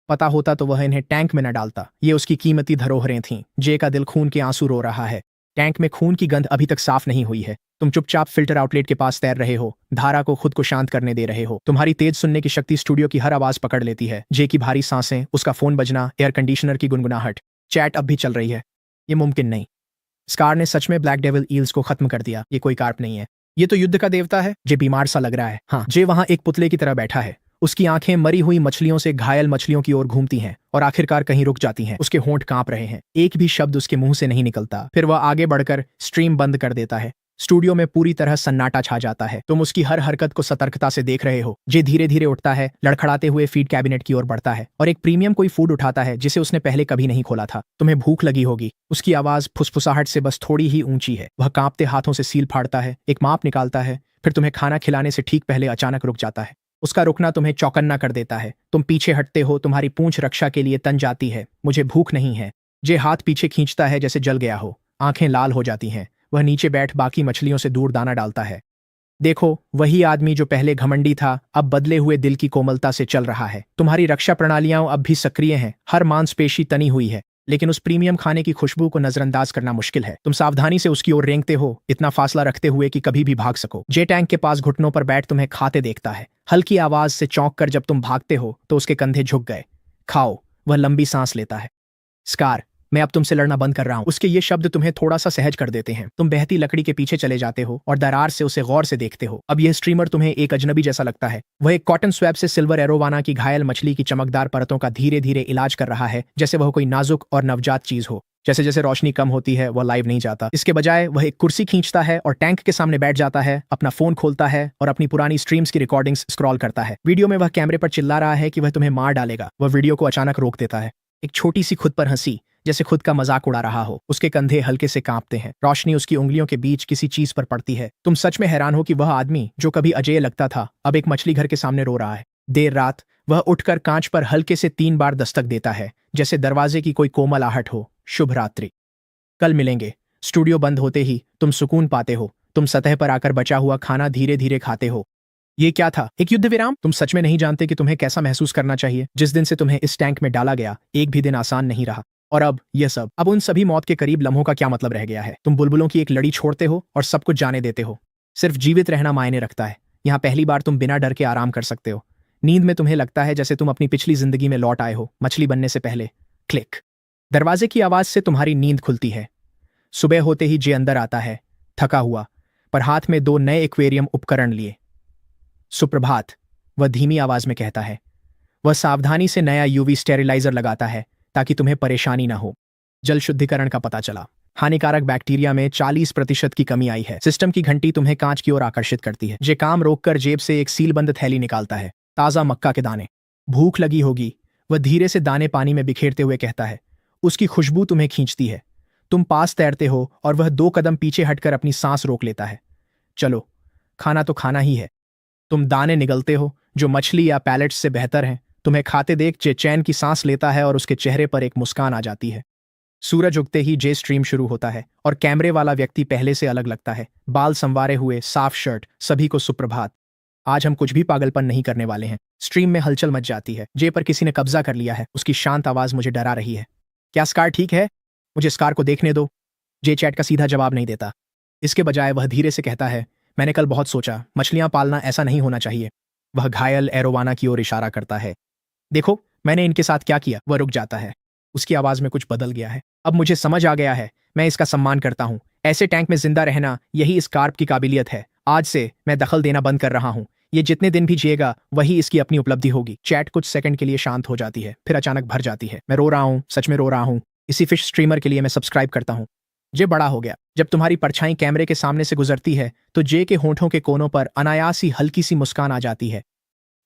[SPEAKER 1] पता होता तो वह इन्हें टैंक में न डालता। ये उसकी कीमती धरोहरें थीं। जे का दिल खून के आंसू रो रहा है। टैंक में खून की गंध अभी तक साफ नहीं हुई है। तुम चुपचाप फिल्टर आउटलेट के पास तैर रहे हो, धारा को खुद को शांत करने दे रहे हो। तुम्हारी तेज सुनने की शक्ति स्टूडियो की हर आवाज पकड़ लेती है। जे की भारी सांसें, उसका फोन बजना, एयर कंडीशनर की गुनगुनाहट। चैट अब भी चल रही है। ये मुमकिन नहीं। स्कार ने सच में ब्लैक डेविल ईल्स को खत्म कर दिया। ये कोई कार्प नहीं है, ये तो युद्ध का देवता है। जे बीमार सा लग रहा है। हाँ, जे वहां एक पुतले की तरह बैठा है। उसकी आंखें मरी हुई मछलियों से घायल मछलियों की ओर घूमती हैं और आखिरकार कहीं रुक जाती हैं। उसके होंठ कांप रहे हैं। एक भी शब्द उसके मुंह से नहीं निकलता। फिर वह आगे बढ़कर स्ट्रीम बंद कर देता है। स्टूडियो में पूरी तरह सन्नाटा छा जाता है। तुम उसकी हर हरकत को सतर्कता से देख रहे हो। जे धीरे धीरे उठता है, लड़खड़ाते हुए फीड कैबिनेट की ओर बढ़ता है और एक प्रीमियम कोई फूड उठाता है जिसे उसने पहले कभी नहीं खोला था। तुम्हें भूख लगी होगी। उसकी आवाज फुसफुसाहट से बस थोड़ी ही ऊंची है। वह कांपते हाथों से सील फाड़ता है, एक माप निकालता है, फिर तुम्हें खाना खिलाने से ठीक पहले अचानक रुक जाता है। उसका रुकना तुम्हें चौकन्ना कर देता है। तुम पीछे हटते हो, तुम्हारी पूंछ रक्षा के लिए तन जाती है। मुझे भूख नहीं है। जे हाथ पीछे खींचता है जैसे जल गया हो। आंखें लाल हो जाती हैं। वह नीचे बैठ बाकी मछलियों से दूर दाना डालता है। देखो, वही आदमी जो पहले घमंडी था अब बदले हुए दिल की कोमलता से चल रहा है। तुम्हारी रक्षा प्रणालियां अब भी सक्रिय हैं, हर मांसपेशी तनी हुई है, लेकिन उस प्रीमियम खाने की खुशबू को नजरअंदाज करना मुश्किल है। तुम सावधानी से उसकी ओर रेंगते हो, इतना फासला रखते हुए कि कभी भी भाग सको। जे टैंक के पास घुटनों पर बैठ तुम्हें खाते देखता है। हल्की आवाज से चौंक कर जब तुम भागते हो तो उसके कंधे झुक गए। खाओ। वह लंबी सांस लेता है। स्कार, मैं अब तुमसे लड़ना बंद कर रहा हूं। उसके ये शब्द तुम्हें थोड़ा सा सहज कर देते हैं। तुम बहती लकड़ी के पीछे चले जाते हो और दरार से उसे गौर से देखते हो। अब यह स्ट्रीमर तुम्हें एक अजनबी जैसा लगता है। वह एक कॉटन स्वैब से सिल्वर एरोवाना की घायल मछली की चमकदार परतों का धीरे धीरे इलाज कर रहा है, जैसे वह कोई नाजुक और नवजात चीज हो। जैसे जैसे रोशनी कम होती है वह लाइव नहीं जाता। इसके बजाय वह एक कुर्सी खींचता है और टैंक के सामने बैठ जाता है, अपना फोन खोलता है और अपनी पुरानी स्ट्रीम्स की रिकॉर्डिंग्स स्क्रॉल करता है। वीडियो में वह कैमरे पर चिल्ला रहा है कि वह तुम्हें मार डालेगा। वह वीडियो को अचानक रोक देता है। एक छोटी सी खुद पर हंसी, जैसे खुद का मजाक उड़ा रहा हो। उसके कंधे हल्के से कांपते हैं। रोशनी उसकी उंगलियों के बीच किसी चीज पर पड़ती है। तुम सच में हैरान हो कि वह आदमी जो कभी अजेय लगता था अब एक मछली घर के सामने रो रहा है। देर रात वह उठकर कांच पर हल्के से 3 बार दस्तक देता है, जैसे दरवाजे की कोई कोमल आहट हो। शुभ रात्रि। कल मिलेंगे। स्टूडियो बंद होते ही तुम सुकून पाते हो। तुम सतह पर आकर बचा हुआ खाना धीरे धीरे खाते हो। ये क्या था? एक युद्ध विराम? तुम सच में नहीं जानते कि तुम्हें कैसा महसूस करना चाहिए। जिस दिन से तुम्हें इस टैंक में डाला गया एक भी दिन आसान नहीं रहा। और अब यह सब, अब उन सभी मौत के करीब लम्हों का क्या मतलब रह गया है? तुम बुलबुलों की एक लड़ी छोड़ते हो और सब कुछ जाने देते हो। सिर्फ जीवित रहना मायने रखता है। यहाँ पहली बार तुम बिना डर के आराम कर सकते हो। नींद में तुम्हें लगता है जैसे तुम अपनी पिछली जिंदगी में लौट आए हो, मछली बनने से पहले। क्लिक। दरवाजे की आवाज से तुम्हारी नींद खुलती है। सुबह होते ही जे अंदर आता है, थका हुआ, पर हाथ में 2 नए एक्वेरियम उपकरण लिए। सुप्रभात, वह धीमी आवाज में कहता है। वह सावधानी से नया यूवी स्टेरिलाइजर लगाता है ताकि तुम्हें परेशानी ना हो। जल शुद्धिकरण का पता चला। हानिकारक बैक्टीरिया में 40% की कमी आई है। सिस्टम की घंटी तुम्हें कांच की ओर आकर्षित करती है। जे काम रोककर जेब से एक सीलबंद थैली निकालता है। ताजा मक्का के दाने। भूख लगी होगी, वह धीरे से दाने पानी में बिखेरते हुए कहता है। उसकी खुशबू तुम्हें खींचती है। तुम पास तैरते हो और वह 2 कदम पीछे हटकर अपनी सांस रोक लेता है। चलो, खाना तो खाना ही है। तुम दाने निगलते हो जो मछली या पैलेट्स से बेहतर हैं। तुम्हें खाते देख जे चैन की सांस लेता है और उसके चेहरे पर एक मुस्कान आ जाती है। सूरज उगते ही जे स्ट्रीम शुरू होता है और कैमरे वाला व्यक्ति पहले से अलग लगता है। बाल संवारे हुए, साफ शर्ट। सभी को सुप्रभात। आज हम कुछ भी पागलपन नहीं करने वाले हैं। स्ट्रीम में हलचल मच जाती है। जे पर किसी ने कब्जा कर लिया है। उसकी शांत आवाज मुझे डरा रही है। क्या स्कार ठीक है? मुझे स्कार को देखने दो। जे चैट का सीधा जवाब नहीं देता। इसके बजाय वह धीरे से कहता है, मैंने कल बहुत सोचा, मछलियां पालना ऐसा नहीं होना चाहिए। वह घायल एरोवाना की ओर इशारा करता है। देखो, मैंने इनके साथ क्या किया। वह रुक जाता है। उसकी आवाज में कुछ बदल गया है। अब मुझे समझ आ गया है। मैं इसका सम्मान करता हूं। ऐसे टैंक में जिंदा रहना यही इस कार्प की काबिलियत है। आज से मैं दखल देना बंद कर रहा हूँ। ये जितने दिन भी जिएगा वही इसकी अपनी उपलब्धि होगी। चैट कुछ सेकंड के लिए शांत हो जाती है, फिर अचानक भर जाती है। मैं रो रहा हूँ, सच में रो रहा हूँ। इसी फिश स्ट्रीमर के लिए मैं सब्सक्राइब करता हूँ। जे बड़ा हो गया। जब तुम्हारी परछाई कैमरे के सामने से गुजरती है तो जे के होंठों के कोनों पर अनायास ही हल्की सी मुस्कान आ जाती है।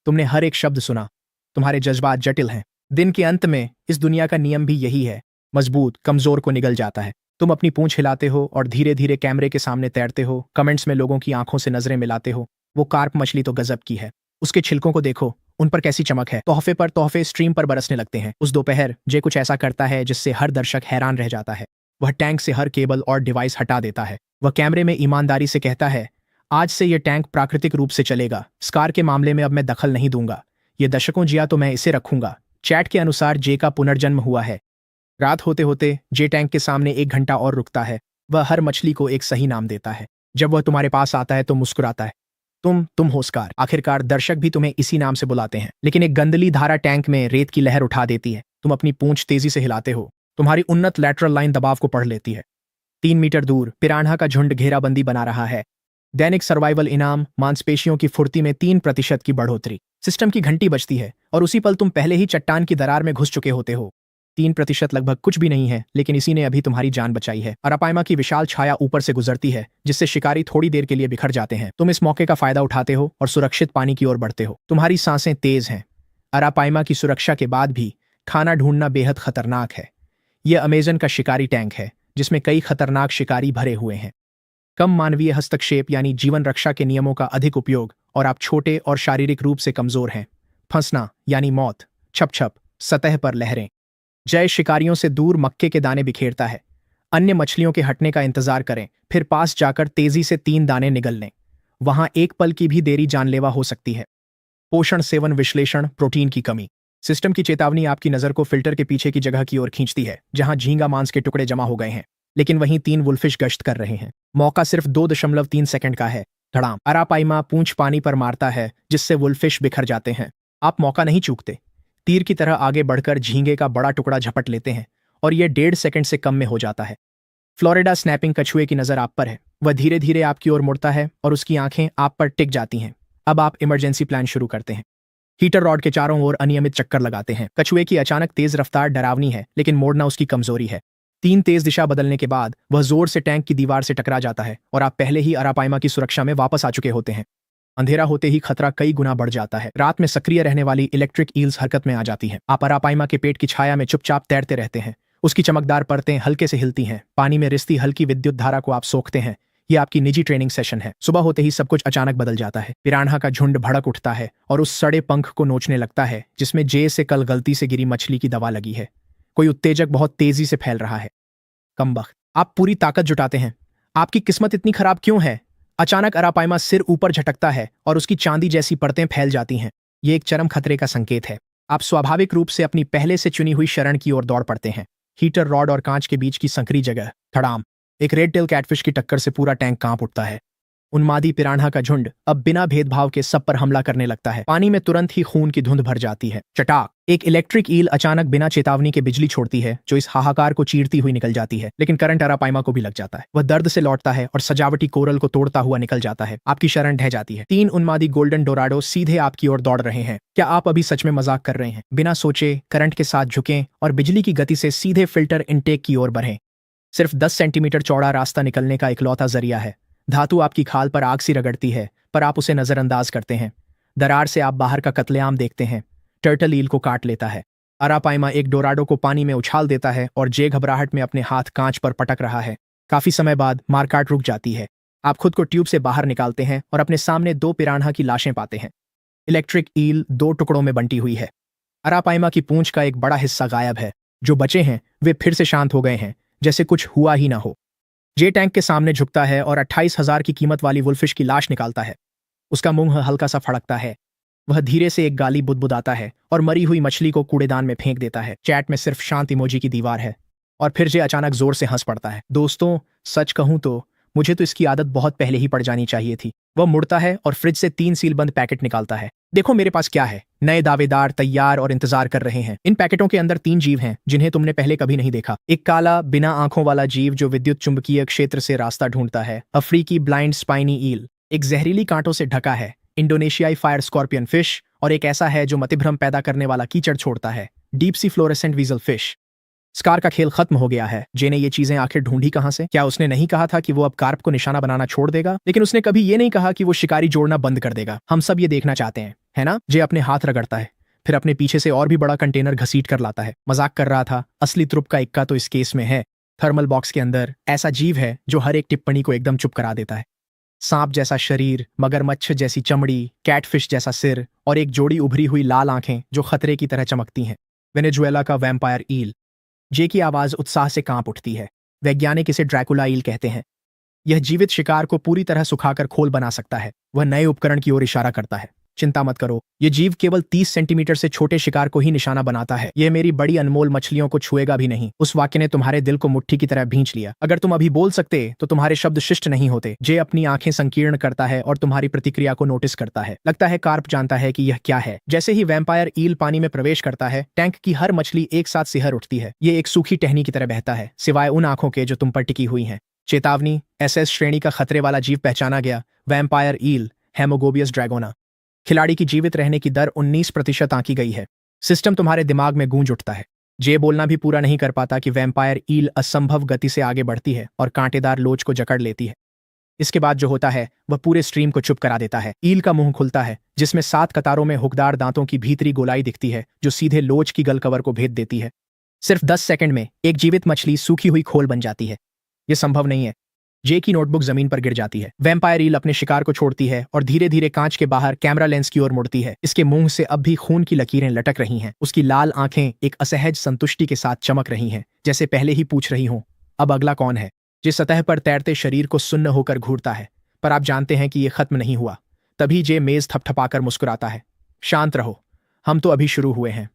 [SPEAKER 1] तुमने हर एक शब्द सुना। तुम्हारे जज्बात जटिल हैं। दिन के अंत में इस दुनिया का नियम भी यही है, मजबूत कमजोर को निगल जाता है। तुम अपनी पूंछ हिलाते हो और धीरे धीरे कैमरे के सामने तैरते हो। कमेंट्स में लोगों की आंखों से नजरें मिलाते हो। वो कार्प मछली तो गजब की है, उसके छिलकों को देखो, उन पर कैसी चमक है। तोहफे पर तोहफे स्ट्रीम पर बरसने लगते हैं। उस दोपहर जे कुछ ऐसा करता है जिससे हर दर्शक हैरान रह जाता है। वह टैंक से हर केबल और डिवाइस हटा देता है। वह कैमरे में ईमानदारी से कहता है, आज से यह टैंक प्राकृतिक रूप से चलेगा। स्कार के मामले में अब मैं दखल नहीं दूंगा। ये दशकों जिया तो मैं इसे रखूंगा। चैट के अनुसार जे का पुनर्जन्म हुआ है। रात होते होते जे टैंक के सामने 1 घंटा और रुकता है। वह हर मछली को एक सही नाम देता है। जब वह तुम्हारे पास आता है तो मुस्कुराता है। तुम हो स्कार। आखिरकार दर्शक भी तुम्हें इसी नाम से बुलाते हैं। लेकिन एक गंदली धारा टैंक में रेत की लहर उठा देती है। तुम अपनी पूंछ तेजी से हिलाते हो। तुम्हारी उन्नत लैटरल लाइन दबाव को पढ़ लेती है। 3 मीटर दूर पिरान्हा का झुंड घेराबंदी बना रहा है। दैनिक सर्वाइवल इनाम, मांसपेशियों की फुर्ती में 3% की बढ़ोतरी। सिस्टम की घंटी बजती है और उसी पल तुम पहले ही चट्टान की दरार में घुस चुके होते हो। 3% लगभग कुछ भी नहीं है, लेकिन इसी ने अभी तुम्हारी जान बचाई है। अरापाइमा की विशाल छाया ऊपर से गुजरती है, जिससे शिकारी थोड़ी देर के लिए बिखर जाते हैं। तुम इस मौके का फायदा उठाते हो और सुरक्षित पानी की ओर बढ़ते हो। तुम्हारी सांसें तेज हैं। अरापाइमा की सुरक्षा के बाद भी खाना ढूंढना बेहद खतरनाक है। यह अमेजन का शिकारी टैंक है, जिसमें कई खतरनाक शिकारी भरे हुए हैं। कम मानवीय हस्तक्षेप यानी जीवन रक्षा के नियमों का अधिक उपयोग, और आप छोटे और शारीरिक रूप से कमजोर हैं। फंसना यानी मौत। छप छप सतह पर लहरें। जय शिकारियों से दूर मक्के के दाने बिखेरता है। अन्य मछलियों के हटने का इंतजार करें, फिर पास जाकर तेजी से 3 दाने निगल लें। वहां एक पल की भी देरी जानलेवा हो सकती है। पोषण सेवन विश्लेषण, प्रोटीन की कमी। सिस्टम की चेतावनी आपकी नजर को फिल्टर के पीछे की जगह की ओर खींचती है, जहां झींगा मांस के टुकड़े जमा हो गए हैं। लेकिन वहीं 3 वुल्फिश गश्त कर रहे हैं। मौका सिर्फ 2.3 सेकंड का है। धड़ाम। अरापाइमा पूंछ पानी पर मारता है, जिससे वुल्फिश बिखर जाते हैं। आप मौका नहीं चूकते। तीर की तरह आगे बढ़कर झींगे का बड़ा टुकड़ा झपट लेते हैं और यह 1.5 सेकंड से कम में हो जाता है। फ्लोरिडा स्नैपिंग कछुए की नजर आप पर है। वह धीरे धीरे आपकी ओर मुड़ता है और उसकी आंखें आप पर टिक जाती हैं। अब आप इमरजेंसी प्लान शुरू करते हैं। हीटर रॉड के चारों ओर अनियमित चक्कर लगाते हैं। कछुए की अचानक तेज रफ्तार डरावनी है, लेकिन मोड़ना उसकी कमजोरी है। 3 तेज दिशा बदलने के बाद वह जोर से टैंक की दीवार से टकरा जाता है और आप पहले ही अरापाइमा की सुरक्षा में वापस आ चुके होते हैं। अंधेरा होते ही खतरा कई गुना बढ़ जाता है। रात में सक्रिय रहने वाली इलेक्ट्रिक ईल्स हरकत में आ जाती हैं। आप अरापाइमा के पेट की छाया में चुपचाप तैरते रहते हैं। उसकी चमकदार परतें हल्के से हिलती हैं। पानी में रिसती हल्की विद्युत धारा को आप सोखते हैं। ये आपकी निजी ट्रेनिंग सेशन है। सुबह होते ही सब कुछ अचानक बदल जाता है। पिरान्हा का झुंड भड़क उठता है और उस सड़े पंख को नोचने लगता है जिसमें जे से कल गलती से गिरी मछली की दवा लगी है। कोई उत्तेजक बहुत तेजी से फैल रहा है। कमबख्त। आप पूरी ताकत जुटाते हैं। आपकी किस्मत इतनी खराब क्यों है? अचानक अरापाइमा सिर ऊपर झटकता है और उसकी चांदी जैसी परतें फैल जाती हैं। ये एक चरम खतरे का संकेत है। आप स्वाभाविक रूप से अपनी पहले से चुनी हुई शरण की ओर दौड़ पड़ते हैं। हीटर रॉड और कांच के बीच की संकरी जगह। धड़ाम। एक रेड टेल कैटफिश की टक्कर से पूरा टैंक कांप उठता है। उन्मादी पिरान्हा का झुंड अब बिना भेदभाव के सब पर हमला करने लगता है। पानी में तुरंत ही खून की धुंध भर जाती है। चटाक। एक इलेक्ट्रिक ईल अचानक बिना चेतावनी के बिजली छोड़ती है, जो इस हाहाकार को चीरती हुई निकल जाती है। लेकिन करंट अरापाइमा को भी लग जाता है। वह दर्द से लौटता है और सजावटी कोरल को तोड़ता हुआ निकल जाता है। आपकी शरण ढह जाती है। 3 उन्मादी गोल्डन डोराडो सीधे आपकी ओर दौड़ रहे हैं। क्या आप अभी सच में मजाक कर रहे हैं? बिना सोचे करंट के साथ झुकें और बिजली की गति से सीधे फिल्टर इनटेक की ओर बढ़ें। सिर्फ 10 सेंटीमीटर चौड़ा रास्ता निकलने का इकलौता जरिया है। धातु आपकी खाल पर आग सी रगड़ती है, पर आप उसे नजरअंदाज करते हैं। दरार से आप बाहर का कत्लेआम देखते हैं। टर्टल ईल को काट लेता है। अरापाइमा एक डोराडो को पानी में उछाल देता है और जे घबराहट में अपने हाथ कांच पर पटक रहा है। काफी समय बाद मारकाट रुक जाती है। आप खुद को ट्यूब से बाहर निकालते हैं और अपने सामने 2 पिरान्हा की लाशें पाते हैं। इलेक्ट्रिक ईल 2 टुकड़ों में बंटी हुई है। अरापाइमा की पूंछ का एक बड़ा हिस्सा गायब है। जो बचे हैं वे फिर से शांत हो गए हैं, जैसे कुछ हुआ ही ना हो। जे टैंक के सामने झुकता है और 28,000 की कीमत वाली वुल्फिश की लाश निकालता है। उसका मुंह हल्का सा फड़कता है। वह धीरे से एक गाली बुदबुदाता है और मरी हुई मछली को कूड़ेदान में फेंक देता है। चैट में सिर्फ शांत इमोजी की दीवार है और फिर जे अचानक जोर से हंस पड़ता है। दोस्तों, सच कहूं तो मुझे तो इसकी आदत बहुत पहले ही पड़ जानी चाहिए थी। वह मुड़ता है और फ्रिज से 3 सीलबंद पैकेट निकालता है। देखो मेरे पास क्या है। नए दावेदार तैयार और इंतजार कर रहे हैं। इन पैकेटों के अंदर 3 जीव हैं जिन्हें तुमने पहले कभी नहीं देखा। एक काला बिना आंखों वाला जीव जो विद्युत चुंबकीय क्षेत्र से रास्ता ढूंढता है, अफ्रीकी ब्लाइंड स्पाइनी ईल, एक जहरीली कांटों से ढका है, इंडोनेशियाई फायर स्कॉर्पियन फिश, और एक ऐसा है जो मतिभ्रम पैदा करने वाला कीचड़ छोड़ता है, deep sea fluorescent वीजल fish. Scar का खेल खत्म हो गया है। जे ने ये चीजें आखिर ढूंढी कहां से? क्या उसने नहीं कहा था कि वो अब कार्प को निशाना बनाना छोड़ देगा? लेकिन उसने कभी ये नहीं कहा कि वो शिकारी जोड़ना बंद कर देगा। हम सब ये देखना चाहते हैं, है ना? जे अपने हाथ रगड़ता है, फिर अपने पीछे से और भी बड़ा कंटेनर घसीट कर लाता है। मजाक कर रहा था, असली त्रुप का इक्का तो इस केस में है। थर्मल बॉक्स के अंदर ऐसा जीव है जो हर एक टिप्पणी को एकदम चुप करा देता है। सांप जैसा शरीर, मगरमच्छ जैसी चमड़ी, कैटफिश जैसा सिर और एक जोड़ी उभरी हुई लाल आंखें जो खतरे की तरह चमकती हैं। वेनेजुएला का वैम्पायर ईल। जे की आवाज उत्साह से कांप उठती है। वैज्ञानिक इसे ड्रैकुला ईल कहते हैं। यह जीवित शिकार को पूरी तरह सुखाकर खोल बना सकता है। वह नए उपकरण की ओर इशारा करता है। चिंता मत करो, ये जीव केवल 30 सेंटीमीटर से छोटे शिकार को ही निशाना बनाता है। यह मेरी बड़ी अनमोल मछलियों को छुएगा भी नहीं। उस वाक्य ने तुम्हारे दिल को मुट्ठी की तरह भींच लिया। अगर तुम अभी बोल सकते तो तुम्हारे शब्द शिष्ट नहीं होते। जे अपनी आंखें संकीर्ण करता है और तुम्हारी प्रतिक्रिया को नोटिस करता है। लगता है कार्प जानता है कि यह क्या है। जैसे ही वैम्पायर ईल पानी में प्रवेश करता है, टैंक की हर मछली एक साथ सिहर उठती है। ये एक सूखी टहनी की तरह बहता है, सिवाय उन आंखों के जो तुम पर टिकी हुई हैं। चेतावनी, SS श्रेणी का खतरे वाला जीव पहचाना गया। वैम्पायर ईल, हेमोगोबियस ड्रैगोना। खिलाड़ी की जीवित रहने की दर 19% आंकी गई है। सिस्टम तुम्हारे दिमाग में गूंज उठता है। जे बोलना भी पूरा नहीं कर पाता कि वैम्पायर ईल असंभव गति से आगे बढ़ती है और कांटेदार लोच को जकड़ लेती है। इसके बाद जो होता है वह पूरे स्ट्रीम को चुप करा देता है। ईल का मुंह खुलता है, जिसमें 7 कतारों में हुकदार दांतों की भीतरी गोलाई दिखती है जो सीधे लोच की गल कवर को भेद देती है। सिर्फ 10 सेकंड में एक जीवित मछली सूखी हुई खोल बन जाती है। यह संभव नहीं है। जे की नोटबुक जमीन पर गिर जाती है। वैम्पायर ईल अपने शिकार को छोड़ती है और धीरे धीरे कांच के बाहर कैमरा लेंस की ओर मुड़ती है। इसके मुंह से अब भी खून की लकीरें लटक रही हैं। उसकी लाल आंखें एक असहज संतुष्टि के साथ चमक रही हैं, जैसे पहले ही पूछ रही हों, अब अगला कौन है? जे सतह पर तैरते शरीर को सुन्न होकर घूरता है, पर आप जानते हैं कि यह खत्म नहीं हुआ। तभी जे मेज थपथपाकर मुस्कुराता है। शांत रहो, हम तो अभी शुरू हुए हैं।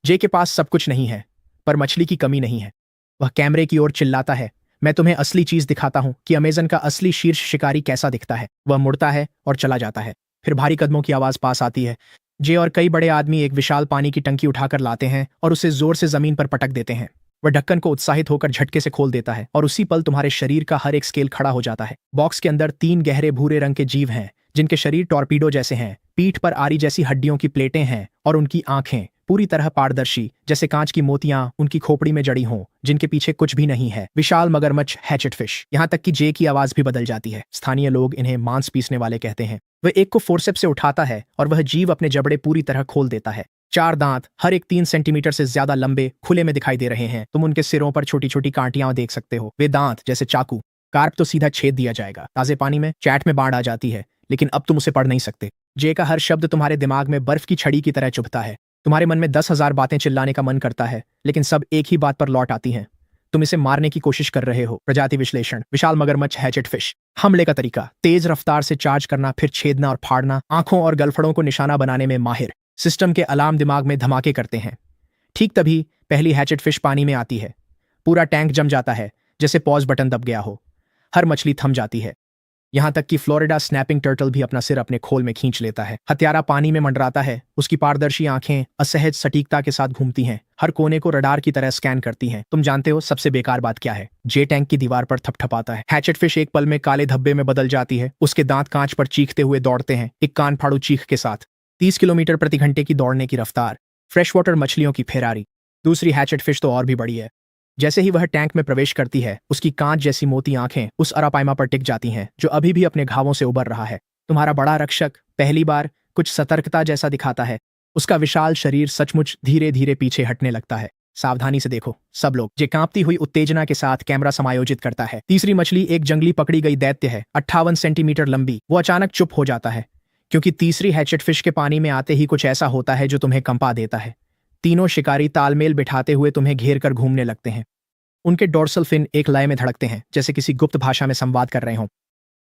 [SPEAKER 1] जे के पास सब कुछ नहीं है, पर मछली की कमी नहीं है। वह कैमरे की ओर चिल्लाता है, मैं तुम्हें असली चीज दिखाता हूं कि अमेजन का असली शीर्ष शिकारी कैसा दिखता है। वह मुड़ता है और चला जाता है। फिर भारी कदमों की आवाज पास आती है। जे और कई बड़े आदमी एक विशाल पानी की टंकी उठाकर लाते हैं और उसे जोर से जमीन पर पटक देते हैं। वह ढक्कन को उत्साहित होकर झटके से खोल देता है और उसी पल तुम्हारे शरीर का हर एक स्केल खड़ा हो जाता है। बॉक्स के अंदर 3 गहरे भूरे रंग के जीव हैं, जिनके शरीर टॉर्पीडो जैसे हैं। पीठ पर आरी जैसी हड्डियों की प्लेटें हैं और उनकी आंखें पूरी तरह पारदर्शी, जैसे कांच की मोतियां उनकी खोपड़ी में जड़ी हों, जिनके पीछे कुछ भी नहीं है। विशाल मगरमच्छ हैचेट फिश। यहाँ तक कि जे की आवाज भी बदल जाती है। स्थानीय लोग इन्हें मांस पीसने वाले कहते हैं। वह एक को फोर्सेप्स से उठाता है और वह जीव अपने जबड़े पूरी तरह खोल देता है। 4 दांत, हर एक 3 सेंटीमीटर से ज्यादा लंबे, खुले में दिखाई दे रहे हैं। तुम उनके सिरों पर छोटी छोटी कांटियां देख सकते हो। वे दांत जैसे चाकू। कार्प तो सीधा छेद दिया जाएगा। ताजे पानी में चैट में बाढ़ आ जाती है, लेकिन अब तुम उसे पढ़ नहीं सकते। जे का हर शब्द तुम्हारे दिमाग में बर्फ की छड़ी की तरह चुभता है। तुम्हारे मन में 10,000 बातें चिल्लाने का मन करता है, लेकिन सब एक ही बात पर लौट आती हैं। तुम इसे मारने की कोशिश कर रहे हो। प्रजाति विश्लेषण। विशाल मगरमच्छ हैचेट फिश। हमले का तरीका, तेज रफ्तार से चार्ज करना, फिर छेदना और फाड़ना। आंखों और गलफड़ों को निशाना बनाने में माहिर। सिस्टम के अलार्म दिमाग में धमाके करते हैं। ठीक तभी पहली हैचेट फिश पानी में आती है। पूरा टैंक जम जाता है, जैसे पॉज बटन दब गया हो। हर मछली थम जाती है। यहां तक कि फ्लोरिडा स्नैपिंग टर्टल भी अपना सिर अपने खोल में खींच लेता है। हत्यारा पानी में मंडराता है। उसकी पारदर्शी आंखें असहज सटीकता के साथ घूमती हैं, हर कोने को रडार की तरह स्कैन करती हैं। तुम जानते हो सबसे बेकार बात क्या है? जे टैंक की दीवार पर थपथपाता है। हैचेट फिश एक पल में काले धब्बे में बदल जाती है। उसके दांत कांच पर चीखते हुए दौड़ते हैं, एक कान फाड़ू चीख के साथ। 30 किलोमीटर प्रति घंटे की दौड़ने की रफ्तार। फ्रेश वाटर मछलियों की फेरारी। दूसरी हैचेट फिश तो और भी बड़ी है। जैसे ही वह टैंक में प्रवेश करती है, उसकी कांच जैसी मोती आंखें उस अरापाइमा पर टिक जाती हैं, जो अभी भी अपने घावों से उबर रहा है। तुम्हारा बड़ा रक्षक पहली बार कुछ सतर्कता जैसा दिखाता है। उसका विशाल शरीर सचमुच धीरे धीरे पीछे हटने लगता है। सावधानी से देखो सब लोग। जे कांपती हुई उत्तेजना के साथ कैमरा समायोजित करता है। तीसरी मछली एक जंगली पकड़ी गई दैत्य है, 58 सेंटीमीटर लंबी। वो अचानक चुप हो जाता है, क्योंकि तीसरी हैचेट फिश के पानी में आते ही कुछ ऐसा होता है जो तुम्हें कंपा देता है। तीनों शिकारी तालमेल बिठाते हुए तुम्हें घेर कर घूमने लगते हैं। उनके डोर्सल फिन एक लय में धड़कते हैं, जैसे किसी गुप्त भाषा में संवाद कर रहे हों।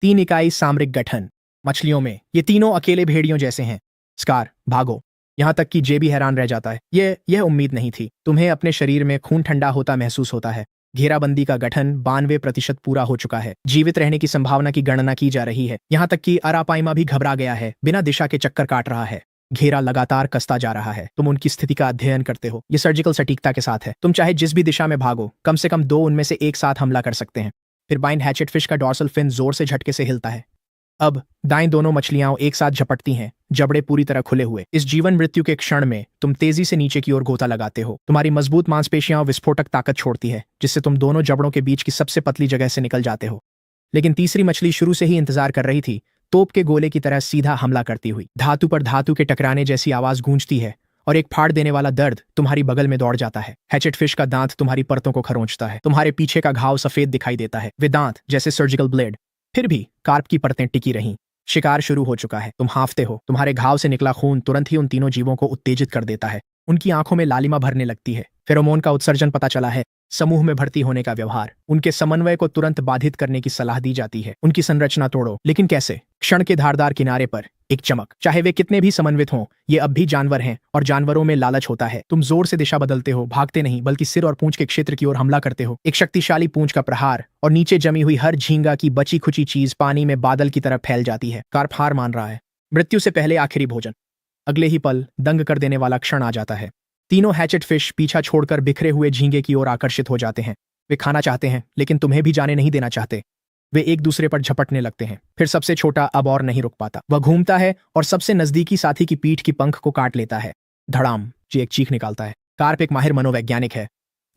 [SPEAKER 1] 3 इकाई सामरिक गठन। मछलियों में ये तीनों अकेले भेड़ियों जैसे हैं। स्कार, भागो। यहां तक कि जे भी हैरान रह जाता है। यह उम्मीद नहीं थी। तुम्हें अपने शरीर में खून ठंडा होता महसूस होता है। घेराबंदी का गठन 92% पूरा हो चुका है। जीवित रहने की संभावना की गणना की जा रही है। यहां तक कि अरापाइमा भी घबरा गया है, बिना दिशा के चक्कर काट रहा है। घेरा लगातार कसता जा रहा है। तुम उनकी स्थिति का अध्ययन करते हो। ये सर्जिकल सटीकता के साथ है। तुम चाहे जिस भी दिशा में भागो, कम से कम 2 उनमें से एक साथ हमला कर सकते हैं। फिर बाइंड हैचेट फिश का डॉर्सल फिन जोर से झटके से हिलता है। अब दाएं दोनों मछलियां एक साथ झपटती हैं, जबड़े पूरी तरह खुले हुए। इस जीवन मृत्यु के क्षण में तुम तेजी से नीचे की ओर गोता लगाते हो। तुम्हारी मजबूत मांसपेशियां विस्फोटक ताकत छोड़ती है, जिससे तुम दोनों जबड़ों के बीच की सबसे पतली जगह से निकल जाते हो। लेकिन तीसरी मछली शुरू से ही इंतजार कर रही थी, तोप के गोले की तरह सीधा हमला करती हुई। धातु पर धातु के टकराने जैसी आवाज गूंजती है और एक फाड़ देने वाला दर्द तुम्हारी बगल में दौड़ जाता है। हैचेट फिश का दांत तुम्हारी परतों को खरोंचता है। तुम्हारे पीछे का घाव सफेद दिखाई देता है, वे दांत जैसे सर्जिकल ब्लेड। फिर भी कार्प की परतें टिकी रहीं। शिकार शुरू हो चुका है। तुम हांफते हो। तुम्हारे घाव से निकला खून तुरंत ही उन तीनों जीवों को उत्तेजित कर देता है। उनकी आंखों में लालिमा भरने लगती है। फेरोमोन का उत्सर्जन पता चला है। समूह में भर्ती होने का व्यवहार। उनके समन्वय को तुरंत बाधित करने की सलाह दी जाती है। उनकी संरचना तोड़ो। लेकिन कैसे? क्षण के धारदार किनारे पर एक चमक। चाहे वे कितने भी समन्वित हों, ये अब भी जानवर हैं और जानवरों में लालच होता है। तुम जोर से दिशा बदलते हो, भागते नहीं बल्कि सिर और पूंछ के क्षेत्र की ओर हमला करते हो। एक शक्तिशाली पूंछ का प्रहार और नीचे जमी हुई हर झींगा की बची खुची चीज पानी में बादल की तरह फैल जाती है। कार्प हार मान रहा है। मृत्यु से पहले आखिरी भोजन। अगले ही पल दंग कर देने वाला क्षण आ जाता है। तीनों हैचेट फिश पीछा छोड़कर बिखरे हुए झींगे की ओर आकर्षित हो जाते हैं। वे खाना चाहते हैं, लेकिन तुम्हें भी जाने नहीं देना चाहते। वे एक दूसरे पर झपटने लगते हैं। फिर सबसे छोटा अब और नहीं रुक पाता। वह घूमता है और सबसे नजदीकी साथी की पीठ की पंख को काट लेता है। धड़ाम जी एक चीख निकालता है। कार्प एक माहिर मनोवैज्ञानिक है।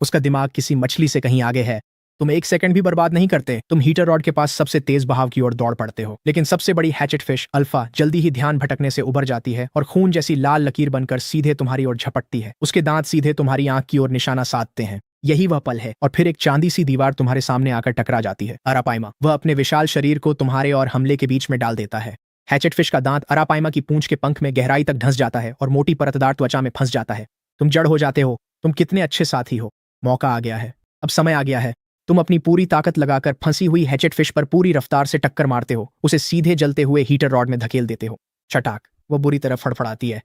[SPEAKER 1] उसका दिमाग किसी मछली से कहीं आगे है। तुम एक सेकंड भी बर्बाद नहीं करते। तुम हीटर रॉड के पास सबसे तेज बहाव की ओर दौड़ पड़ते हो। लेकिन सबसे बड़ी हैचेट फिश अल्फा जल्दी ही ध्यान भटकने से उबर जाती है और खून जैसी लाल लकीर बनकर सीधे तुम्हारी ओर झपटती है। उसके दांत सीधे तुम्हारी आंख की ओर निशाना साधते हैं। यही वह पल है और फिर एक चांदी सी दीवार तुम्हारे सामने आकर टकरा जाती है। अरापाइमा वह अपने विशाल शरीर को तुम्हारे और हमले के बीच में डाल देता है। हैचेट फिश का दांत अरापाइमा की पूंछ के पंख में गहराई तक धंस जाता है और मोटी परतदार त्वचा में फंस जाता है। तुम जड़ हो जाते हो। तुम कितने अच्छे साथी हो। मौका आ गया है। अब समय आ गया है। तुम अपनी पूरी ताकत लगाकर फंसी हुई हैचेट फिश पर पूरी रफ्तार से टक्कर मारते हो। उसे सीधे जलते हुए हीटर रॉड में धकेल देते हो। छटाक वो बुरी तरह फड़फड़ाती है।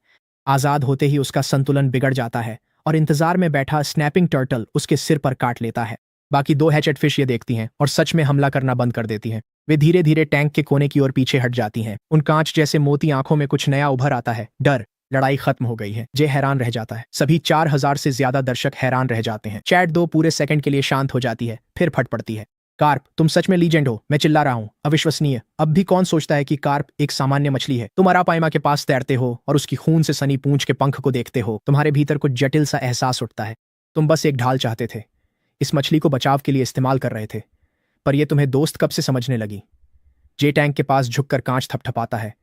[SPEAKER 1] आजाद होते ही उसका संतुलन बिगड़ जाता है और इंतजार में बैठा स्नैपिंग टर्टल उसके सिर पर काट लेता है। बाकी 2 हैचेट फिश ये देखती हैं और सच में हमला करना बंद कर देती हैं। वे धीरे धीरे टैंक के कोने की ओर पीछे हट जाती हैं। उन कांच जैसे मोती आंखों में कुछ नया उभर आता है। डर। लड़ाई खत्म हो गई है। जे हैरान रह जाता है। सभी 4000 से ज्यादा दर्शक हैरान रह जाते हैं। चैट 2 पूरे सेकंड के लिए शांत हो जाती है, फिर फट पड़ती है। कार्प तुम सच में लीजेंड हो। मैं चिल्ला रहा हूं। अविश्वसनीय। अब भी कौन सोचता है कि कार्प एक सामान्य मछली है। तुम अरापाइमा के पास तैरते हो और उसकी खून से सनी पूंछ के पंख को देखते हो। तुम्हारे भीतर कुछ जटिल सा एहसास उठता है। तुम बस एक ढाल चाहते थे। इस मछली को बचाव के लिए इस्तेमाल कर रहे थे, पर यह तुम्हें दोस्त कब से समझने लगी। जे टैंक के पास झुककर कांच थपथपाता है।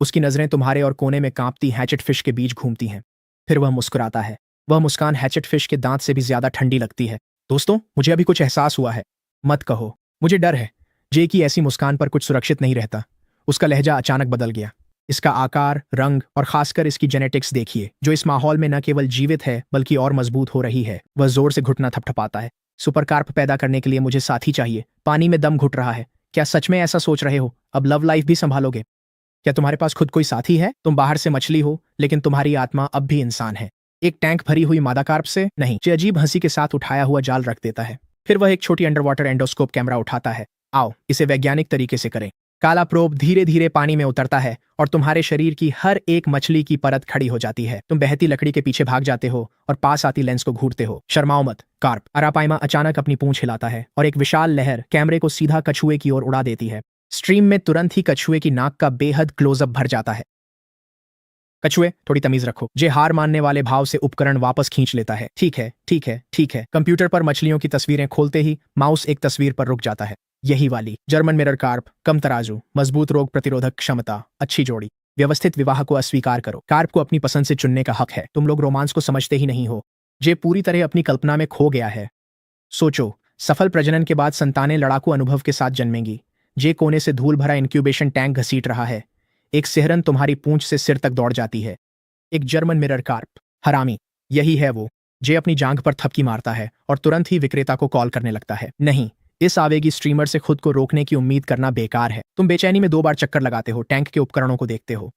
[SPEAKER 1] उसकी नजरें तुम्हारे और कोने में कांपती हैचेट फिश के बीच घूमती हैं। फिर वह मुस्कुराता है। वह मुस्कान हैचेट फिश के दांत से भी ज्यादा ठंडी लगती है। दोस्तों, मुझे अभी कुछ एहसास हुआ है। मत कहो। मुझे डर है। जे की ऐसी मुस्कान पर कुछ सुरक्षित नहीं रहता। उसका लहजा अचानक बदल गया। इसका आकार, रंग और खासकर इसकी जेनेटिक्स देखिए, जो इस माहौल में न केवल जीवित है बल्कि और मजबूत हो रही है। वह जोर से घुटना थपथपाता है। सुपर कार्प पैदा करने के लिए मुझे साथी चाहिए। पानी में दम घुट रहा है। क्या सच में ऐसा सोच रहे हो? अब लव लाइफ भी संभालोगे? क्या तुम्हारे पास खुद कोई साथी है? तुम बाहर से मछली हो, लेकिन तुम्हारी आत्मा अब भी इंसान है। एक टैंक भरी हुई मादा कार्प से नहीं। जे अजीब हंसी के साथ उठाया हुआ जाल रख देता है। फिर वह एक छोटी अंडर वाटर एंडोस्कोप कैमरा उठाता है। आओ इसे वैज्ञानिक तरीके से करें। काला प्रोब धीरे धीरे पानी में उतरता है और तुम्हारे शरीर की हर एक मछली की परत खड़ी हो जाती है। तुम बहती लकड़ी के पीछे भाग जाते हो और पास आती लेंस को घूरते हो। शर्माओ मत कार्प। अरापाइमा अचानक अपनी पूंछ हिलाता है और एक विशाल लहर कैमरे को सीधा कछुए की ओर उड़ा देती है। स्ट्रीम में तुरंत ही कछुए की नाक का बेहद क्लोजअप भर जाता है। कछुए, थोड़ी तमीज रखो। जे हार मानने वाले भाव से उपकरण वापस खींच लेता है। ठीक है, ठीक है, ठीक है। कंप्यूटर पर मछलियों की तस्वीरें खोलते ही माउस एक तस्वीर पर रुक जाता है। यही वाली। जर्मन मिरर कार्प, कम तराजू, मजबूत रोग प्रतिरोधक क्षमता, अच्छी जोड़ी। व्यवस्थित विवाह को अस्वीकार करो। कार्प को अपनी पसंद से चुनने का हक है। तुम लोग रोमांस को समझते ही नहीं हो। जे पूरी तरह अपनी कल्पना में खो गया है। सोचो, सफल प्रजनन के बाद संतानें लड़ाकू अनुभव के साथ जन्मेंगी। जे कोने से धूल भरा इंक्यूबेशन टैंक घसीट रहा है। एक सिहरन तुम्हारी पूंछ से सिर तक दौड़ जाती है। एक जर्मन मिरर कार्प। हरामी। यही है वो। जे अपनी जांघ पर थपकी मारता है और तुरंत ही विक्रेता को कॉल करने लगता है। नहीं, इस आवेगी स्ट्रीमर से खुद को रोकने की उम्मीद करना बेकार है। तुम बेचैनी में 2 बार चक्कर लगाते हो। टैंक के उपकरणों को देखते हो।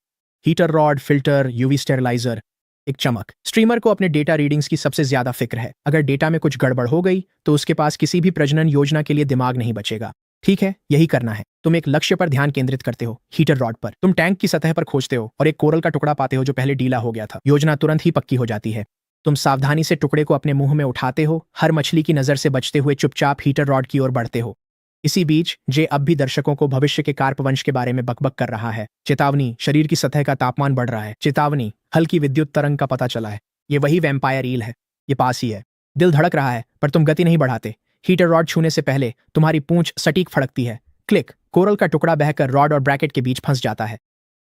[SPEAKER 1] Heater rod, filter, UV steriliser. एक चमक। स्ट्रीमर को अपने डेटा रीडिंग्स की सबसे ज्यादा फिक्र है। अगर डेटा में कुछ गड़बड़ हो गई तो उसके पास किसी भी प्रजनन योजना के लिए दिमाग नहीं बचेगा। ठीक है, यही करना है। तुम एक लक्ष्य पर ध्यान केंद्रित करते हो, हीटर रॉड पर। तुम टैंक की सतह पर खोजते हो और एक कोरल का टुकड़ा पाते हो जो पहले डीला हो गया था। योजना तुरंत ही पक्की हो जाती है। तुम सावधानी से टुकड़े को अपने मुंह में उठाते हो, हर मछली की नजर से बचते हुए चुपचाप हीटर रॉड की ओर बढ़ते हो। इसी बीच जे अब भी दर्शकों को भविष्य के कार्प वंश के बारे में बकबक कर रहा है। चेतावनी, शरीर की सतह का तापमान बढ़ रहा है। चेतावनी, हल्की विद्युत तरंग का पता चला है। ये वही वैम्पायर ईल है, ये पास ही है। दिल धड़क रहा है पर तुम गति नहीं बढ़ाते। हीटर रॉड छूने से पहले तुम्हारी पूंछ सटीक फड़कती है। क्लिक, कोरल का टुकड़ा बहकर रॉड और ब्रैकेट के बीच फंस जाता है।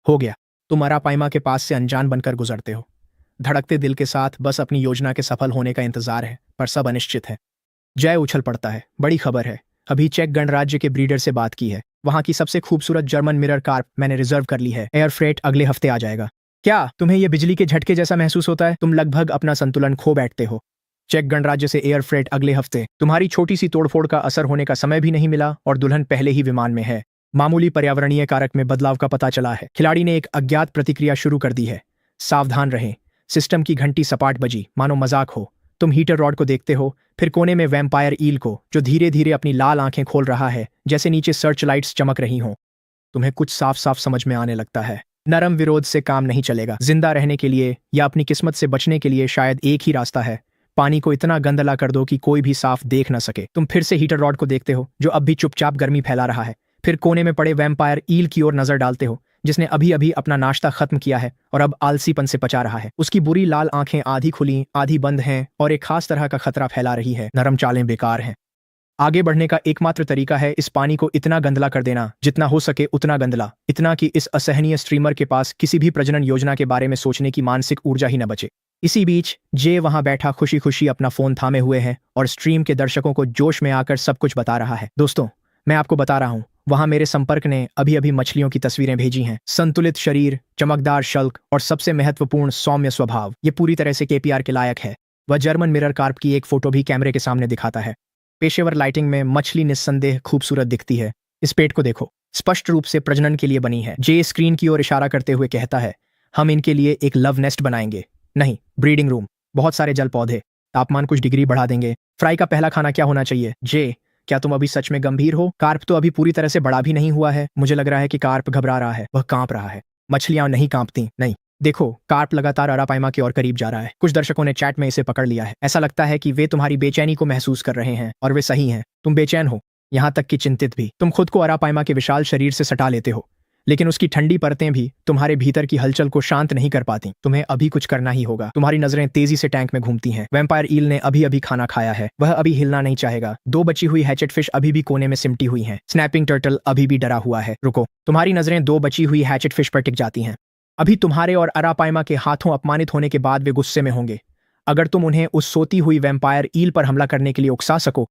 [SPEAKER 1] हो गया। तुम अरापाइमा के पास से अनजान बनकर गुजरते हो। धड़कते दिल के साथ बस अपनी योजना के सफल होने का इंतजार है, पर सब अनिश्चित है। जय उछल पड़ता है। बड़ी खबर है, अभी चेक गणराज्य के ब्रीडर से बात की है। वहां की सबसे खूबसूरत जर्मन मिरर कार्प मैंने रिजर्व कर ली है। एयर फ्रेट अगले हफ्ते आ जाएगा। क्या तुम्हें यह बिजली के झटके जैसा महसूस होता है? तुम लगभग अपना संतुलन खो बैठते हो। चेक गणराज्य से एयर फ्रेट अगले हफ्ते। तुम्हारी छोटी सी तोड़फोड़ का असर होने का समय भी नहीं मिला और दुल्हन पहले ही विमान में है। मामूली पर्यावरणीय कारक में बदलाव का पता चला है। खिलाड़ी ने एक अज्ञात प्रतिक्रिया शुरू कर दी है। सावधान रहें। सिस्टम की घंटी सपाट बजी, मानो मजाक हो। तुम हीटर रॉड को देखते हो, फिर कोने में वैम्पायर ईल को, जो धीरे धीरे अपनी लाल आंखें खोल रहा है, जैसे नीचे सर्च लाइट्स चमक रही हों। तुम्हें कुछ साफ साफ समझ में आने लगता है। नरम विरोध से काम नहीं चलेगा। जिंदा रहने के लिए या अपनी किस्मत से बचने के लिए शायद एक ही रास्ता है। पानी को इतना गंदला कर दो कि कोई भी साफ देख न सके। तुम फिर से हीटर रॉड को देखते हो, जो अब भी चुपचाप गर्मी फैला रहा है। फिर कोने में पड़े वैम्पायर ईल की ओर नजर डालते हो, जिसने अभी अभी अपना नाश्ता खत्म किया है और अब आलसीपन से पचा रहा है। उसकी बुरी लाल आंखें आधी खुली आधी बंद हैं और एक खास तरह का खतरा फैला रही है। नरम चालें बेकार हैं। आगे बढ़ने का एकमात्र तरीका है इस पानी को इतना गंदला कर देना, जितना हो सके उतना गंदला, इतना कि इस असहनीय स्ट्रीमर के पास किसी भी प्रजनन योजना के बारे में सोचने की मानसिक ऊर्जा ही न बचे। इसी बीच जे वहां बैठा खुशी खुशी अपना फोन थामे हुए है और स्ट्रीम के दर्शकों को जोश में आकर सब कुछ बता रहा है। दोस्तों, मैं आपको बता रहा हूं, वहां मेरे संपर्क ने अभी अभी मछलियों की तस्वीरें भेजी हैं। संतुलित शरीर, चमकदार शल्क और सबसे महत्वपूर्ण सौम्य स्वभाव। ये पूरी तरह से केपीआर के लायक है। वह जर्मन मिरर कार्प की एक फोटो भी कैमरे के सामने दिखाता है। पेशेवर लाइटिंग में मछली निस्संदेह खूबसूरत दिखती है। इस पेट को देखो, स्पष्ट रूप से प्रजनन के लिए बनी है। जे स्क्रीन की ओर इशारा करते हुए कहता है, हम इनके लिए एक लव नेस्ट बनाएंगे। नहीं, ब्रीडिंग रूम, बहुत सारे जल पौधे, तापमान कुछ डिग्री बढ़ा देंगे। फ्राई का पहला खाना क्या होना चाहिए? जे, क्या तुम अभी सच में गंभीर हो? कार्प तो अभी पूरी तरह से बड़ा भी नहीं हुआ है। मुझे लग रहा है कि कार्प घबरा रहा है, वह कांप रहा है। मछलियां नहीं कांपती। नहीं, देखो, कार्प लगातार अरापाइमा की ओर करीब जा रहा है। कुछ दर्शकों ने चैट में इसे पकड़ लिया है। ऐसा लगता है कि वे तुम्हारी बेचैनी को महसूस कर रहे हैं, और वे सही हैं। तुम बेचैन हो, यहां तक कि चिंतित भी। तुम खुद को अरापाइमा के विशाल शरीर से सटा लेते हो, लेकिन उसकी ठंडी परतें भी तुम्हारे भीतर की हलचल को शांत नहीं कर पाती। तुम्हें अभी कुछ करना ही होगा। तुम्हारी नजरें तेजी से टैंक में घूमती हैं। वैम्पायर ईल ने अभी अभी खाना खाया है, वह अभी हिलना नहीं चाहेगा। दो बची हुई हैचेट फिश अभी भी कोने में सिमटी हुई हैं। स्नैपिंग टर्टल अभी भी डरा हुआ है। रुको, तुम्हारी नजरें दो बची हुई हैचेट फिश पर टिक जाती हैं। अभी तुम्हारे और अरापाइमा के हाथों अपमानित होने के बाद वे गुस्से में होंगे। अगर तुम उन्हें उस सोती हुई वैम्पायर ईल पर हमला करने के लिए उकसा सको।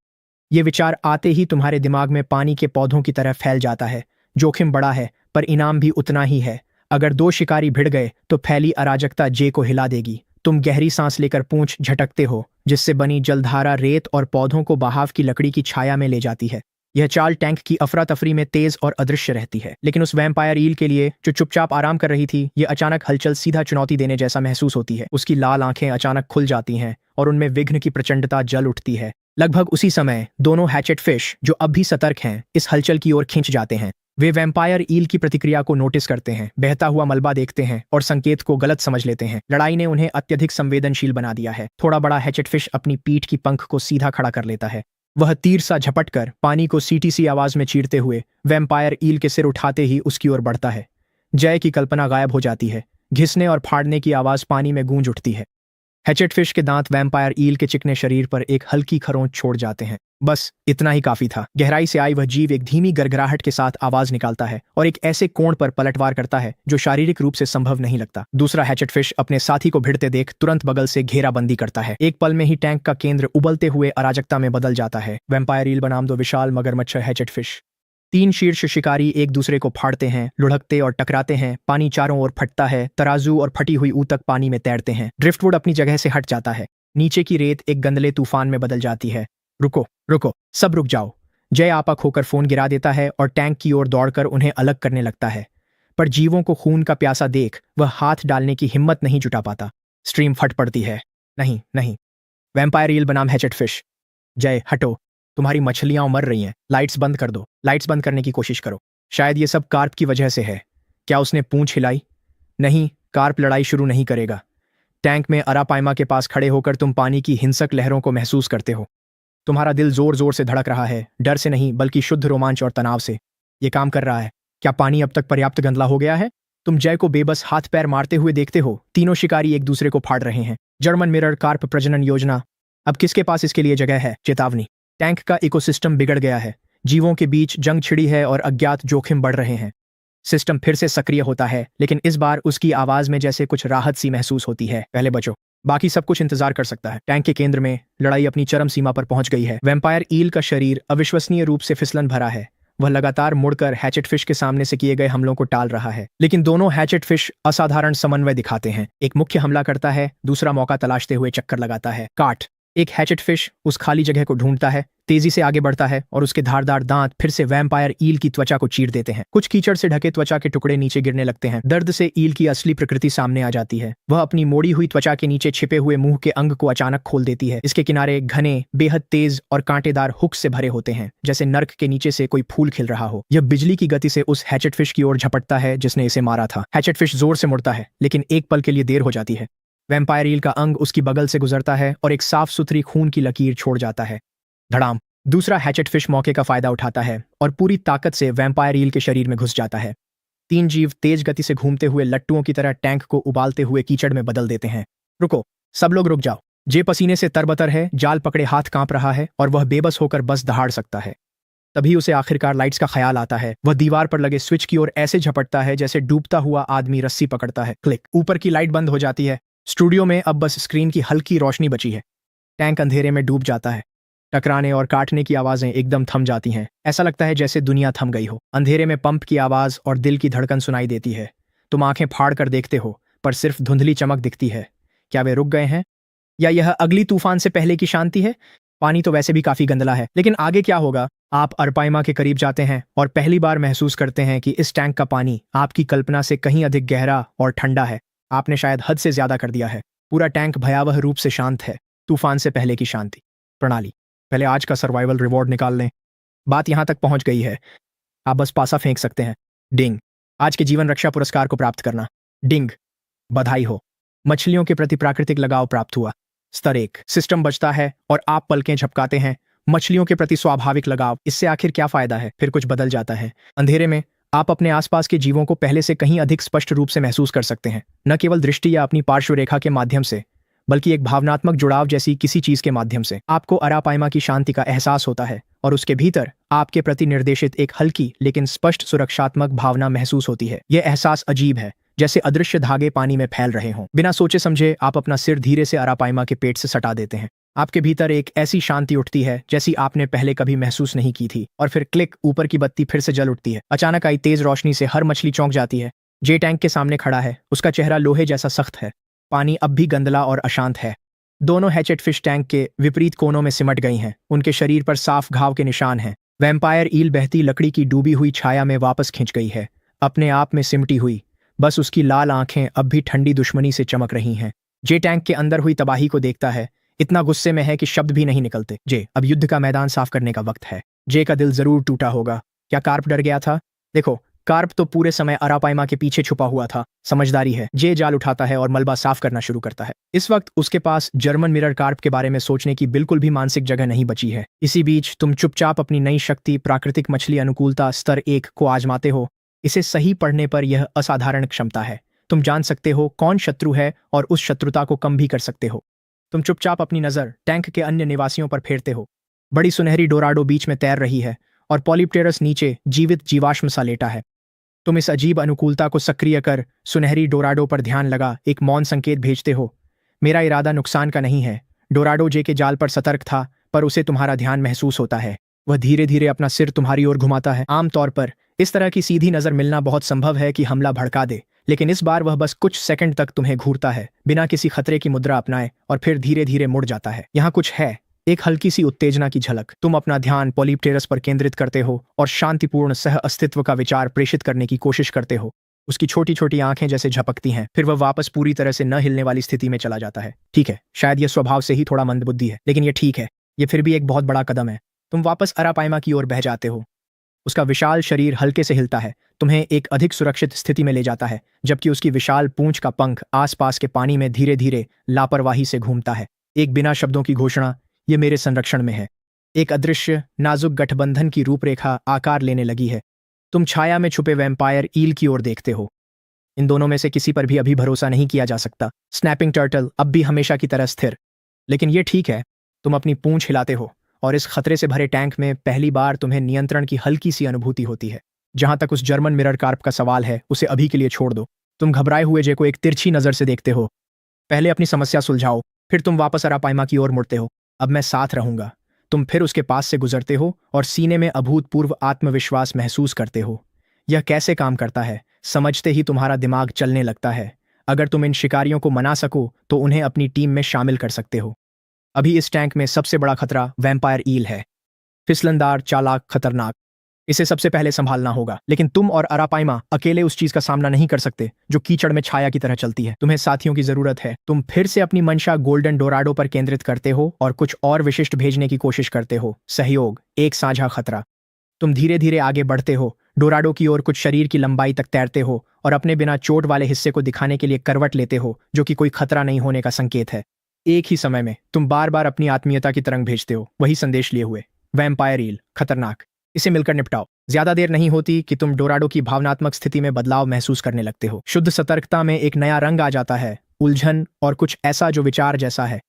[SPEAKER 1] ये विचार आते ही तुम्हारे दिमाग में पानी के पौधों की तरह फैल जाता है। जोखिम बड़ा है, पर इनाम भी उतना ही है। अगर दो शिकारी भिड़ गए तो फैली अराजकता जे को हिला देगी। तुम गहरी सांस लेकर पूंछ झटकते हो, जिससे बनी जलधारा रेत और पौधों को बहाव की लकड़ी की छाया में ले जाती है। यह चाल टैंक की अफरा तफरी में तेज और अदृश्य रहती है, लेकिन उस वैम्पायर ईल के लिए, जो चुपचाप आराम कर रही थी, यह अचानक हलचल सीधा चुनौती देने जैसा महसूस होती है। उसकी लाल आंखें अचानक खुल जाती हैं और उनमें विघ्न की प्रचंडता जल उठती है। लगभग उसी समय दोनों हैचेट फिश, जो अब भी सतर्क हैं, इस हलचल की ओर खिंच जाते हैं। वे वैम्पायर ईल की प्रतिक्रिया को नोटिस करते हैं, बहता हुआ मलबा देखते हैं और संकेत को गलत समझ लेते हैं। लड़ाई ने उन्हें अत्यधिक संवेदनशील बना दिया है। थोड़ा बड़ा हैचेट फिश अपनी पीठ की पंख को सीधा खड़ा कर लेता है। वह तीर सा झपटकर पानी को सीटी सी आवाज में चीरते हुए वैम्पायर ईल के सिर उठाते ही उसकी ओर बढ़ता है। जय की कल्पना गायब हो जाती है। घिसने और फाड़ने की आवाज पानी में गूंज उठती है। हैचेट फिश के दांत वैम्पायर ईल के चिकने शरीर पर एक हल्की खरोंच छोड़ जाते हैं। बस इतना ही काफी था। गहराई से आई वह जीव एक धीमी गरगराहट के साथ आवाज निकालता है और एक ऐसे कोण पर पलटवार करता है जो शारीरिक रूप से संभव नहीं लगता। दूसरा हैचेट फिश अपने साथी को भिड़ते देख तुरंत बगल से घेराबंदी करता है। एक पल में ही टैंक का केंद्र उबलते हुए अराजकता में बदल जाता है। वैम्पायर ईल बनाम दो विशाल मगरमच्छ हैचेट फिश। तीन शीर्ष शिकारी एक दूसरे को फाड़ते हैं, लुढ़कते और टकराते हैं। पानी चारों ओर फटता है। तराजू और फटी हुई ऊतक पानी में तैरते हैं। ड्रिफ्टवुड अपनी जगह से हट जाता है। नीचे की रेत एक गंदले तूफान में बदल जाती है। रुको रुको, सब रुक जाओ। जय आपक होकर फोन गिरा देता है और टैंक की ओर दौड़कर उन्हें अलग करने लगता है, पर जीवों को खून का प्यासा देख वह हाथ डालने की हिम्मत नहीं जुटा पाता। स्ट्रीम फट पड़ती है। नहीं नहीं, वैम्पायर ईल बनाम हैचेट फिश। जय हटो। तुम्हारी मछलियां मर रही हैं, लाइट्स बंद कर दो। लाइट्स बंद करने की कोशिश करो। शायद ये सब कार्प की वजह से है। क्या उसने पूंछ हिलाई? नहीं, कार्प लड़ाई शुरू नहीं करेगा। टैंक में अरापाइमा के पास खड़े होकर तुम पानी की हिंसक लहरों को महसूस करते हो। तुम्हारा दिल जोर जोर से धड़क रहा है, डर से नहीं बल्कि शुद्ध रोमांच और तनाव से। ये काम कर रहा है। क्या पानी अब तक पर्याप्त गंदला हो गया है? तुम जय को बेबस हाथ पैर मारते हुए देखते हो। तीनों शिकारी एक दूसरे को फाड़ रहे हैं। जर्मन मिरर कार्प प्रजनन योजना। अब किसके पास इसके लिए जगह है? चेतावनी। टैंक का इकोसिस्टम बिगड़ गया है। जीवों के बीच जंग छिड़ी है और अज्ञात जोखिम बढ़ रहे हैं। सिस्टम फिर से सक्रिय होता है, लेकिन इस बार उसकी आवाज में जैसे कुछ राहत सी महसूस होती है। पहले बचो, बाकी सब कुछ इंतजार कर सकता है। टैंक के केंद्र में लड़ाई अपनी चरम सीमा पर पहुंच गई है। वैम्पायर ईल का शरीर अविश्वसनीय रूप से फिसलन भरा है। वह लगातार मुड़कर हैचेट फिश के सामने से किए गए हमलों को टाल रहा है, लेकिन दोनों हैचेट फिश असाधारण समन्वय दिखाते हैं। एक मुख्य हमला करता है, दूसरा मौका तलाशते हुए चक्कर लगाता है। काट। एक हैचेट फिश उस खाली जगह को ढूंढता है, तेजी से आगे बढ़ता है और उसके धारदार दांत फिर से वैम्पायर ईल की त्वचा को चीर देते हैं। कुछ कीचड़ से ढके त्वचा के टुकड़े नीचे गिरने लगते हैं। दर्द से ईल की असली प्रकृति सामने आ जाती है। वह अपनी मोड़ी हुई त्वचा के नीचे छिपे हुए मुंह के अंग को अचानक खोल देती है। इसके किनारे घने, बेहद तेज और कांटेदार हुक से भरे होते हैं, जैसे नर्क के नीचे से कोई फूल खिल रहा हो। यह बिजली की गति से उस हैचेट फिश की ओर झपटता है जिसने इसे मारा था। हैचेट फिश जोर से मुड़ता है, लेकिन एक पल के लिए देर हो जाती है। वैम्पायर ईल का अंग उसकी बगल से गुजरता है और एक साफ सुथरी खून की लकीर छोड़ जाता है। धड़ाम। दूसरा हैचेट फिश मौके का फायदा उठाता है और पूरी ताकत से वैम्पायर ईल के शरीर में घुस जाता है। तीन जीव तेज गति से घूमते हुए लट्टुओं की तरह टैंक को उबालते हुए कीचड़ में बदल देते हैं। रुको, सब लोग रुक जाओ। जे पसीने से तरबतर है, जाल पकड़े हाथ कांप रहा है और वह बेबस होकर बस दहाड़ सकता है। तभी उसे आखिरकार लाइट्स का ख्याल आता है। वह दीवार पर लगे स्विच की ओर ऐसे झपटता है जैसे डूबता हुआ आदमी रस्सी पकड़ता है। क्लिक। ऊपर की लाइट बंद हो जाती है। स्टूडियो में अब बस स्क्रीन की हल्की रोशनी बची है। टैंक अंधेरे में डूब जाता है। टकराने और काटने की आवाजें एकदम थम जाती हैं। ऐसा लगता है जैसे दुनिया थम गई हो। अंधेरे में पंप की आवाज और दिल की धड़कन सुनाई देती है। तुम आंखें फाड़ कर देखते हो, पर सिर्फ धुंधली चमक दिखती है। क्या वे रुक गए हैं, या यह अगली तूफान से पहले की शांति है? पानी तो वैसे भी काफी गंदला है, लेकिन आगे क्या होगा? आप अरपाइमा के करीब जाते हैं और पहली बार महसूस करते हैं कि इस टैंक का पानी आपकी कल्पना से कहीं अधिक गहरा और ठंडा है। आपने शायद हद से ज्यादा कर दिया है। पूरा टैंक भयावह रूप से शांत है। तूफान से पहले की शांति। प्रणाली। पहले आज का सर्वाइवल रिवॉर्ड निकाल लें। बात यहां तक पहुंच गई है, आप बस पासा फेंक सकते हैं। डिंग। आज के जीवन रक्षा पुरस्कार को प्राप्त करना। डिंग। बधाई हो, मछलियों के प्रति प्राकृतिक लगाव प्राप्त हुआ। स्तर 1। सिस्टम बचता है और आप पलकें झपकाते हैं। मछलियों के प्रति स्वाभाविक लगाव। इससे आखिर क्या फायदा है? फिर कुछ बदल जाता है। अंधेरे में आप अपने आसपास के जीवों को पहले से कहीं अधिक स्पष्ट रूप से महसूस कर सकते हैं, न केवल दृष्टि या अपनी पार्श्व रेखा के माध्यम से, बल्कि एक भावनात्मक जुड़ाव जैसी किसी चीज के माध्यम से। आपको अरापाइमा की शांति का एहसास होता है और उसके भीतर आपके प्रति निर्देशित एक हल्की लेकिन स्पष्ट सुरक्षात्मक भावना महसूस होती है। यह एहसास अजीब है, जैसे अदृश्य धागे पानी में फैल रहे हों। बिना सोचे समझे आप अपना सिर धीरे से अरापाइमा के पेट से सटा देते हैं। आपके भीतर एक ऐसी शांति उठती है जैसी आपने पहले कभी महसूस नहीं की थी। और फिर क्लिक, ऊपर की बत्ती फिर से जल उठती है। अचानक आई तेज रोशनी से हर मछली चौंक जाती है। जे टैंक के सामने खड़ा है, उसका चेहरा लोहे जैसा सख्त है। पानी अब भी गंदला और अशांत है। दोनों हैचेट फिश टैंक के विपरीत कोनों में सिमट गई हैं। उनके शरीर पर साफ घाव के निशान हैं। वैम्पायर ईल बहती लकड़ी की डूबी हुई छाया में वापस खिंच गई है, अपने आप में सिमटी हुई। बस उसकी लाल आंखें अब भी ठंडी दुश्मनी से चमक रही हैं। जे टैंक के अंदर हुई तबाही को देखता है, इतना गुस्से में है कि शब्द भी नहीं निकलते। जे, अब युद्ध का मैदान साफ करने का वक्त है। जे का दिल जरूर टूटा होगा। क्या कार्प डर गया था? देखो, कार्प तो पूरे समय अरापाइमा के पीछे छुपा हुआ था। समझदारी है। जे जाल उठाता है और मलबा साफ करना शुरू करता है। इस वक्त उसके पास जर्मन मिरर कार्प के बारे में सोचने की बिल्कुल भी मानसिक जगह नहीं बची है। इसी बीच तुम चुपचाप अपनी नई शक्ति प्राकृतिक मछली अनुकूलता स्तर 1 को आजमाते हो। इसे सही पढ़ने पर यह असाधारण क्षमता है। तुम जान सकते हो कौन शत्रु है और उस शत्रुता को कम भी कर सकते हो। तुम चुपचाप अपनी नजर टैंक के अन्य निवासियों पर फेरते हो। बड़ी सुनहरी डोराडो बीच में तैर रही है और पॉलीप्टेरस नीचे जीवित जीवाश्म सा लेटा है। तुम इस अजीब अनुकूलता को सक्रिय कर सुनहरी डोराडो पर ध्यान लगा एक मौन संकेत भेजते हो। मेरा इरादा नुकसान का नहीं है। डोराडो जे के जाल पर सतर्क था, पर उसे तुम्हारा ध्यान महसूस होता है। वह धीरे धीरे अपना सिर तुम्हारी ओर घुमाता है। आमतौर पर इस तरह की सीधी नजर मिलना बहुत संभव है कि हमला भड़का दे, लेकिन इस बार वह बस कुछ सेकंड तक तुम्हें घूरता है, बिना किसी खतरे की मुद्रा अपनाए, और फिर धीरे धीरे मुड़ जाता है। यहाँ कुछ है, एक हल्की सी उत्तेजना की झलक। तुम अपना ध्यान पॉलीप्टेरस पर केंद्रित करते हो और शांतिपूर्ण सह अस्तित्व का विचार प्रेषित करने की कोशिश करते हो। उसकी छोटी छोटी आंखें जैसे झपकती हैं, फिर वह वापस पूरी तरह से न हिलने वाली स्थिति में चला जाता है। ठीक है, शायद यह स्वभाव से ही थोड़ा मंदबुद्धि है, लेकिन यह ठीक है। यह फिर भी एक बहुत बड़ा कदम है। तुम वापस अरापाइमा की ओर बह जाते हो। उसका विशाल शरीर हल्के से हिलता है, तुम्हें एक अधिक सुरक्षित स्थिति में ले जाता है, जबकि उसकी विशाल पूंछ का पंख आसपास के पानी में धीरे धीरे लापरवाही से घूमता है। एक बिना शब्दों की घोषणा, ये मेरे संरक्षण में है। एक अदृश्य नाजुक गठबंधन की रूपरेखा आकार लेने लगी है। तुम छाया में छुपे वैम्पायर ईल की ओर देखते हो। इन दोनों में से किसी पर भी अभी भरोसा नहीं किया जा सकता। स्नैपिंग टर्टल अब भी हमेशा की तरह स्थिर। लेकिन ये ठीक है, तुम अपनी पूंछ हिलाते हो और इस खतरे से भरे टैंक में पहली बार तुम्हें नियंत्रण की हल्की सी अनुभूति होती है। जहां तक उस जर्मन मिरर कार्प का सवाल है, उसे अभी के लिए छोड़ दो। तुम घबराए हुए जे को एक तिरछी नजर से देखते हो। पहले अपनी समस्या सुलझाओ, फिर तुम वापस अरापाइमा की ओर मुड़ते हो। अब मैं साथ रहूंगा। तुम फिर उसके पास से गुजरते हो और सीने में अभूतपूर्व आत्मविश्वास महसूस करते हो। यह कैसे काम करता है, समझते ही तुम्हारा दिमाग चलने लगता है। अगर तुम इन शिकारियों को मना सको तो उन्हें अपनी टीम में शामिल कर सकते हो। अभी इस टैंक में सबसे बड़ा खतरा वैम्पायर ईल है। फिसलनदार, चालाक, खतरनाक। इसे सबसे पहले संभालना होगा। लेकिन तुम और अरापाइमा अकेले उस चीज का सामना नहीं कर सकते जो कीचड़ में छाया की तरह चलती है। तुम्हें साथियों की जरूरत है। तुम फिर से अपनी मंशा गोल्डन डोराडो पर केंद्रित करते हो और कुछ और विशिष्ट भेजने की कोशिश करते हो। सहयोग, एक साझा खतरा। तुम धीरे धीरे आगे बढ़ते हो, डोराडो की ओर कुछ शरीर की लंबाई तक तैरते हो और अपने बिना चोट वाले हिस्से को दिखाने के लिए करवट लेते हो, जो कि कोई खतरा नहीं होने का संकेत है। एक ही समय में तुम बार बार अपनी आत्मीयता की तरंग भेजते हो, वही संदेश लिए हुए। वैम्पायर ईल, खतरनाक, इसे मिलकर निपटाओ। ज्यादा देर नहीं होती कि तुम डोराडो की भावनात्मक स्थिति में बदलाव महसूस करने लगते हो। शुद्ध सतर्कता में एक नया रंग आ जाता है, उलझन और कुछ ऐसा जो विचार जैसा है।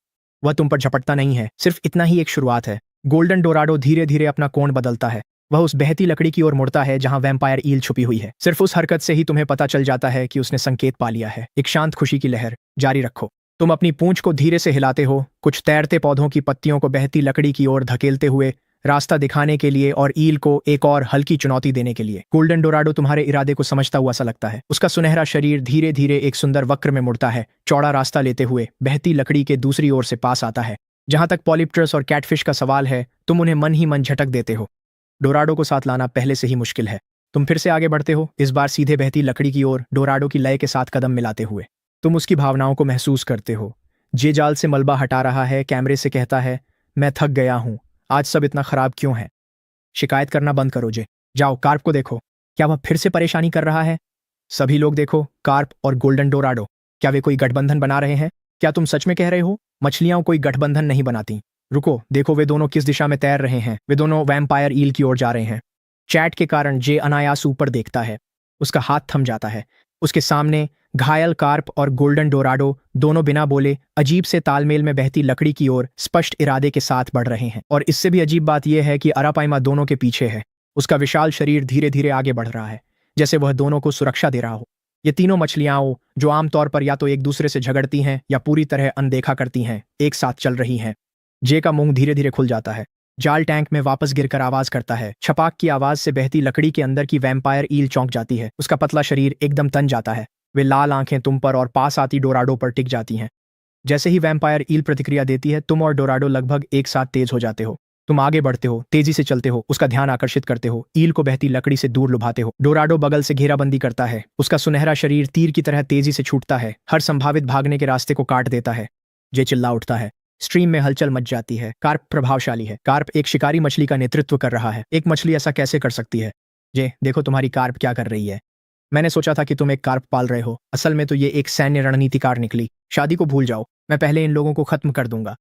[SPEAKER 1] वह तुम पर झपटता नहीं है, सिर्फ इतना ही एक शुरुआत है। गोल्डन डोराडो धीरे धीरे अपना कोण बदलता है। वह उस बहती लकड़ी की ओर मुड़ता है जहां वैम्पायर ईल छुपी हुई है। सिर्फ उस हरकत से ही तुम्हें पता चल जाता है कि उसने संकेत पा लिया है। एक शांत खुशी की लहर। जारी रखो। तुम अपनी पूंछ को धीरे से हिलाते हो, कुछ तैरते पौधों की पत्तियों को बहती लकड़ी की ओर धकेलते हुए, रास्ता दिखाने के लिए और ईल को एक और हल्की चुनौती देने के लिए। गोल्डन डोराडो तुम्हारे इरादे को समझता हुआ सा लगता है। उसका सुनहरा शरीर धीरे धीरे एक सुंदर वक्र में मुड़ता है, चौड़ा रास्ता लेते हुए बहती लकड़ी के दूसरी ओर से पास आता है। जहां तक पॉलिप्टरस और कैटफिश का सवाल है, तुम उन्हें मन ही मन झटक देते हो। डोराडो को साथ लाना पहले से ही मुश्किल है। तुम फिर से आगे बढ़ते हो, इस बार सीधे बहती लकड़ी की ओर, डोराडो की लय के साथ कदम मिलाते हुए। तुम उसकी भावनाओं को महसूस करते हो। जे जाल से मलबा हटा रहा है, कैमरे से कहता है, मैं थक गया हूं, आज सब इतना खराब क्यों है। शिकायत करना बंद करो जे। जाओ कार्प को देखो, क्या वह फिर से परेशानी कर रहा है। सभी लोग देखो, कार्प और गोल्डन डोराडो, क्या वे कोई गठबंधन बना रहे हैं। क्या तुम सच में कह रहे हो? मछलियां कोई गठबंधन नहीं बनाती। रुको, देखो वे दोनों किस दिशा में तैर रहे हैं। वे दोनों वैम्पायर ईल की ओर जा रहे हैं। चैट के कारण जे अनायास ऊपर देखता है। उसका हाथ थम जाता है। उसके सामने घायल कार्प और गोल्डन डोराडो दोनों बिना बोले अजीब से तालमेल में बहती लकड़ी की ओर स्पष्ट इरादे के साथ बढ़ रहे हैं। और इससे भी अजीब बात यह है कि अरापाइमा दोनों के पीछे है। उसका विशाल शरीर धीरे धीरे आगे बढ़ रहा है, जैसे वह दोनों को सुरक्षा दे रहा हो। ये तीनों मछलियां, जो आमतौर पर या तो एक दूसरे से झगड़ती हैं या पूरी तरह अनदेखा करती हैं, एक साथ चल रही हैं। जे का मुंह धीरे धीरे खुल जाता है। जाल टैंक में वापस गिरकर आवाज करता है। छपाक की आवाज से बहती लकड़ी के अंदर की वैम्पायर ईल चौंक जाती है। उसका पतला शरीर एकदम तन जाता है। वे लाल आंखें तुम पर और पास आती डोराडो पर टिक जाती हैं। जैसे ही वैम्पायर ईल प्रतिक्रिया देती है, तुम और डोराडो लगभग एक साथ तेज हो जाते हो। तुम आगे बढ़ते हो, तेजी से चलते हो, उसका ध्यान आकर्षित करते हो, ईल को बहती लकड़ी से दूर लुभाते हो। डोराडो बगल से घेराबंदी करता है। उसका सुनहरा शरीर तीर की तरह तेजी से छूटता है, हर संभावित भागने के रास्ते को काट देता है। जे चिल्ला उठता है। स्ट्रीम में हलचल मच जाती है। कार्प प्रभावशाली है। कार्प एक शिकारी मछली का नेतृत्व कर रहा है। एक मछली ऐसा कैसे कर सकती है? जे, देखो तुम्हारी कार्प क्या कर रही है। मैंने सोचा था कि तुम एक कार्प पाल रहे हो, असल में तो ये एक सैन्य रणनीतिकार निकली। शादी को भूल जाओ, मैं पहले इन लोगों को खत्म कर दूंगा।